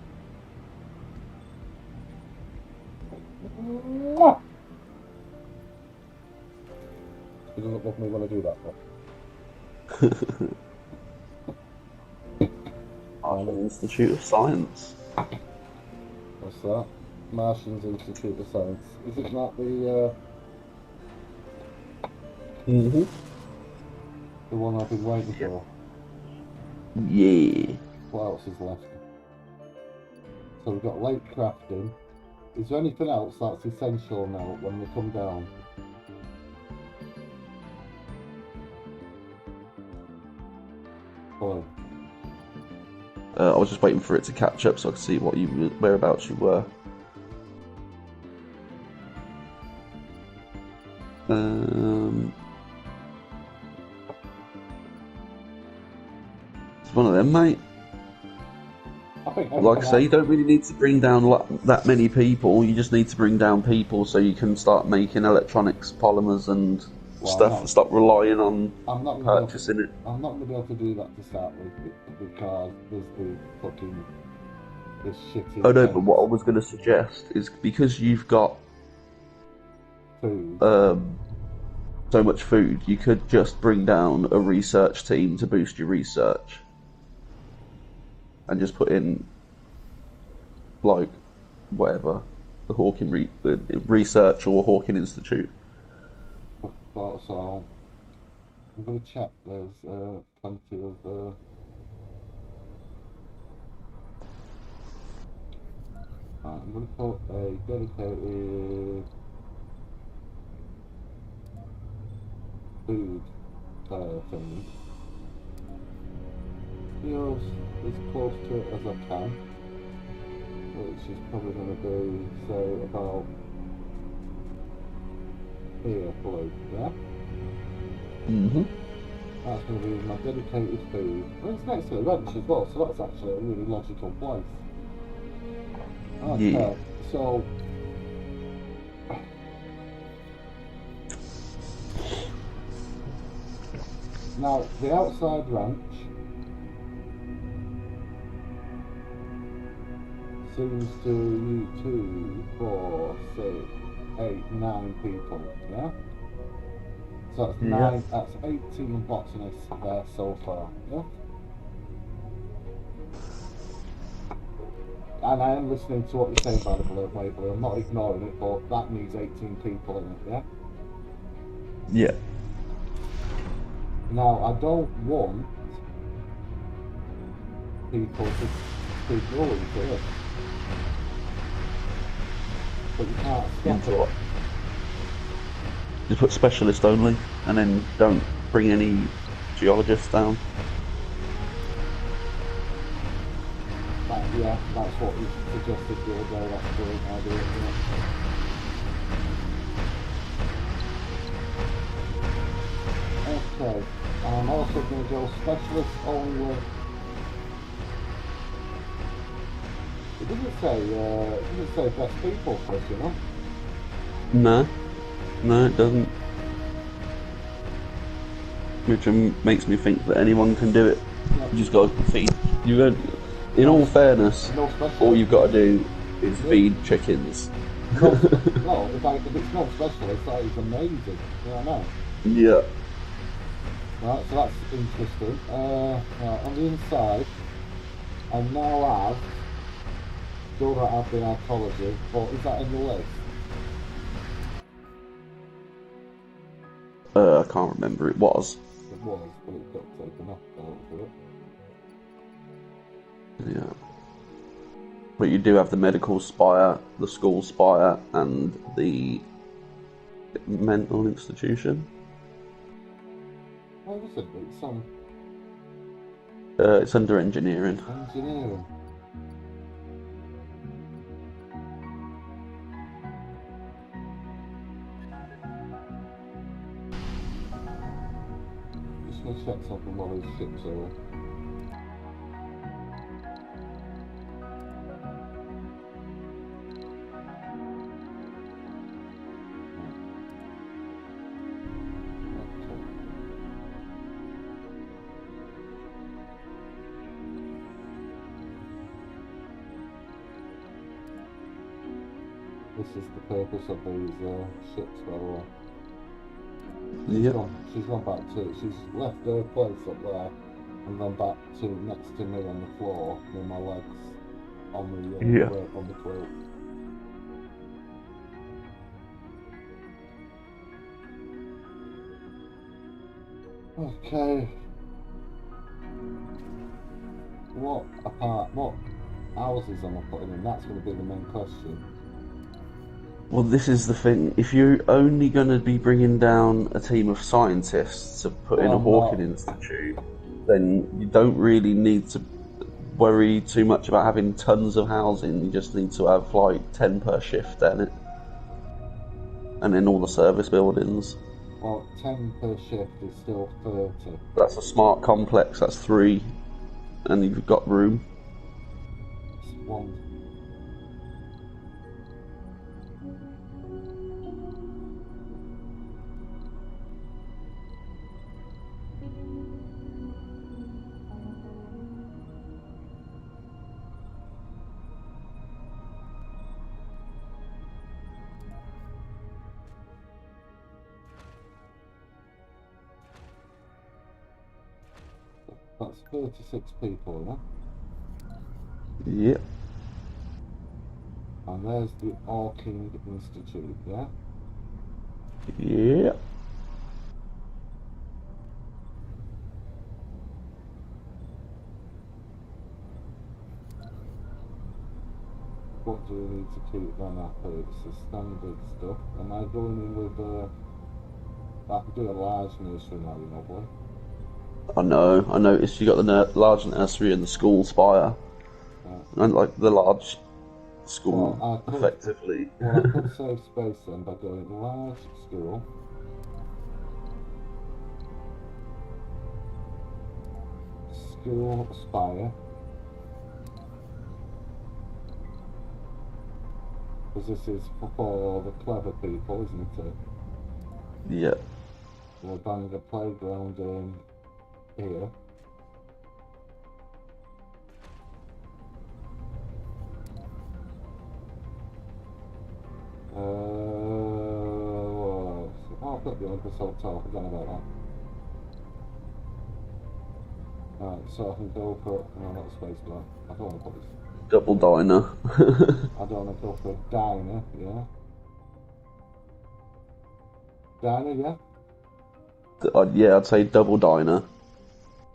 Mwah! He doesn't love me when I do that, though. Island Institute of Science. What's that? Martians Institute of Science. Isn't that the the one I've been waiting for? Yeah. What else is left? So we've got lake crafting. Is there anything else that's essential now when we come down? Boy. I was just waiting for it to catch up so I could see whereabouts you were. It's one of them, mate. I think Like I say, you don't really need to bring down that many people. You just need to bring down people so you can start making electronics, polymers, and stuff. And stop relying on purchasing it. I'm not going to be able to do that to start with because there's the fucking this shitty. Oh no, but what I was going to suggest is because you've got food. So much food, you could just bring down a research team to boost your research. And just put in, like, whatever, the Hawking Research or Hawking Institute. So, I'm going to check. There's plenty of. I'm going to put a dedicated food thing. Feels as close to it as I can, which is probably going to be, say, about here, blue, yeah? That's going to be my dedicated food. And it's next to the bench as well, so that's actually a really logical place. Okay, Yeah. so... Now, the outside ranch seems to you 2, 4, 6, 8, 9 people, yeah? So that's 9, that's 18 botanists there so far, yeah? And I am listening to what you're saying by the way, Blue. I'm not ignoring it, but that needs 18 people in it, yeah? Yeah. Now, I don't want people to keep going to it. But you can't stop Into it. what? Just put specialist only, and then don't bring any geologists down. Yeah, that's what we suggested the other day, that's a great idea, yeah. Okay, I'm also going to go specialist only. It didn't say best people first, you know? No, it doesn't. Which makes me think that anyone can do it. Yeah. You just got to feed. In all fairness, No specialist. all you've got to do is feed chickens. No, if it's not specialist, that is amazing. Yeah, I know. Yeah. Right, so that's interesting. Right, on the inside, I now have, still don't have the archaeology, but is that in the list? I can't remember. It was. It was, but it got taken off by the looks of it. Yeah. But you do have the medical spire, the school spire, and the mental institution. What was it? It's on It's under engineering. engineering. Just gonna check something while these ships are. This is the purpose of these ships, by the way. Yep. She's gone back to. She's left her place up there and gone back to next to me on the floor with my legs on the Yeah. on the quilt. Okay. What houses am I putting in? That's going to be the main question. Well, this is the thing. If you're only going to be bringing down a team of scientists to put in a Well, Hawking no. Institute, then you don't really need to worry too much about having tons of housing. You just need to have like 10 per shift in it. And then all the service buildings. Well, 10 per shift is still 30. That's a smart complex, that's 3. And you've got room. It's one. That's 36 people, yeah? Yep. And there's the Hawking Institute, yeah? Yep. What do we need to keep them happy? It's the standard stuff. Am I going in with I could do a large nursery now, you know, boy. I know. I noticed you got the large nursery and the school spire. Yeah. And like the large school, Well, I could- effectively. Well, I could save space then by going large school. School spire. Because this is for the clever people, isn't it? Yep. We're banging a playground in here. I'll put the Olympus Hotel, forget about that. Right, so I can go for, no, not space bar. I don't want to put this. Double diner. I don't want to go for a diner, yeah. Diner, yeah? Yeah, I'd say double diner.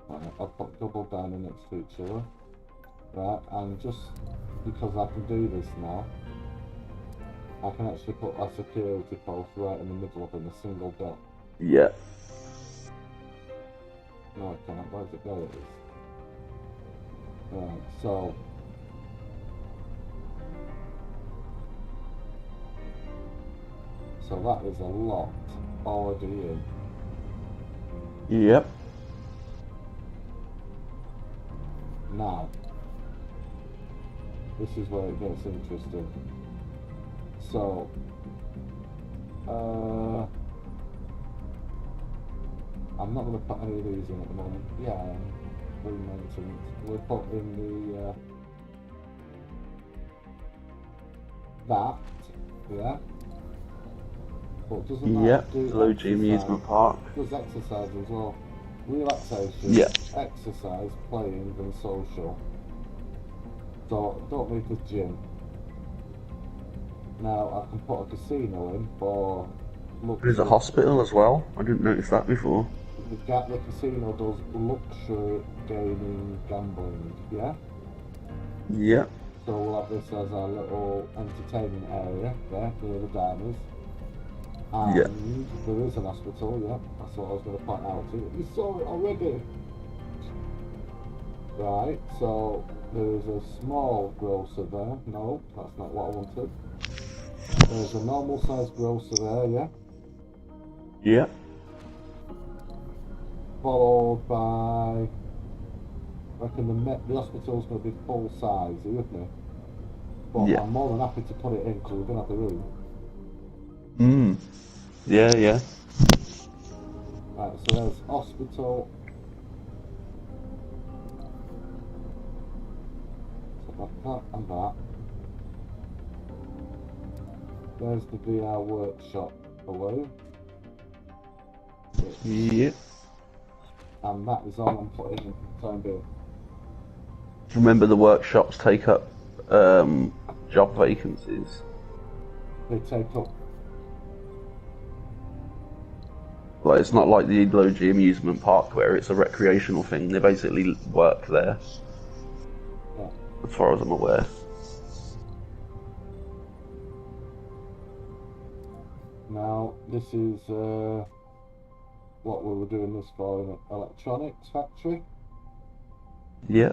Right, I'll put double diner next to each other. Right, and just because I can do this now, I can actually put a security post right in the middle of them, a single dot. Yeah. No, I can't. Where's it? There it is. Right, so. So that is a lot already in. Yep. Now, this is where it gets interesting. So, I'm not going to put any of these in at the moment. Yeah, I am. Maintenance. We'll put in the, that, yeah? But doesn't that Yep. do Low G exercise? amusement park. Does exercise as well. relaxation, Yeah. exercise, playing, and social. So don't need the gym. Now I can put a casino in for There's a luxury. hospital as well. I didn't notice that before. The casino does luxury gaming, gambling. Yeah. Yeah. So we'll have this as our little entertainment area there near the diners. Yeah. And there is an hospital, yeah, that's what I was going to point out to you. You saw it already! Right, so there is a small grocer there. No, that's not what I wanted. There's a normal sized grocer there, yeah? Yeah. Followed by... I reckon the hospital's going to be full size, are you with me? But Yeah. I'm more than happy to put it in because we're going to have the room. Yeah, yeah. Right, so there's hospital. So like that and that. There's the VR workshop below. Yeah. And that is all I'm putting in for the time being. Remember the workshops take up job vacancies. They take up. Like, it's not like the Idlogy amusement park where it's a recreational thing. They basically work there, Yeah. as far as I'm aware. Now, this is what we were doing this for in an electronics factory. Yeah.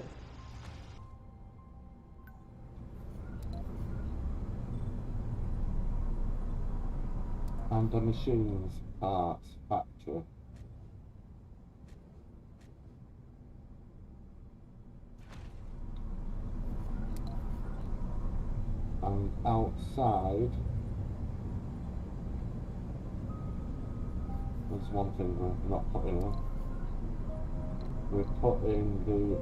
And a machines parts factory. And outside, there's one thing we're not putting in. We're putting the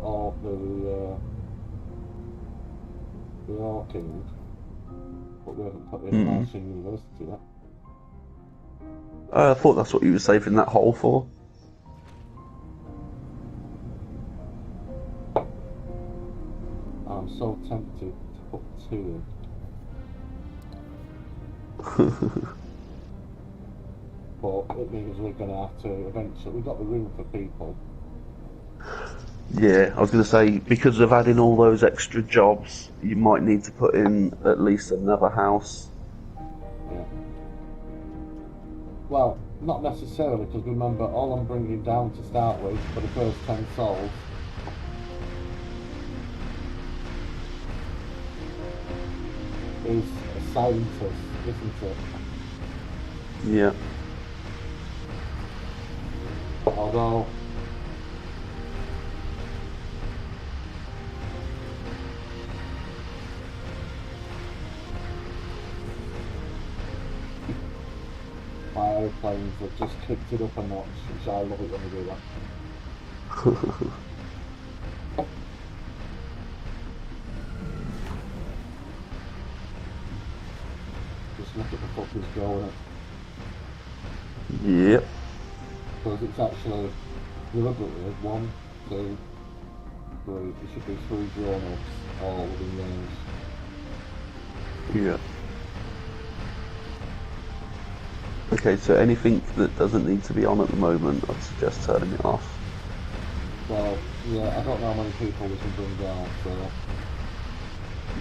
Orking, but we haven't put in Martian University yet. I thought that's what you were saving that hole for. I'm so tempted to put 2 in. But it means we're going to have to eventually... We've got the room for people. Yeah, I was going to say, because of adding all those extra jobs, you might need to put in at least another house. Yeah. Well, not necessarily, because remember, all I'm bringing down to start with for the first 10 souls is a scientist, isn't it? Yeah. Although my aeroplanes have just kicked it up a notch, which I love it when they do that. Just look at the fuckers going. Yep. Because it's actually deliberately 1, 2, 3. There should be 3 grown-ups all within range. Yeah. Okay, so anything that doesn't need to be on at the moment, I'd suggest turning it off. Well, yeah, I don't know how many people we can bring down, so...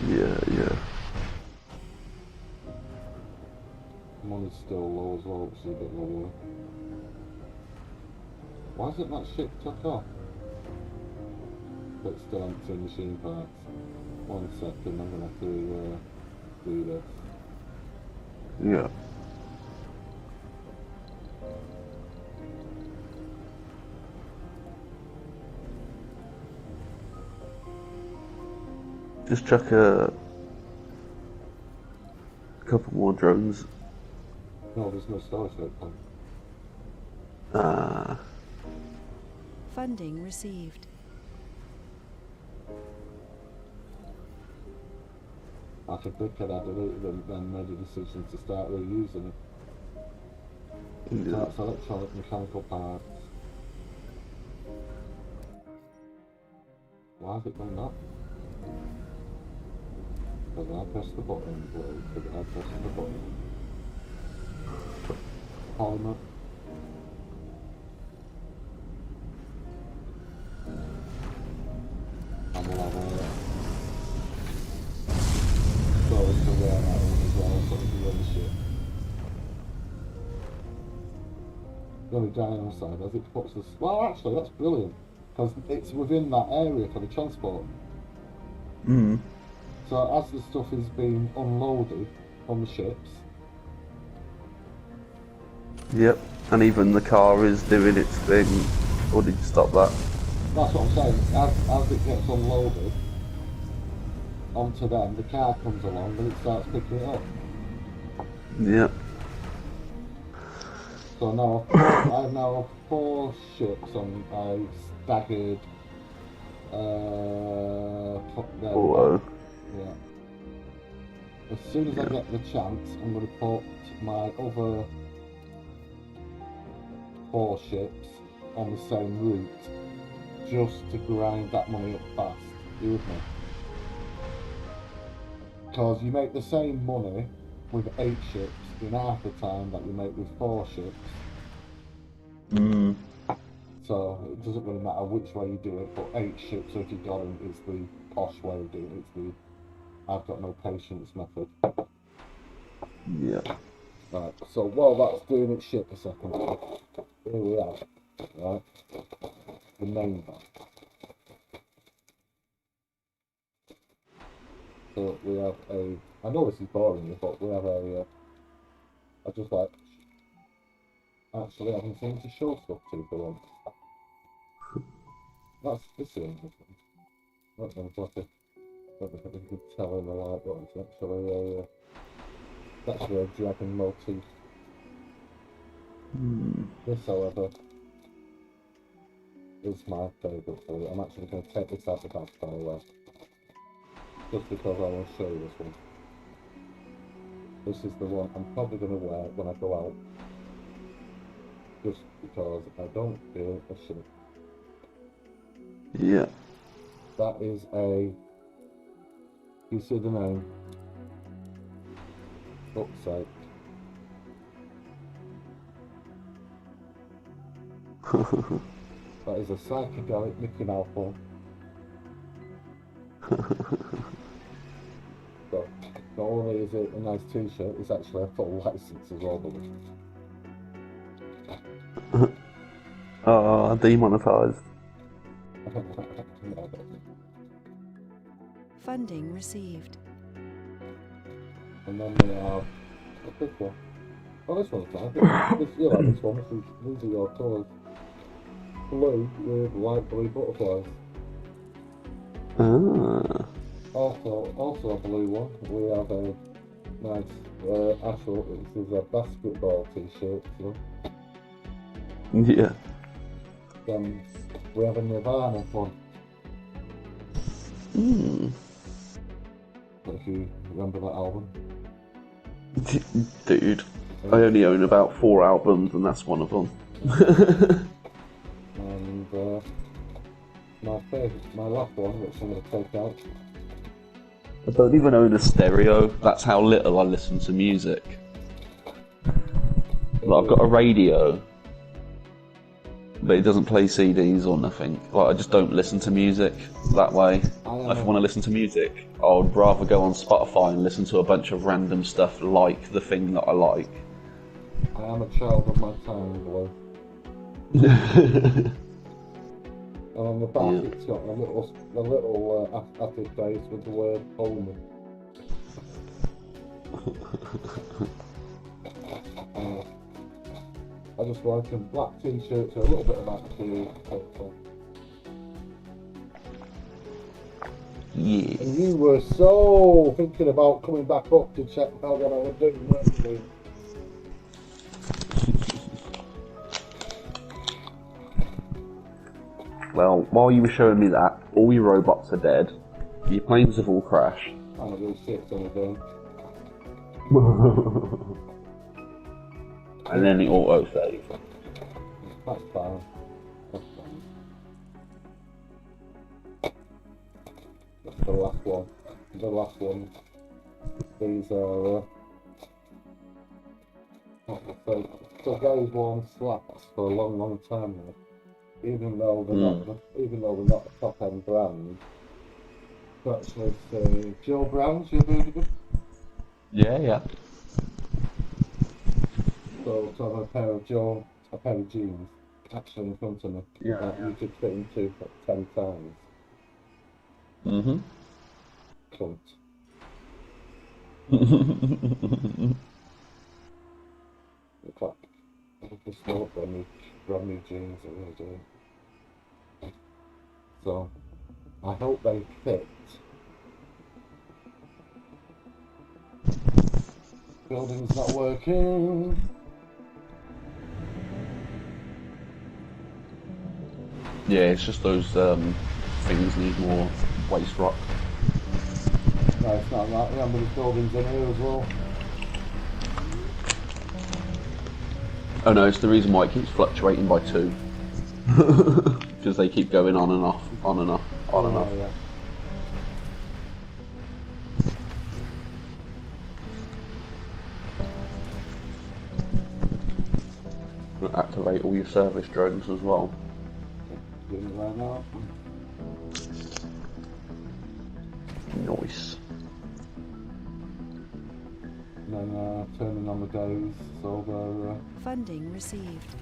Yeah. Money's still low as well, which is a bit lower. Why isn't that shit took off? But still empty machine parts. 1 second, I'm gonna have to do this. Yeah. Just chuck a couple more drones. No, there's no storage open. Funding received. I think they could have deleted them and made a decision to start reusing it. Yeah. Parts, electronic, mechanical parts. Why is it doing that? Because I press the button, blue, because I press the button. Polymer. And we'll have a storage to wear that one as well, so we can run the ship. The only downside as it puts us... Well, actually, that's brilliant. Because it's within that area for the transport. Mm. So as the stuff is being unloaded on the ships... Yep. And even the car is doing its thing. Or did you stop that? That's what I'm saying. As it gets unloaded onto them, the car comes along and it starts picking it up. Yep. So now I now have 4 ships on a staggered Auto. yeah. As soon as I get the chance, I'm going to put my other 4 ships on the same route, just to grind that money up fast. You with me? Because you make the same money with 8 ships in half the time that you make with 4 ships. Mm. So it doesn't really matter which way you do it, but 8 ships, if you got them, is the posh way of doing it. It's the I've got no patience method. Yeah. Right, so while that's doing its shit a second, here we are, right, the main one. So we have I know this is boring, but we have I just like, actually having something to show stuff to for once. This is interesting. That one's like a, I don't know if you could tell in the light, but it's actually a dragon motif. This, however, is my favourite for it. I'm actually going to take this out the back, by the way, just because I want to show you this one. This is the one I'm probably going to wear when I go out, just because I don't feel a shit. Yeah. That is a, you see the name? Fuck's sake. That is a psychedelic Mickey Mouse one. So, not only is it a nice t-shirt, it's actually a full license as well, buddy. Demonetized. Funding received. And then we have this one. Oh, this one's nice. You like this one. These are your toys. Blue with light blue butterflies. Ah. Also a blue one. We have a nice actual. This is a basketball t-shirt. So. Yeah. Then we have a Nirvana one. If you remember that album. Dude, I only own about 4 albums and that's one of them. And my favourite, my last one, which I'm going to take out. I don't even own a stereo, that's how little I listen to music. Like, I've got a radio, but it doesn't play CDs or nothing. Like, I just don't listen to music that way. If I want to listen to music, I would rather go on Spotify and listen to a bunch of random stuff like the thing that I like. I am a child of my time, Blue. And on the back it's got a little acid base with the word Homer. I just like a black t-shirt to a little bit of attitude. Yeah. And you were so thinking about coming back up to check out what I was doing, weren't you? Well, while you were showing me that, all your robots are dead, your planes have all crashed. I'm gonna do 6 on the day. And then it auto-save. That's fine. That's fine. the last one. The last one. These are. So those ones slacks for a long, long time now. Even though they're not a top end brand. But actually, say Joe Brown's, you've heard of them? Yeah. So to have a pair of jeans actually in front of me. Yeah. You could fit into 10 times. Mhm. Cunt. In fact, I just bought brand new jeans, I really do. So, I hope they fit. Building's not working. Yeah, it's just those things need more waste rock. No, it's not that. Remember, the building's in here as well. Oh no, it's the reason why it keeps fluctuating by 2. Because they keep going on and off, on and off, on and off. Yeah. Activate all your service drones as well. Doing it right now. Nice. And then turning on the days, so they're Funding received.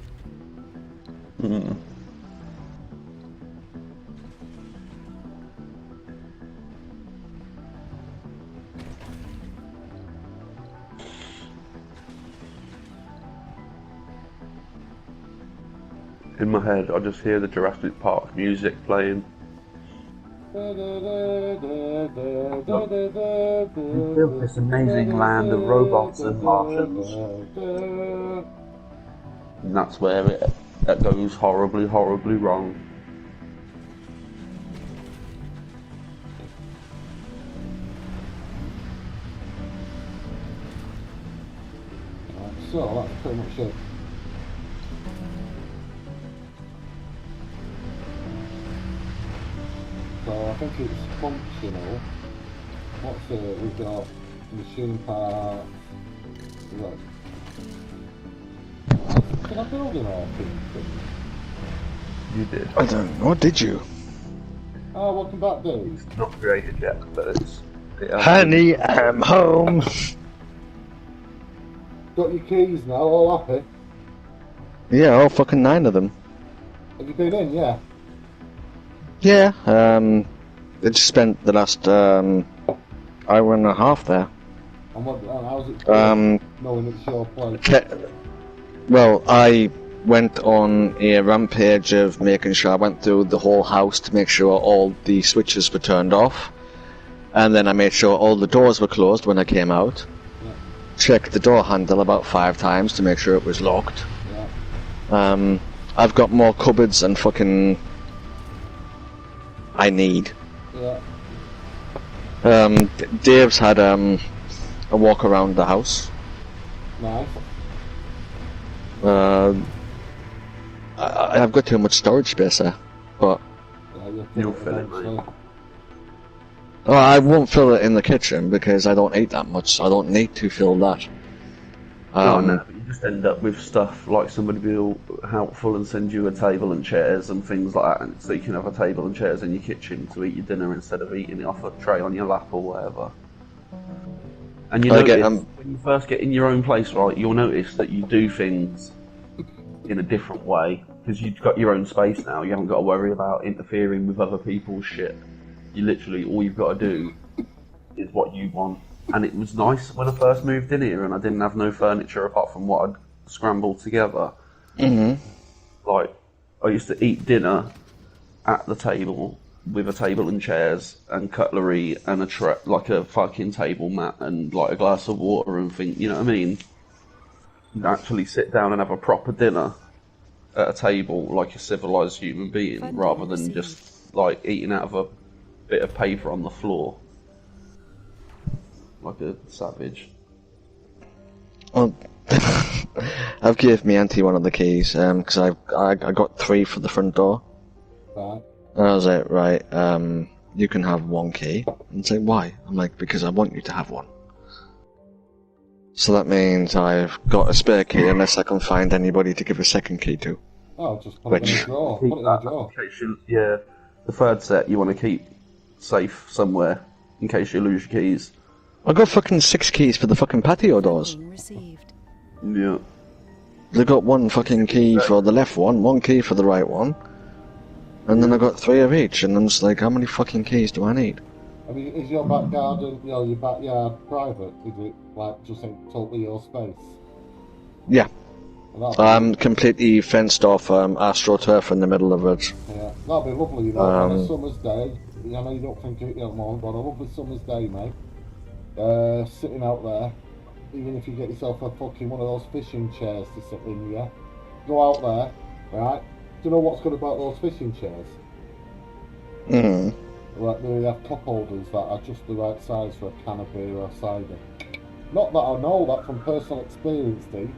In my head, I just hear the Jurassic Park music playing. built this amazing land of robots and Martians. And that's where it goes horribly, horribly wrong. So that's pretty much it. So I think it's functional. What's it? We've got machine parts. We've got... Can I build an RP? You did. I don't know, did you? Oh, welcome back, dude. It's not created yet, but it's... Honey, I'm home. Got your keys now, all happy? Yeah, all fucking 9 of them. Have you been in, yeah? Yeah, I just spent the last hour and a half there. And how's it going, knowing it's your place? Well, I went on a rampage of making sure I went through the whole house to make sure all the switches were turned off. And then I made sure all the doors were closed when I came out. Yeah. Checked the door handle about 5 times to make sure it was locked. Yeah. I've got more cupboards and fucking... I need. Yeah. Dave's had a walk around the house. Nice. I've got too much storage space there, but Yeah, You'll fill it, mate. I won't fill it in the kitchen because I don't eat that much, so I don't need to fill that. No, but you just end up with stuff like somebody be all helpful and send you a table and chairs and things like that, and so you can have a table and chairs in your kitchen to eat your dinner instead of eating it off a tray on your lap or whatever. And you notice, when you first get in your own place, right, you'll notice that you do things in a different way because you've got your own space now. You haven't got to worry about interfering with other people's shit. You literally, all you've got to do is what you want. And it was nice when I first moved in here and I didn't have no furniture apart from what I'd scrambled together. Mm-hmm. Like, I used to eat dinner at the table with a table and chairs and cutlery and a like a fucking table mat and like a glass of water and things, you know what I mean? You'd actually sit down and have a proper dinner at a table like a civilised human being rather than just like eating out of a bit of paper on the floor. Like a savage. Well, I've gave my auntie one of the keys because I got 3 for the front door. Right. And I was like, right, you can have one key. And say, why? I'm like, because I want you to have one. So that means I've got a spare key unless I can find anybody to give a second key to. Oh, just put it in a drawer. Keep Put it in a that drawer. in case the third set you want to keep safe somewhere in case you lose your keys. I got fucking 6 keys for the fucking patio doors. Funding received. Yeah. They got one fucking key for the left one key for the right one, and then I got 3 of each, and I'm just like, how many fucking keys do I need? I mean, is your back garden, you know, your backyard private? Is it like just in totally your space? Yeah. And that'd I'm completely fenced off AstroTurf in the middle of it. Yeah, that'd be lovely, you know, on a summer's day. I know you don't think it more, but on a lovely summer's day, mate. Sitting out there, even if you get yourself a fucking one of those fishing chairs to sit in, yeah. Go out there, right? Do you know what's good about those fishing chairs? Mm. Like they have cup holders that are just the right size for a can of beer or cider. Not that I know that from personal experience, Dee.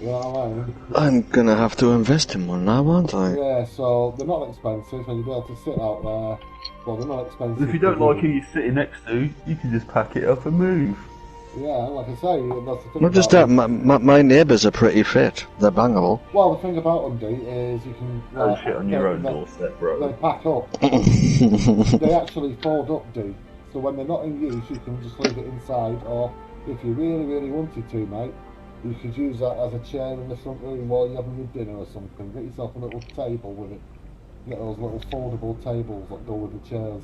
You know what I mean? I'm gonna have to invest in one now, aren't I? Yeah, so they're not expensive, and you'll be able to sit out there. Well, they're not expensive. If you don't like who you're sitting next to, you can just pack it up and move. Yeah, like I say, that's the thing. Not just about that, them. my neighbours are pretty fit. They're bangable. Well, the thing about them, Dee, is you can. Oh shit on your own doorstep, bro. They pack up. They actually fold up, Dee. So when they're not in use, you can just leave it inside, or if you really, really wanted to, mate, you could use that as a chair in the front room while you're having your dinner or something. Get yourself a little table with it. Get those little foldable tables that go with the chairs.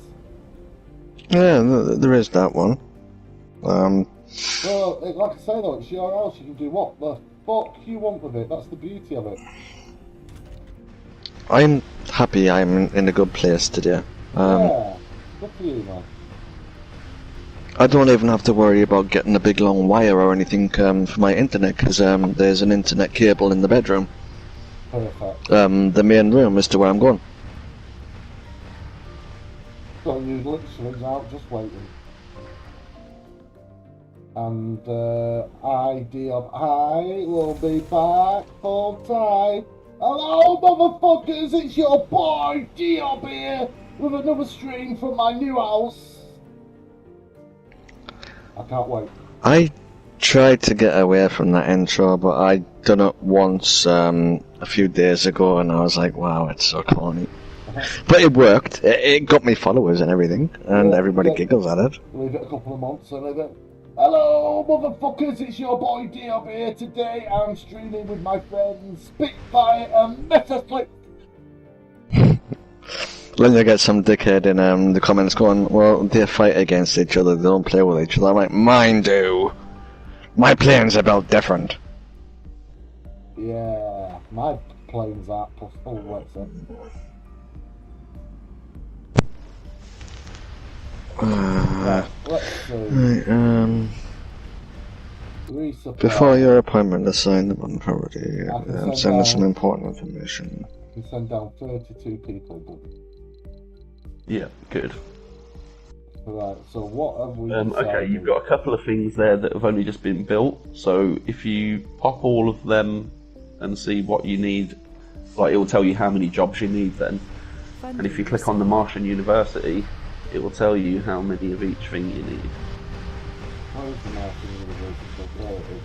Yeah, there is that one. Well, like I say though, it's your house. You can do what the fuck you want with it. That's the beauty of it. I'm happy I'm in a good place today. Yeah, good for you, man. I don't even have to worry about getting a big long wire or anything for my internet, because there's an internet cable in the bedroom. Perfect. The main room is to where I'm going. So you literally out just waiting. And ID of I will be back full time. Hello, motherfuckers! It's your boy Diop here with another stream from my new house. I can't wait. I tried to get away from that intro, but I done it once a few days ago, and I was like, wow, it's so corny. But it worked. It got me followers and everything, and Yeah, everybody yeah. giggles at it. Leave it a couple of months and then. Hello, motherfuckers! It's your boy Diop here. Today I'm streaming with my friends Spitfire and Metaflip. Then you get some dickhead in the comments going, well, they fight against each other, they don't play with each other. I'm like, mine do. My planes are built different. Yeah, my planes are plus full what's it? Let's see. Right, Resupply. before your appointment, assign the one property. I can Send us down- some important information. You can send down 32 people, buddy. Yeah, good. Right, so what have we Okay, decided? you've got a couple of things there that have only just been built. So if you pop all of them and see what you need, like it will tell you how many jobs you need then. And if you click on the Martian University, it will tell you how many of each thing you need. How is the Martian University? There it is.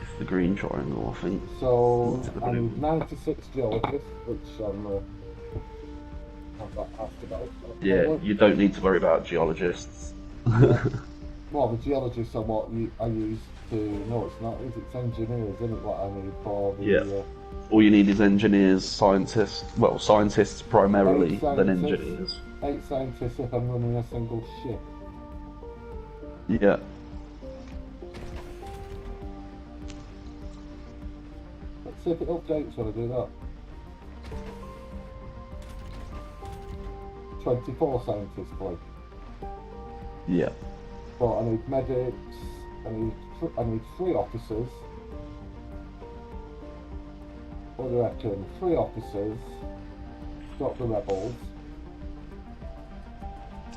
It's the green triangle, I think. So, I need 96 geologists, which I'm not asked about. Yeah, you don't need to worry about geologists. Well, the geologists are what I use to... No, it's not. It's engineers, isn't it, what I need for the... Yeah. All you need is engineers, scientists. Well, scientists primarily, Eight then scientists. engineers. 8 scientists if I'm running a single ship. Yeah. Let's see if it updates when I do that. 24 scientists, Blake. Yeah. But I need medics, I need 3 officers. What do you reckon? 3 officers. Stop the rebels.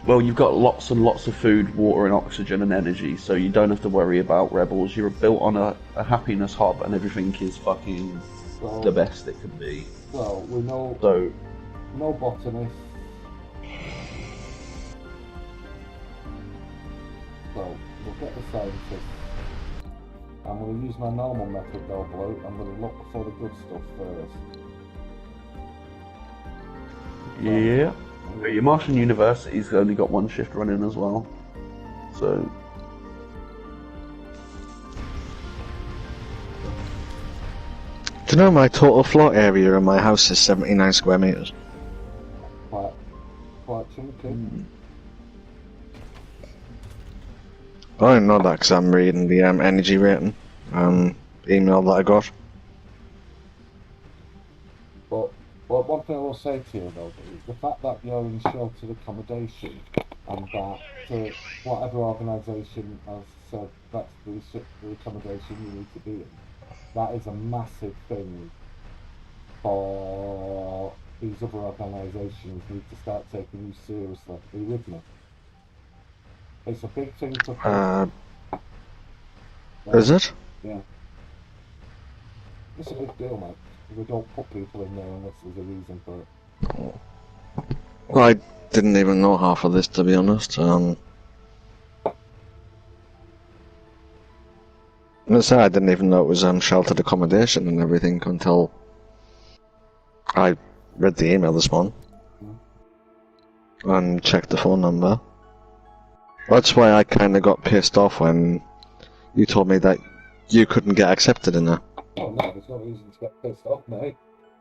Well, you've got lots and lots of food, water, and oxygen and energy, so you don't have to worry about rebels. You're built on a happiness hub, and everything is fucking So, the best it can be. So we know So, no botanists. don't get the scientists. I'm going to use my normal method though, Blue. I'm going to look for the good stuff first. Yeah. But your Martian University's only got one shift running as well. So. Do you know my total floor area in my house is 79 square meters? Quite chunky. I didn't know that because I'm reading the energy rating email that I got. But one thing I will say to you though is the fact that you're in sheltered accommodation and that whatever organisation has said that's the accommodation you need to be in, that is a massive thing for these other organisations need to start taking you seriously. Are you with me? It's a big thing for Is it? Yeah. It's a big deal, mate. We don't put people in there unless there's a reason for it. Well, I didn't even know half of this, to be honest. I didn't even know it was sheltered accommodation and everything until I read the email this morning and checked the phone number. That's why I kind of got pissed off when you told me that you couldn't get accepted in there. Oh no, there's no reason to get pissed off, mate.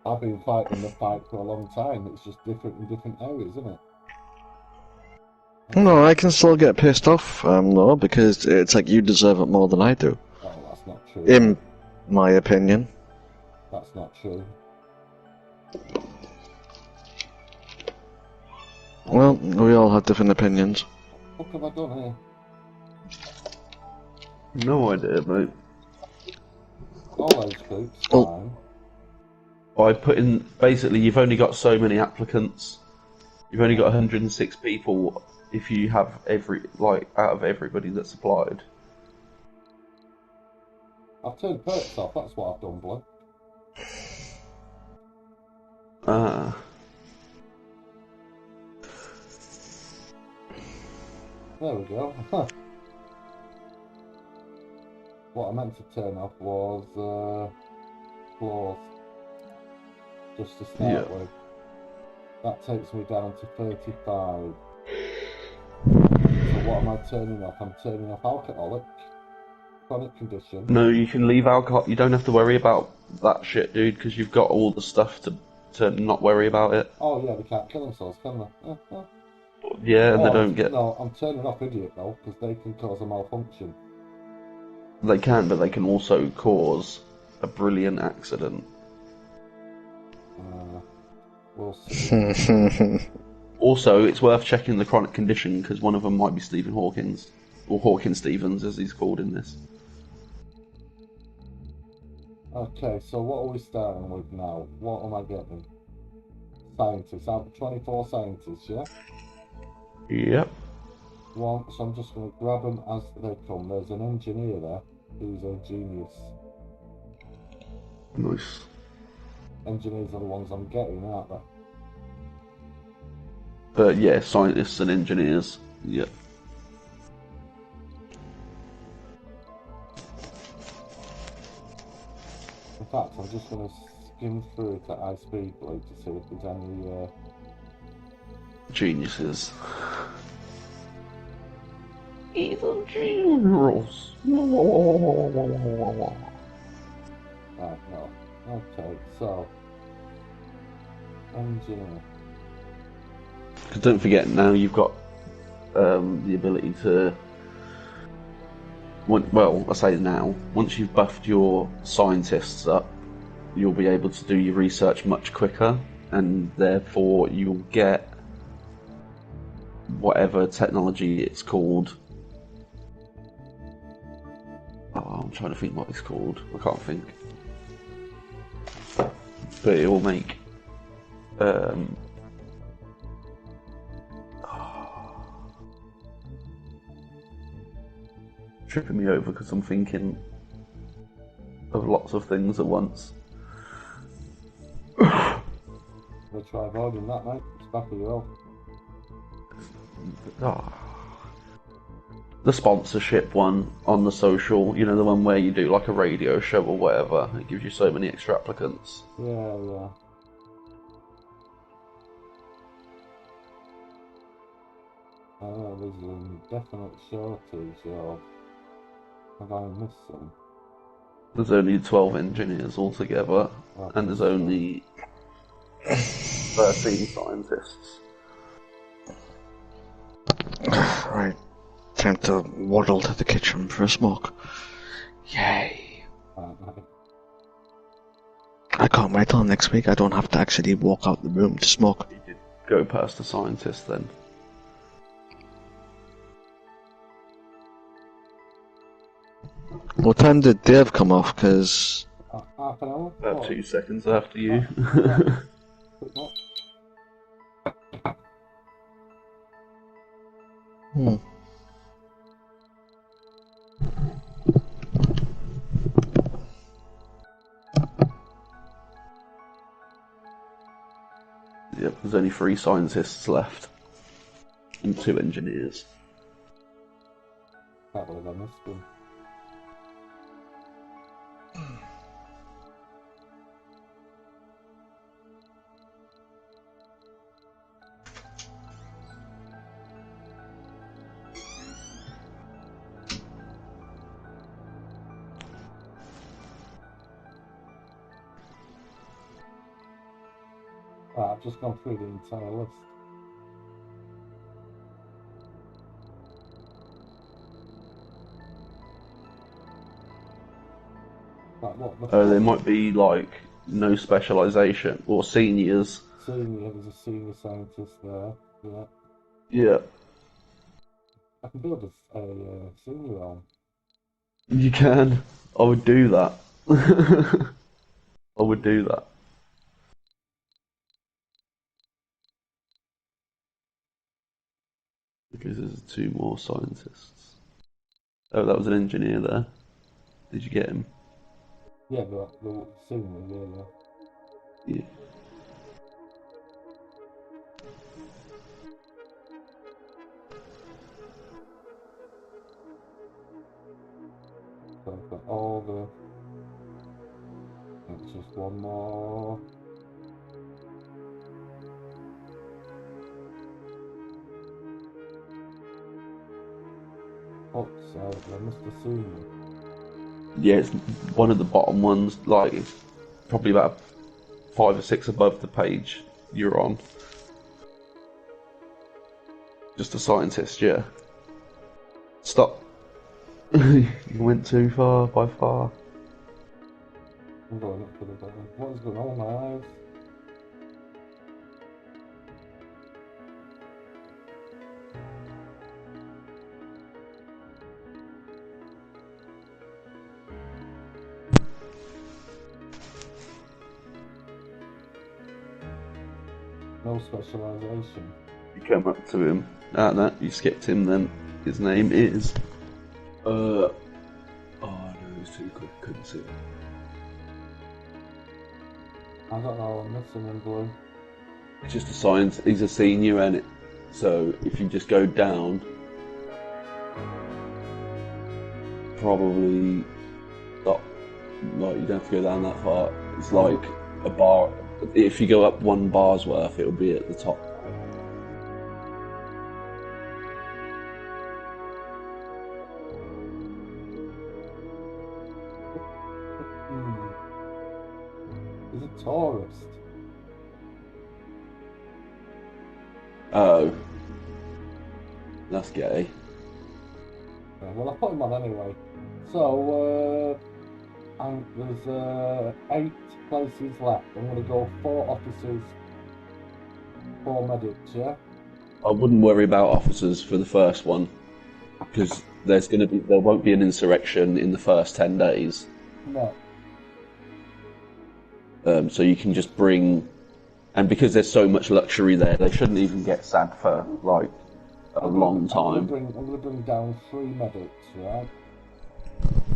I've been fighting the fight for a long time. It's just different in different areas, isn't it? No, I can still get pissed off, though, because it's like you deserve it more than I do. Oh, that's not true. In my opinion. That's not true. Well, we all have different opinions. What have I done here? No idea, mate. All those groups, fine. I put in, basically, you've only got so many applicants. You've only got 106 people if you have out of everybody that's applied. I've turned perks off, that's what I've done, Blue. There we go. What I meant to turn off was floors. Just to start with. That takes me down to 35. So what am I turning off? I'm turning off alcoholic, chronic condition. No, you can leave alcohol. You don't have to worry about that shit, dude, because you've got all the stuff to not worry about it. Oh yeah, they can't kill themselves, can they? Yeah, and they don't get... No, I'm turning off idiot though, because they can cause a malfunction. They can, but they can also cause a brilliant accident. We'll see. Also, it's worth checking the chronic condition, because one of them might be Stephen Hawkins. Or Hawkins-Stevens, as he's called in this. Okay, so what are we starting with now? What am I getting? Scientists. I have 24 scientists, yeah? Yep. So I'm just going to grab them as they come. There's an engineer there who's a genius. Nice. Engineers are the ones I'm getting, aren't they? But yeah, scientists and engineers. Yep. In fact, I'm just going to skim through it at high speed, Blue, to see if there's any... Geniuses. Evil generals. Right, no. Okay, so... Engineer. Because don't forget, now you've got the ability to... Well, I say now, once you've buffed your scientists up, you'll be able to do your research much quicker, and therefore you'll get whatever technology it's called. Oh, I'm trying to think what it's called. I can't think. But it will make tripping me over because I'm thinking of lots of things at once. We'll try avoiding that, mate. It's back of your own. Oh. the sponsorship one on the social, you know, the one where you do like a radio show or whatever. It gives you so many extra applicants. Yeah. Oh, there's a definite shortage of. Have I missed some? There's only 12 engineers altogether, and there's only 13 scientists. Right. Time to waddle to the kitchen for a smoke. Yay. Right. I can't wait till next week. I don't have to actually walk out the room to smoke. You could go past the scientist then. What time did Dave come off? Because Half an hour? About 2 seconds after you. Quick look. Yep, there's only 3 scientists left. And 2 engineers. Can't believe I missed them. Right, I've just gone through the entire list. Like what? There might be like no specialisation or seniors. Senior, there's a senior scientist there. Yeah. Yeah, I can build a senior on. you can. I would do that. I would do that. Because there's 2 more scientists. Oh, that was an engineer there. Did you get him? Yeah, the senior, yeah. Yeah. So I've got all the. It's just one more. Oh, sorry, I missed the senior. Yeah, it's one of the bottom ones, like it's probably about 5 or 6 above the page you're on. Just a scientist, yeah. Stop. You went too far, by far. I'm going up to the bottom. What is going on, my eyes? No specialisation. You come up to him. No, you skipped him then. His name is... Oh no, it was too quick, couldn't see it. I don't know, I'm missing in blue. It's just a science, he's a senior in it. So if you just go down... Probably... Not, like, you don't have to go down that far. It's like a bar. If you go up 1 bar's worth, it'll be at the top. He's a tourist. Oh. That's gay. Yeah, well, I put him on anyway. So, there's 8 places left. I'm going to go 4 officers, 4 medics, yeah? I wouldn't worry about officers for the first one, because there won't be an insurrection in the first 10 days. No. So you can just bring, and because there's so much luxury there, they shouldn't even get sad for like a long time. I'm going to bring down 3 medics, right?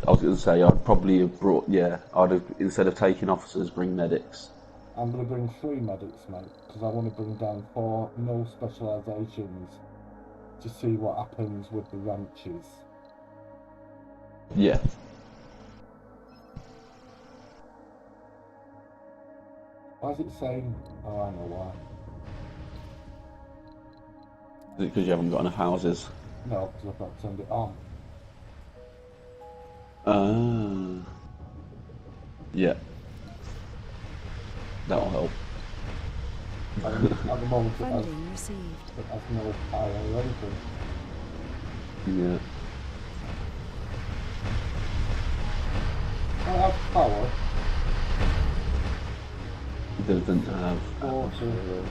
I was going to say I'd probably have brought, I'd have, instead of taking officers, bring medics. I'm going to bring 3 medics, mate, because I want to bring down 4 no specialisations. to see what happens with the ranches. Yeah. Why is it saying? Oh, I know why. Is it because you haven't got enough houses? No, because I've not turned it on. Ah. Yeah. That'll help. At the moment, Funding received. it has no power or anything. Yeah. I have power. It doesn't have. Water.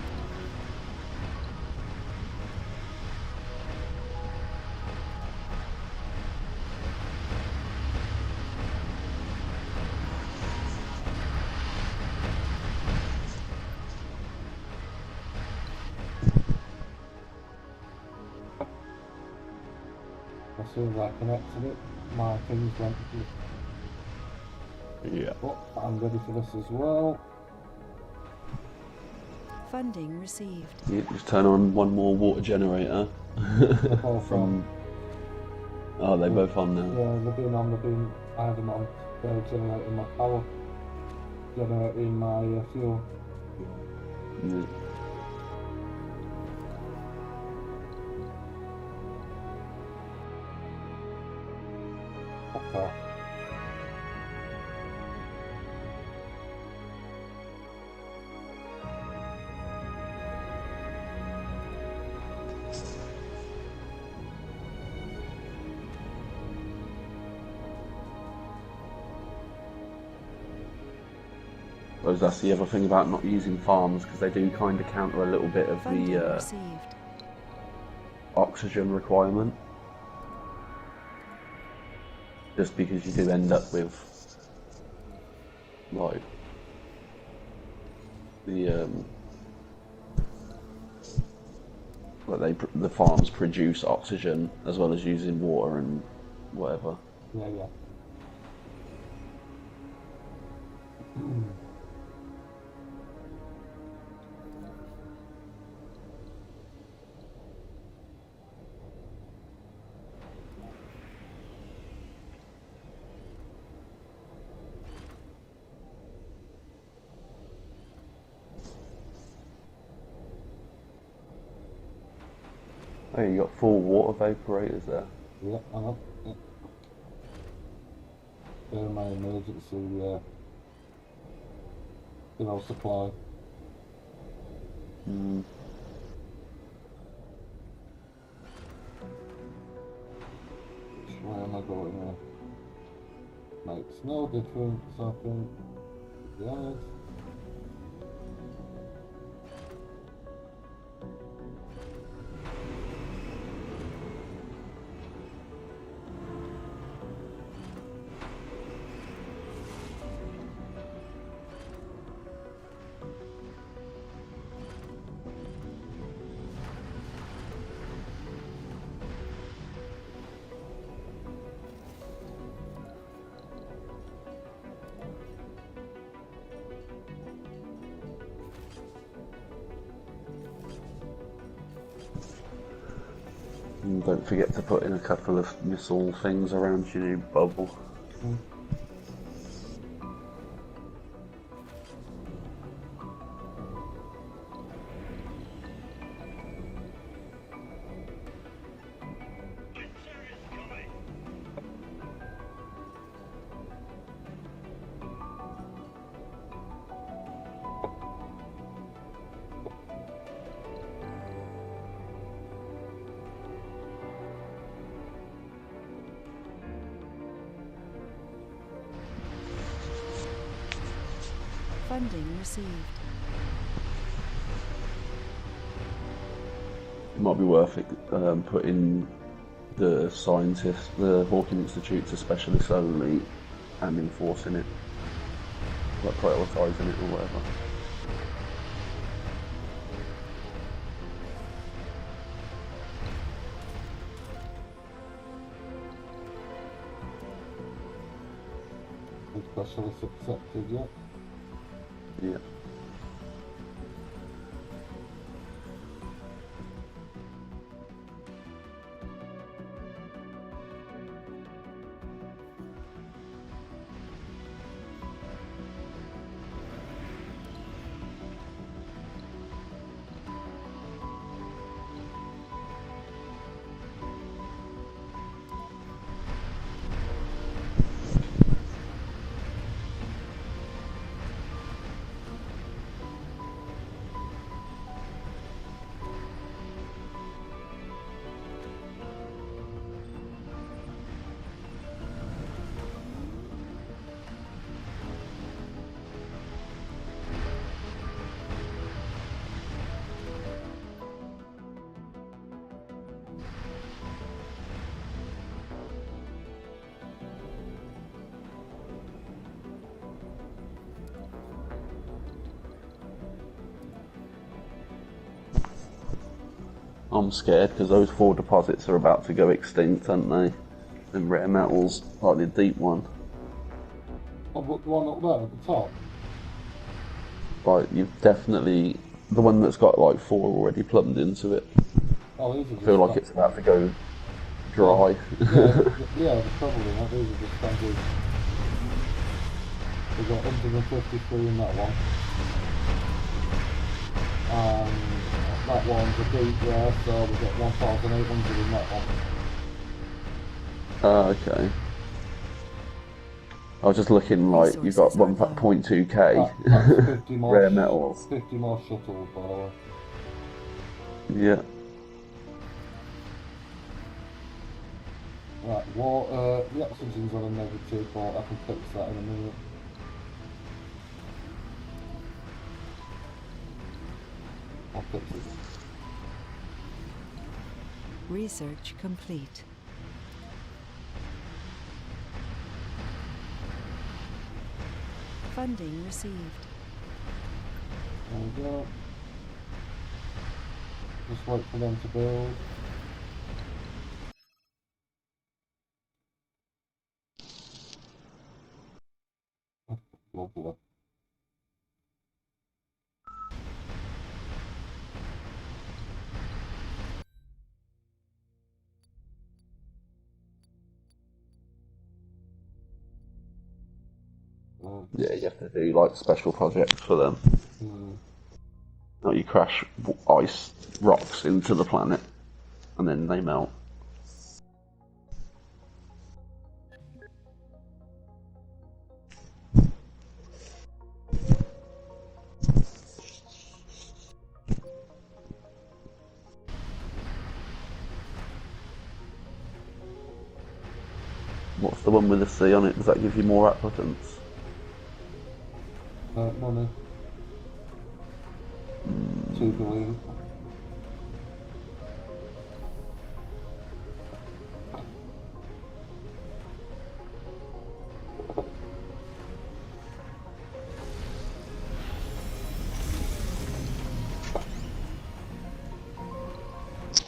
As soon as I connected it, my things went. Yeah. Oh, I'm ready for this as well. Funding received. You just turn on one more water generator. They're both From. Oh, they both on now. Yeah, they've been on. I had them on. They're generating my power, generating my fuel. Yeah. Okay. Suppose that's the other thing about not using farms, because they do kind of counter a little bit of Funding the received. oxygen requirement. Just because you do end up with, like, the the farms produce oxygen as well as using water and whatever. Yeah, yeah. Oh, you got 4 water vaporators there. Yeah, I know. Yeah. They're my emergency, supply. Mm. Which way am I going here? Makes no difference, I think. Yes. And don't forget to put in a couple of missile things around your new bubble. Mm. Funding received. It might be worth it putting the scientist, the Hawking Institute, to specialists only and enforcing it, like prioritising it or whatever. The specialist accepted yet? Yeah. I'm scared because those 4 deposits are about to go extinct, aren't they? And rare metals, like the deep one. Oh, but the one up there at the top. Like, you've definitely... The one that's got like 4 already plumbed into it. Oh, these are I just feel like it's about to go dry. Yeah, probably not. These are just standard. We've got 153 in that one. That one's a deep there, so we've got 1,800 in that one. Okay. I was just looking like you've got Resources are low. 1.2k That's 50 more, rare metals. 50 more shuttles, by the way. Yeah. Right, water, the oxygen's on a negative, but I can fix that in a minute. I'll fix it. Research complete. Funding received. There we go. Just wait for them to build. Lovely. Yeah, you have to do like special projects for them. Mm. Like you crash ice rocks into the planet and then they melt. What's the one with the C on it? Does that give you more applicants? Money. 2 billion.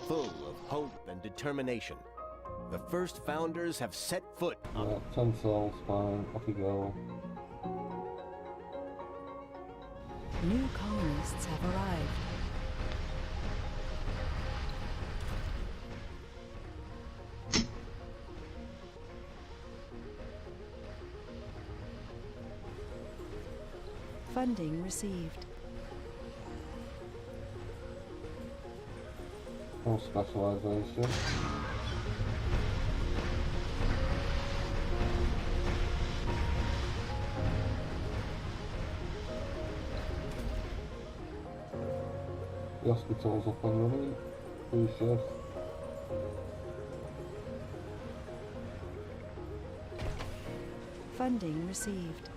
Full of hope and determination, the first founders have set foot on Yeah, 10 souls, fine. Off you go. New colonists have arrived. Funding received. More specialization. The hospital's up and running. 3 shifts. Funding received.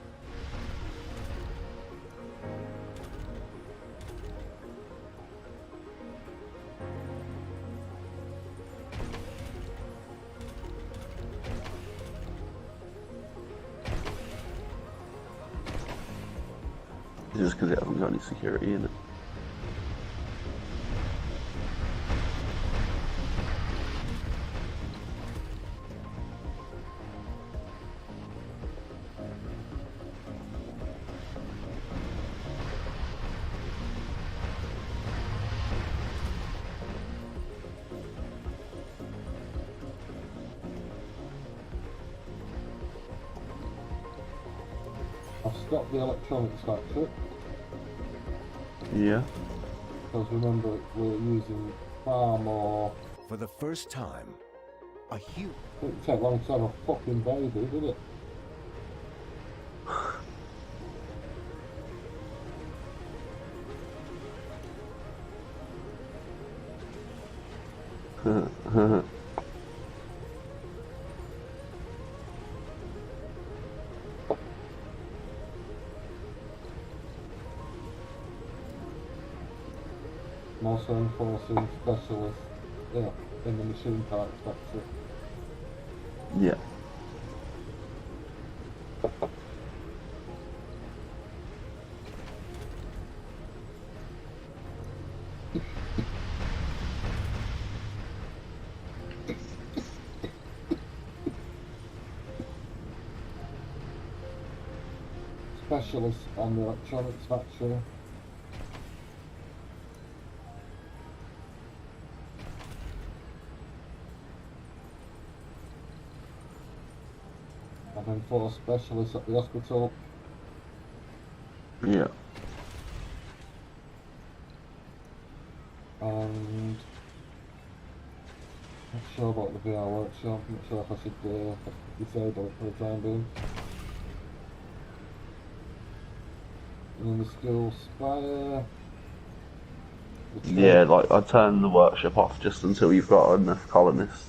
Just because it hasn't got any security in it. I've stopped the electronics factory. Yeah. Because remember, we're using far more. for the first time. A huge It didn't take long to have a fucking baby, did it? I'm also enforcing specialists, yeah, in the machine parts factory. Yeah. specialist on the electronics factory. And then 4 specialists at the hospital. Yeah. And not sure about the VR workshop. Not sure if I should disable it for the time being. And then the school spire. The Yeah, like, I turn the workshop off just until you've got enough colonists.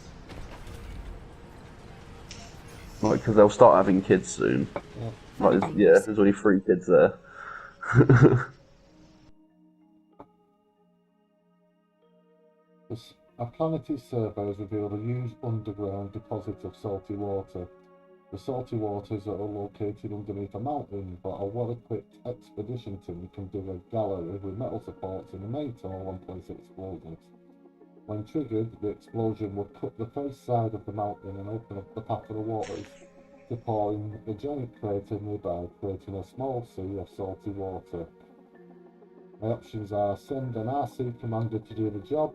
Like, because they'll start having kids soon. Yeah. Like, there's already 3 kids there. A planetary survey has revealed a huge underground deposit of salty water. The salty waters are located underneath a mountain, but a well-equipped expedition team can dig a gallery with metal supports in the main tunnel and place explosives. When triggered, the explosion would cut the face side of the mountain and open up the path of the waters to pour in the giant crater nearby, creating a small sea of salty water. My options are send an RC commander to do the job,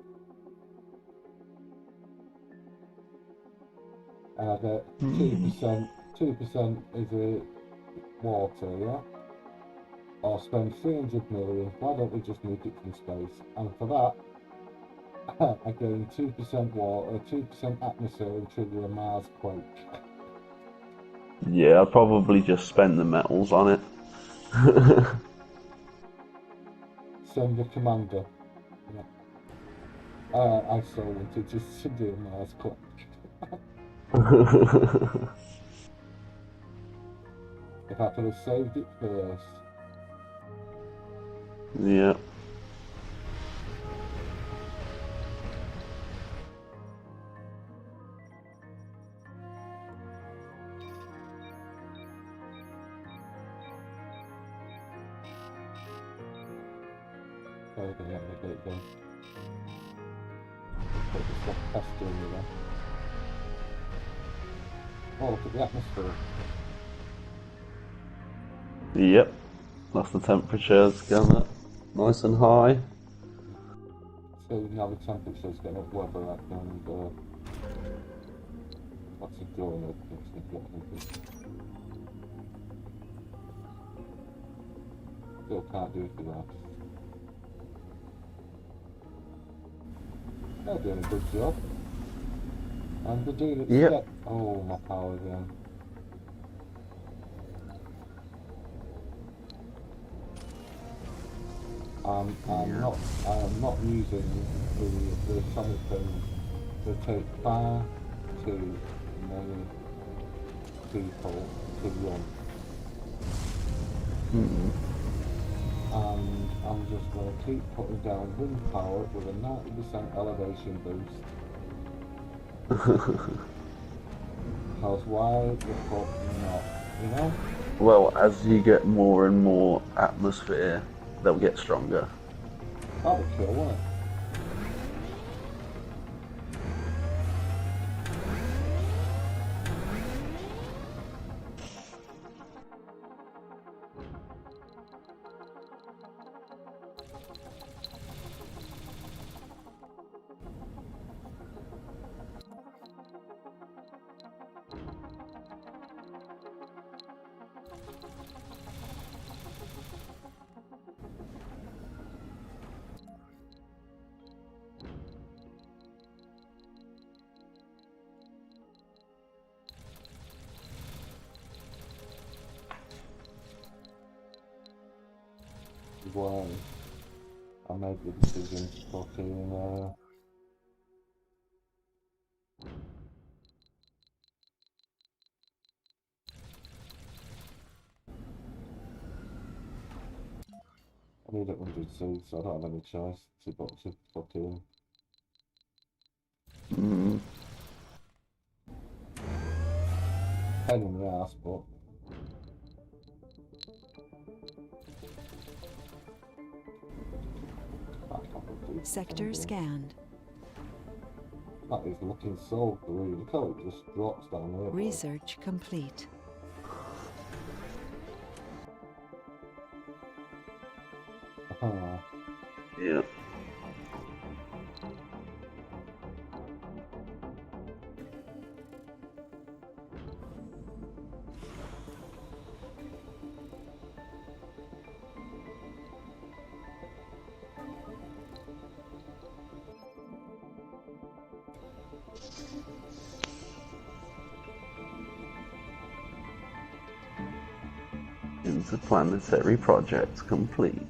and I get 2%. 2% is a water, yeah? Or spend 300 million. Why don't we just nuke it from space? And for that, I gain 2% water, 2% atmosphere, and trigger a Mars quake. Yeah, I'd probably just spend the metals on it. Send a commander. Yeah. I so wanted just to do a Mars quake. If I could have saved it first. Yeah. Oh, okay, yeah, okay, then. Put the stuff past doing it then. Oh, look at the atmosphere. Yep. That's the temperatures going up nice and high. So now the temperature's getting up weather and what's it doing? It's still can't do it for that. They're doing a good job. And they're doing it Yep. step. Oh, my power again. I am not using the atomic thing. They take far too many people to run. And I'm just going to keep putting down wind power with a 90% elevation boost. Because why the fuck not, you know? Well, as you get more and more atmosphere, they'll get stronger. That would kill, wouldn't it? Why I made the decision to fucking I need it 100 seeds, so I don't have any choice to fucking pain in the ass, but Sector scanned. that is looking so green. Look how it just drops down here. Research complete. Huh. Yeah. Interplanetary project complete.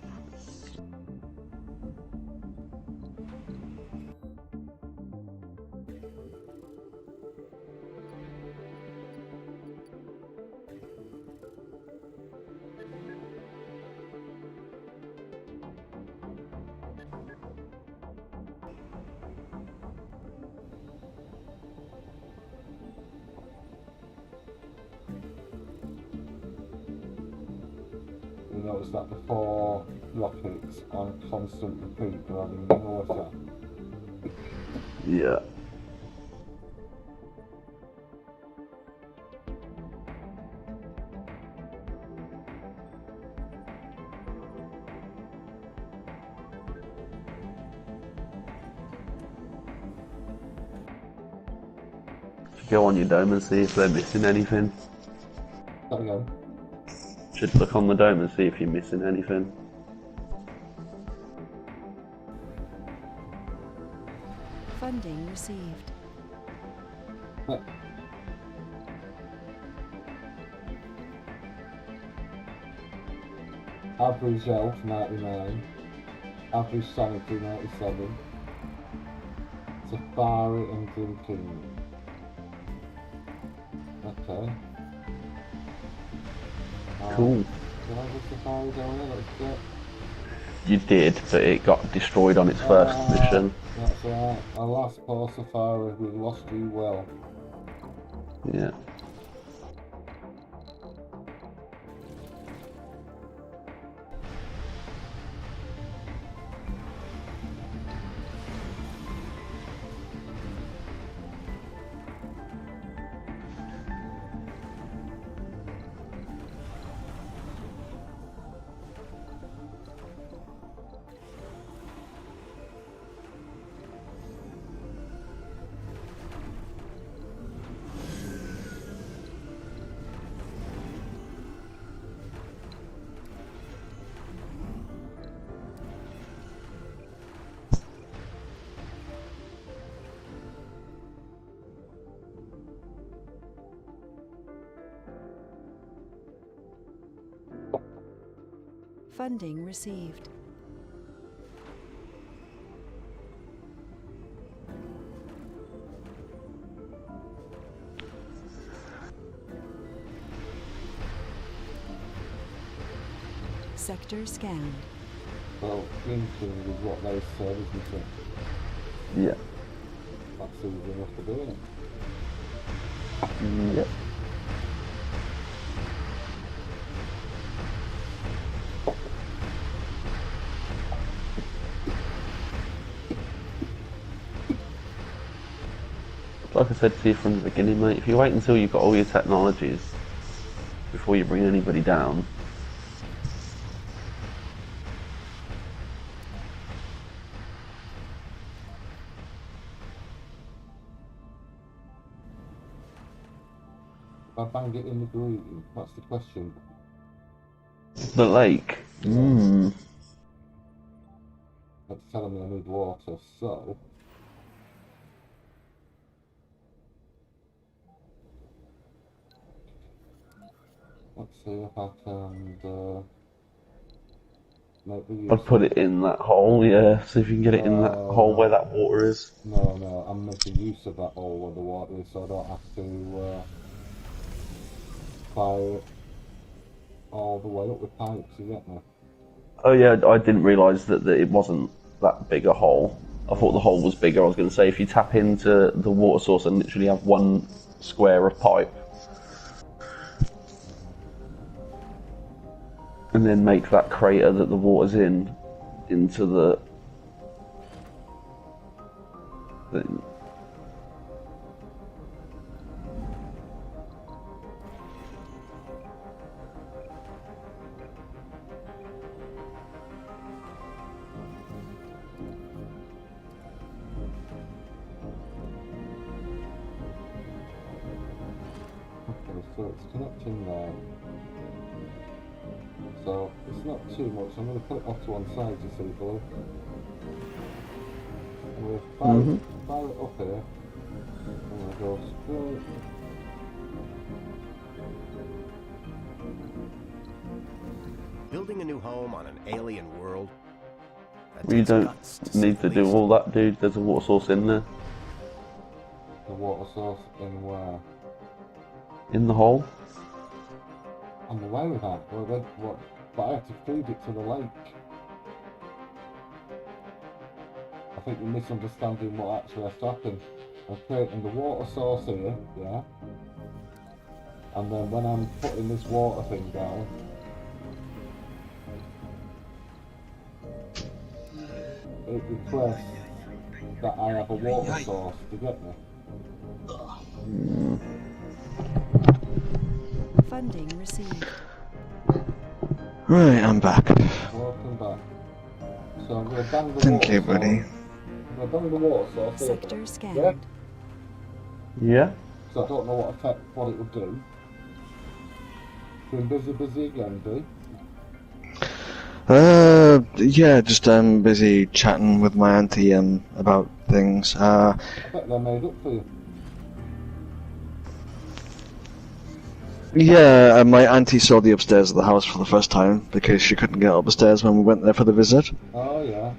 You notice that the 4 rockets on constant repeat running in water. Yeah. Go on your dome and see if they're missing anything. There we go. Should look on the dome and see if you're missing anything. Funding received. Average health 99. Average sanity 97. Safari and drinking. Okay. Cool. Did I have a safari down there? Let's get. You did, but it got destroyed on its first mission. That's right. Our last poor safari, we lost you well. Yeah. Funding received. Sector scanned. Well, drinking is what they said, isn't it? Yeah. That's easy enough to do, isn't it? Yep. Like I said to you from the beginning, mate, if you wait until you've got all your technologies before you bring anybody down, If I bang it in the green, that's the question. the lake. Mm. That's telling me I need water, so. Let's see if I can make the use I'd put of it in that hole, yeah. See if you can get it in that hole where that water is. No, I'm making use of that hole where the water is, so I don't have to fire it all the way up with pipes, you get me? Oh yeah, I didn't realise that it wasn't that big a hole. I thought the hole was bigger. I was going to say, if you tap into the water source and literally have one square of pipe, and then make that crater that the water's in into the thing. So it's connecting there. So it's not too much. I'm going to put it off to one side, you see, Blue. And we'll fire it up here. And we'll go straight. Building a new home on an alien world. that You takes don't guts to say need the to do least. all that, dude. There's a water source in there. The water source in where? In the hole. I'm aware of that. What? But I have to feed it to the lake. I think you're misunderstanding what actually has to happen. I'm creating the water source here, yeah? And then when I'm putting this water thing down, it requests that I have a water source to get me. Funding received. Right, I'm back. Welcome back. So I'm going to bang the Thank water you, source. buddy. I'm going to bang the water source here. Sector Yeah? scanned. Yeah. So I don't know what it will do. Been busy again, B. Yeah, just busy chatting with my auntie about things. I bet they're made up for you. Yeah, my auntie saw the upstairs of the house for the first time because she couldn't get upstairs when we went there for the visit. Oh yeah.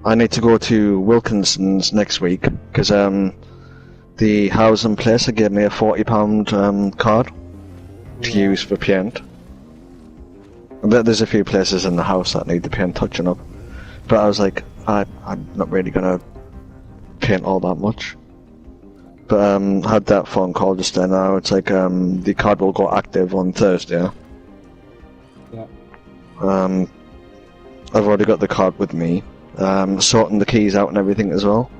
I need to go to Wilkinson's next week because the housing place gave me a £40 card to use for paint. I bet there's a few places in the house that need the paint touching up, but I was like, I'm not really gonna paint all that much. But had that phone call just then. Now it's like the card will go active on Thursday. Yeah. I've already got the card with me. Sorting the keys out and everything as well.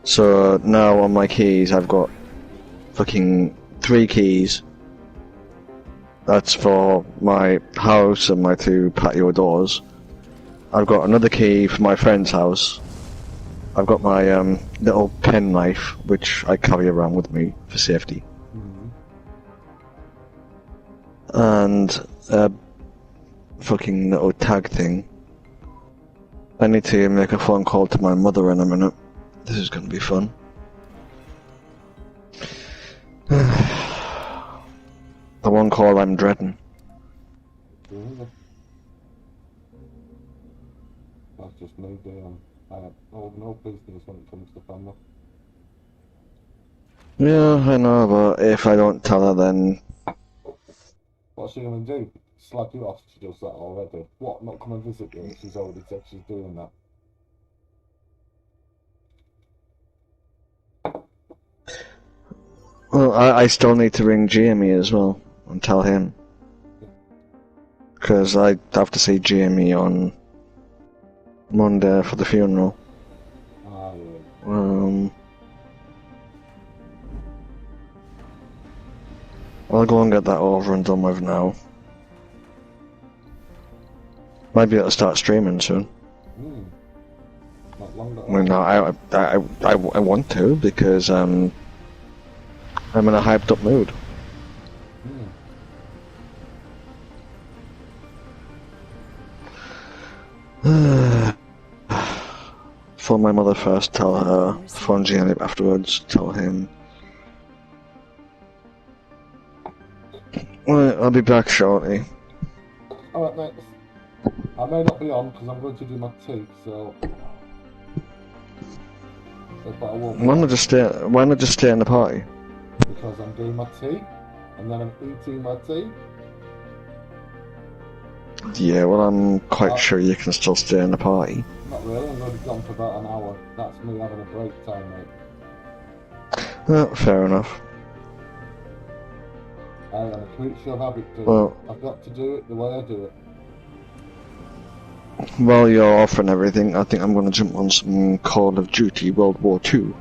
So now on my keys I've got fucking 3 keys. That's for my house and my 2 patio doors. I've got another key for my friend's house. I've got my little pen knife, which I carry around with me for safety. And a fucking little tag thing. I need to make a phone call to my mother in a minute. This is going to be fun. The one call I'm dreading. Really? That's just me doing. I have no business when it comes to family. Yeah, I know, but if I don't tell her, then What's she gonna do? Slag you off? She does that already. What? Not come and visit you? She's already said she's doing that. well, I still need to ring Jamie as well and tell him. Because I have to see Jamie on Monday for the funeral. Ah, yeah. I'll go and get that over and done with now. Might be able to start streaming soon. Not long at all. I mean, no, I want to because I'm in a hyped up mood. Phone my mother first, tell her. Phone Jamie afterwards, tell him. Right, I'll be back shortly. Alright, mate. I may not be on because I'm going to do my tea, so. But I won't. Why not just stay in the party? Because I'm doing my tea, and then I'm eating my tea. Yeah, well, I'm quite sure you can still stay in the party. Not really, I'm going to be gone for about an hour. That's me having a break time, mate. Well, fair enough. I am a creature of habit, dude. Well- I've got to do it the way I do it. While you're off and everything, I think I'm going to jump on some Call of Duty World War II.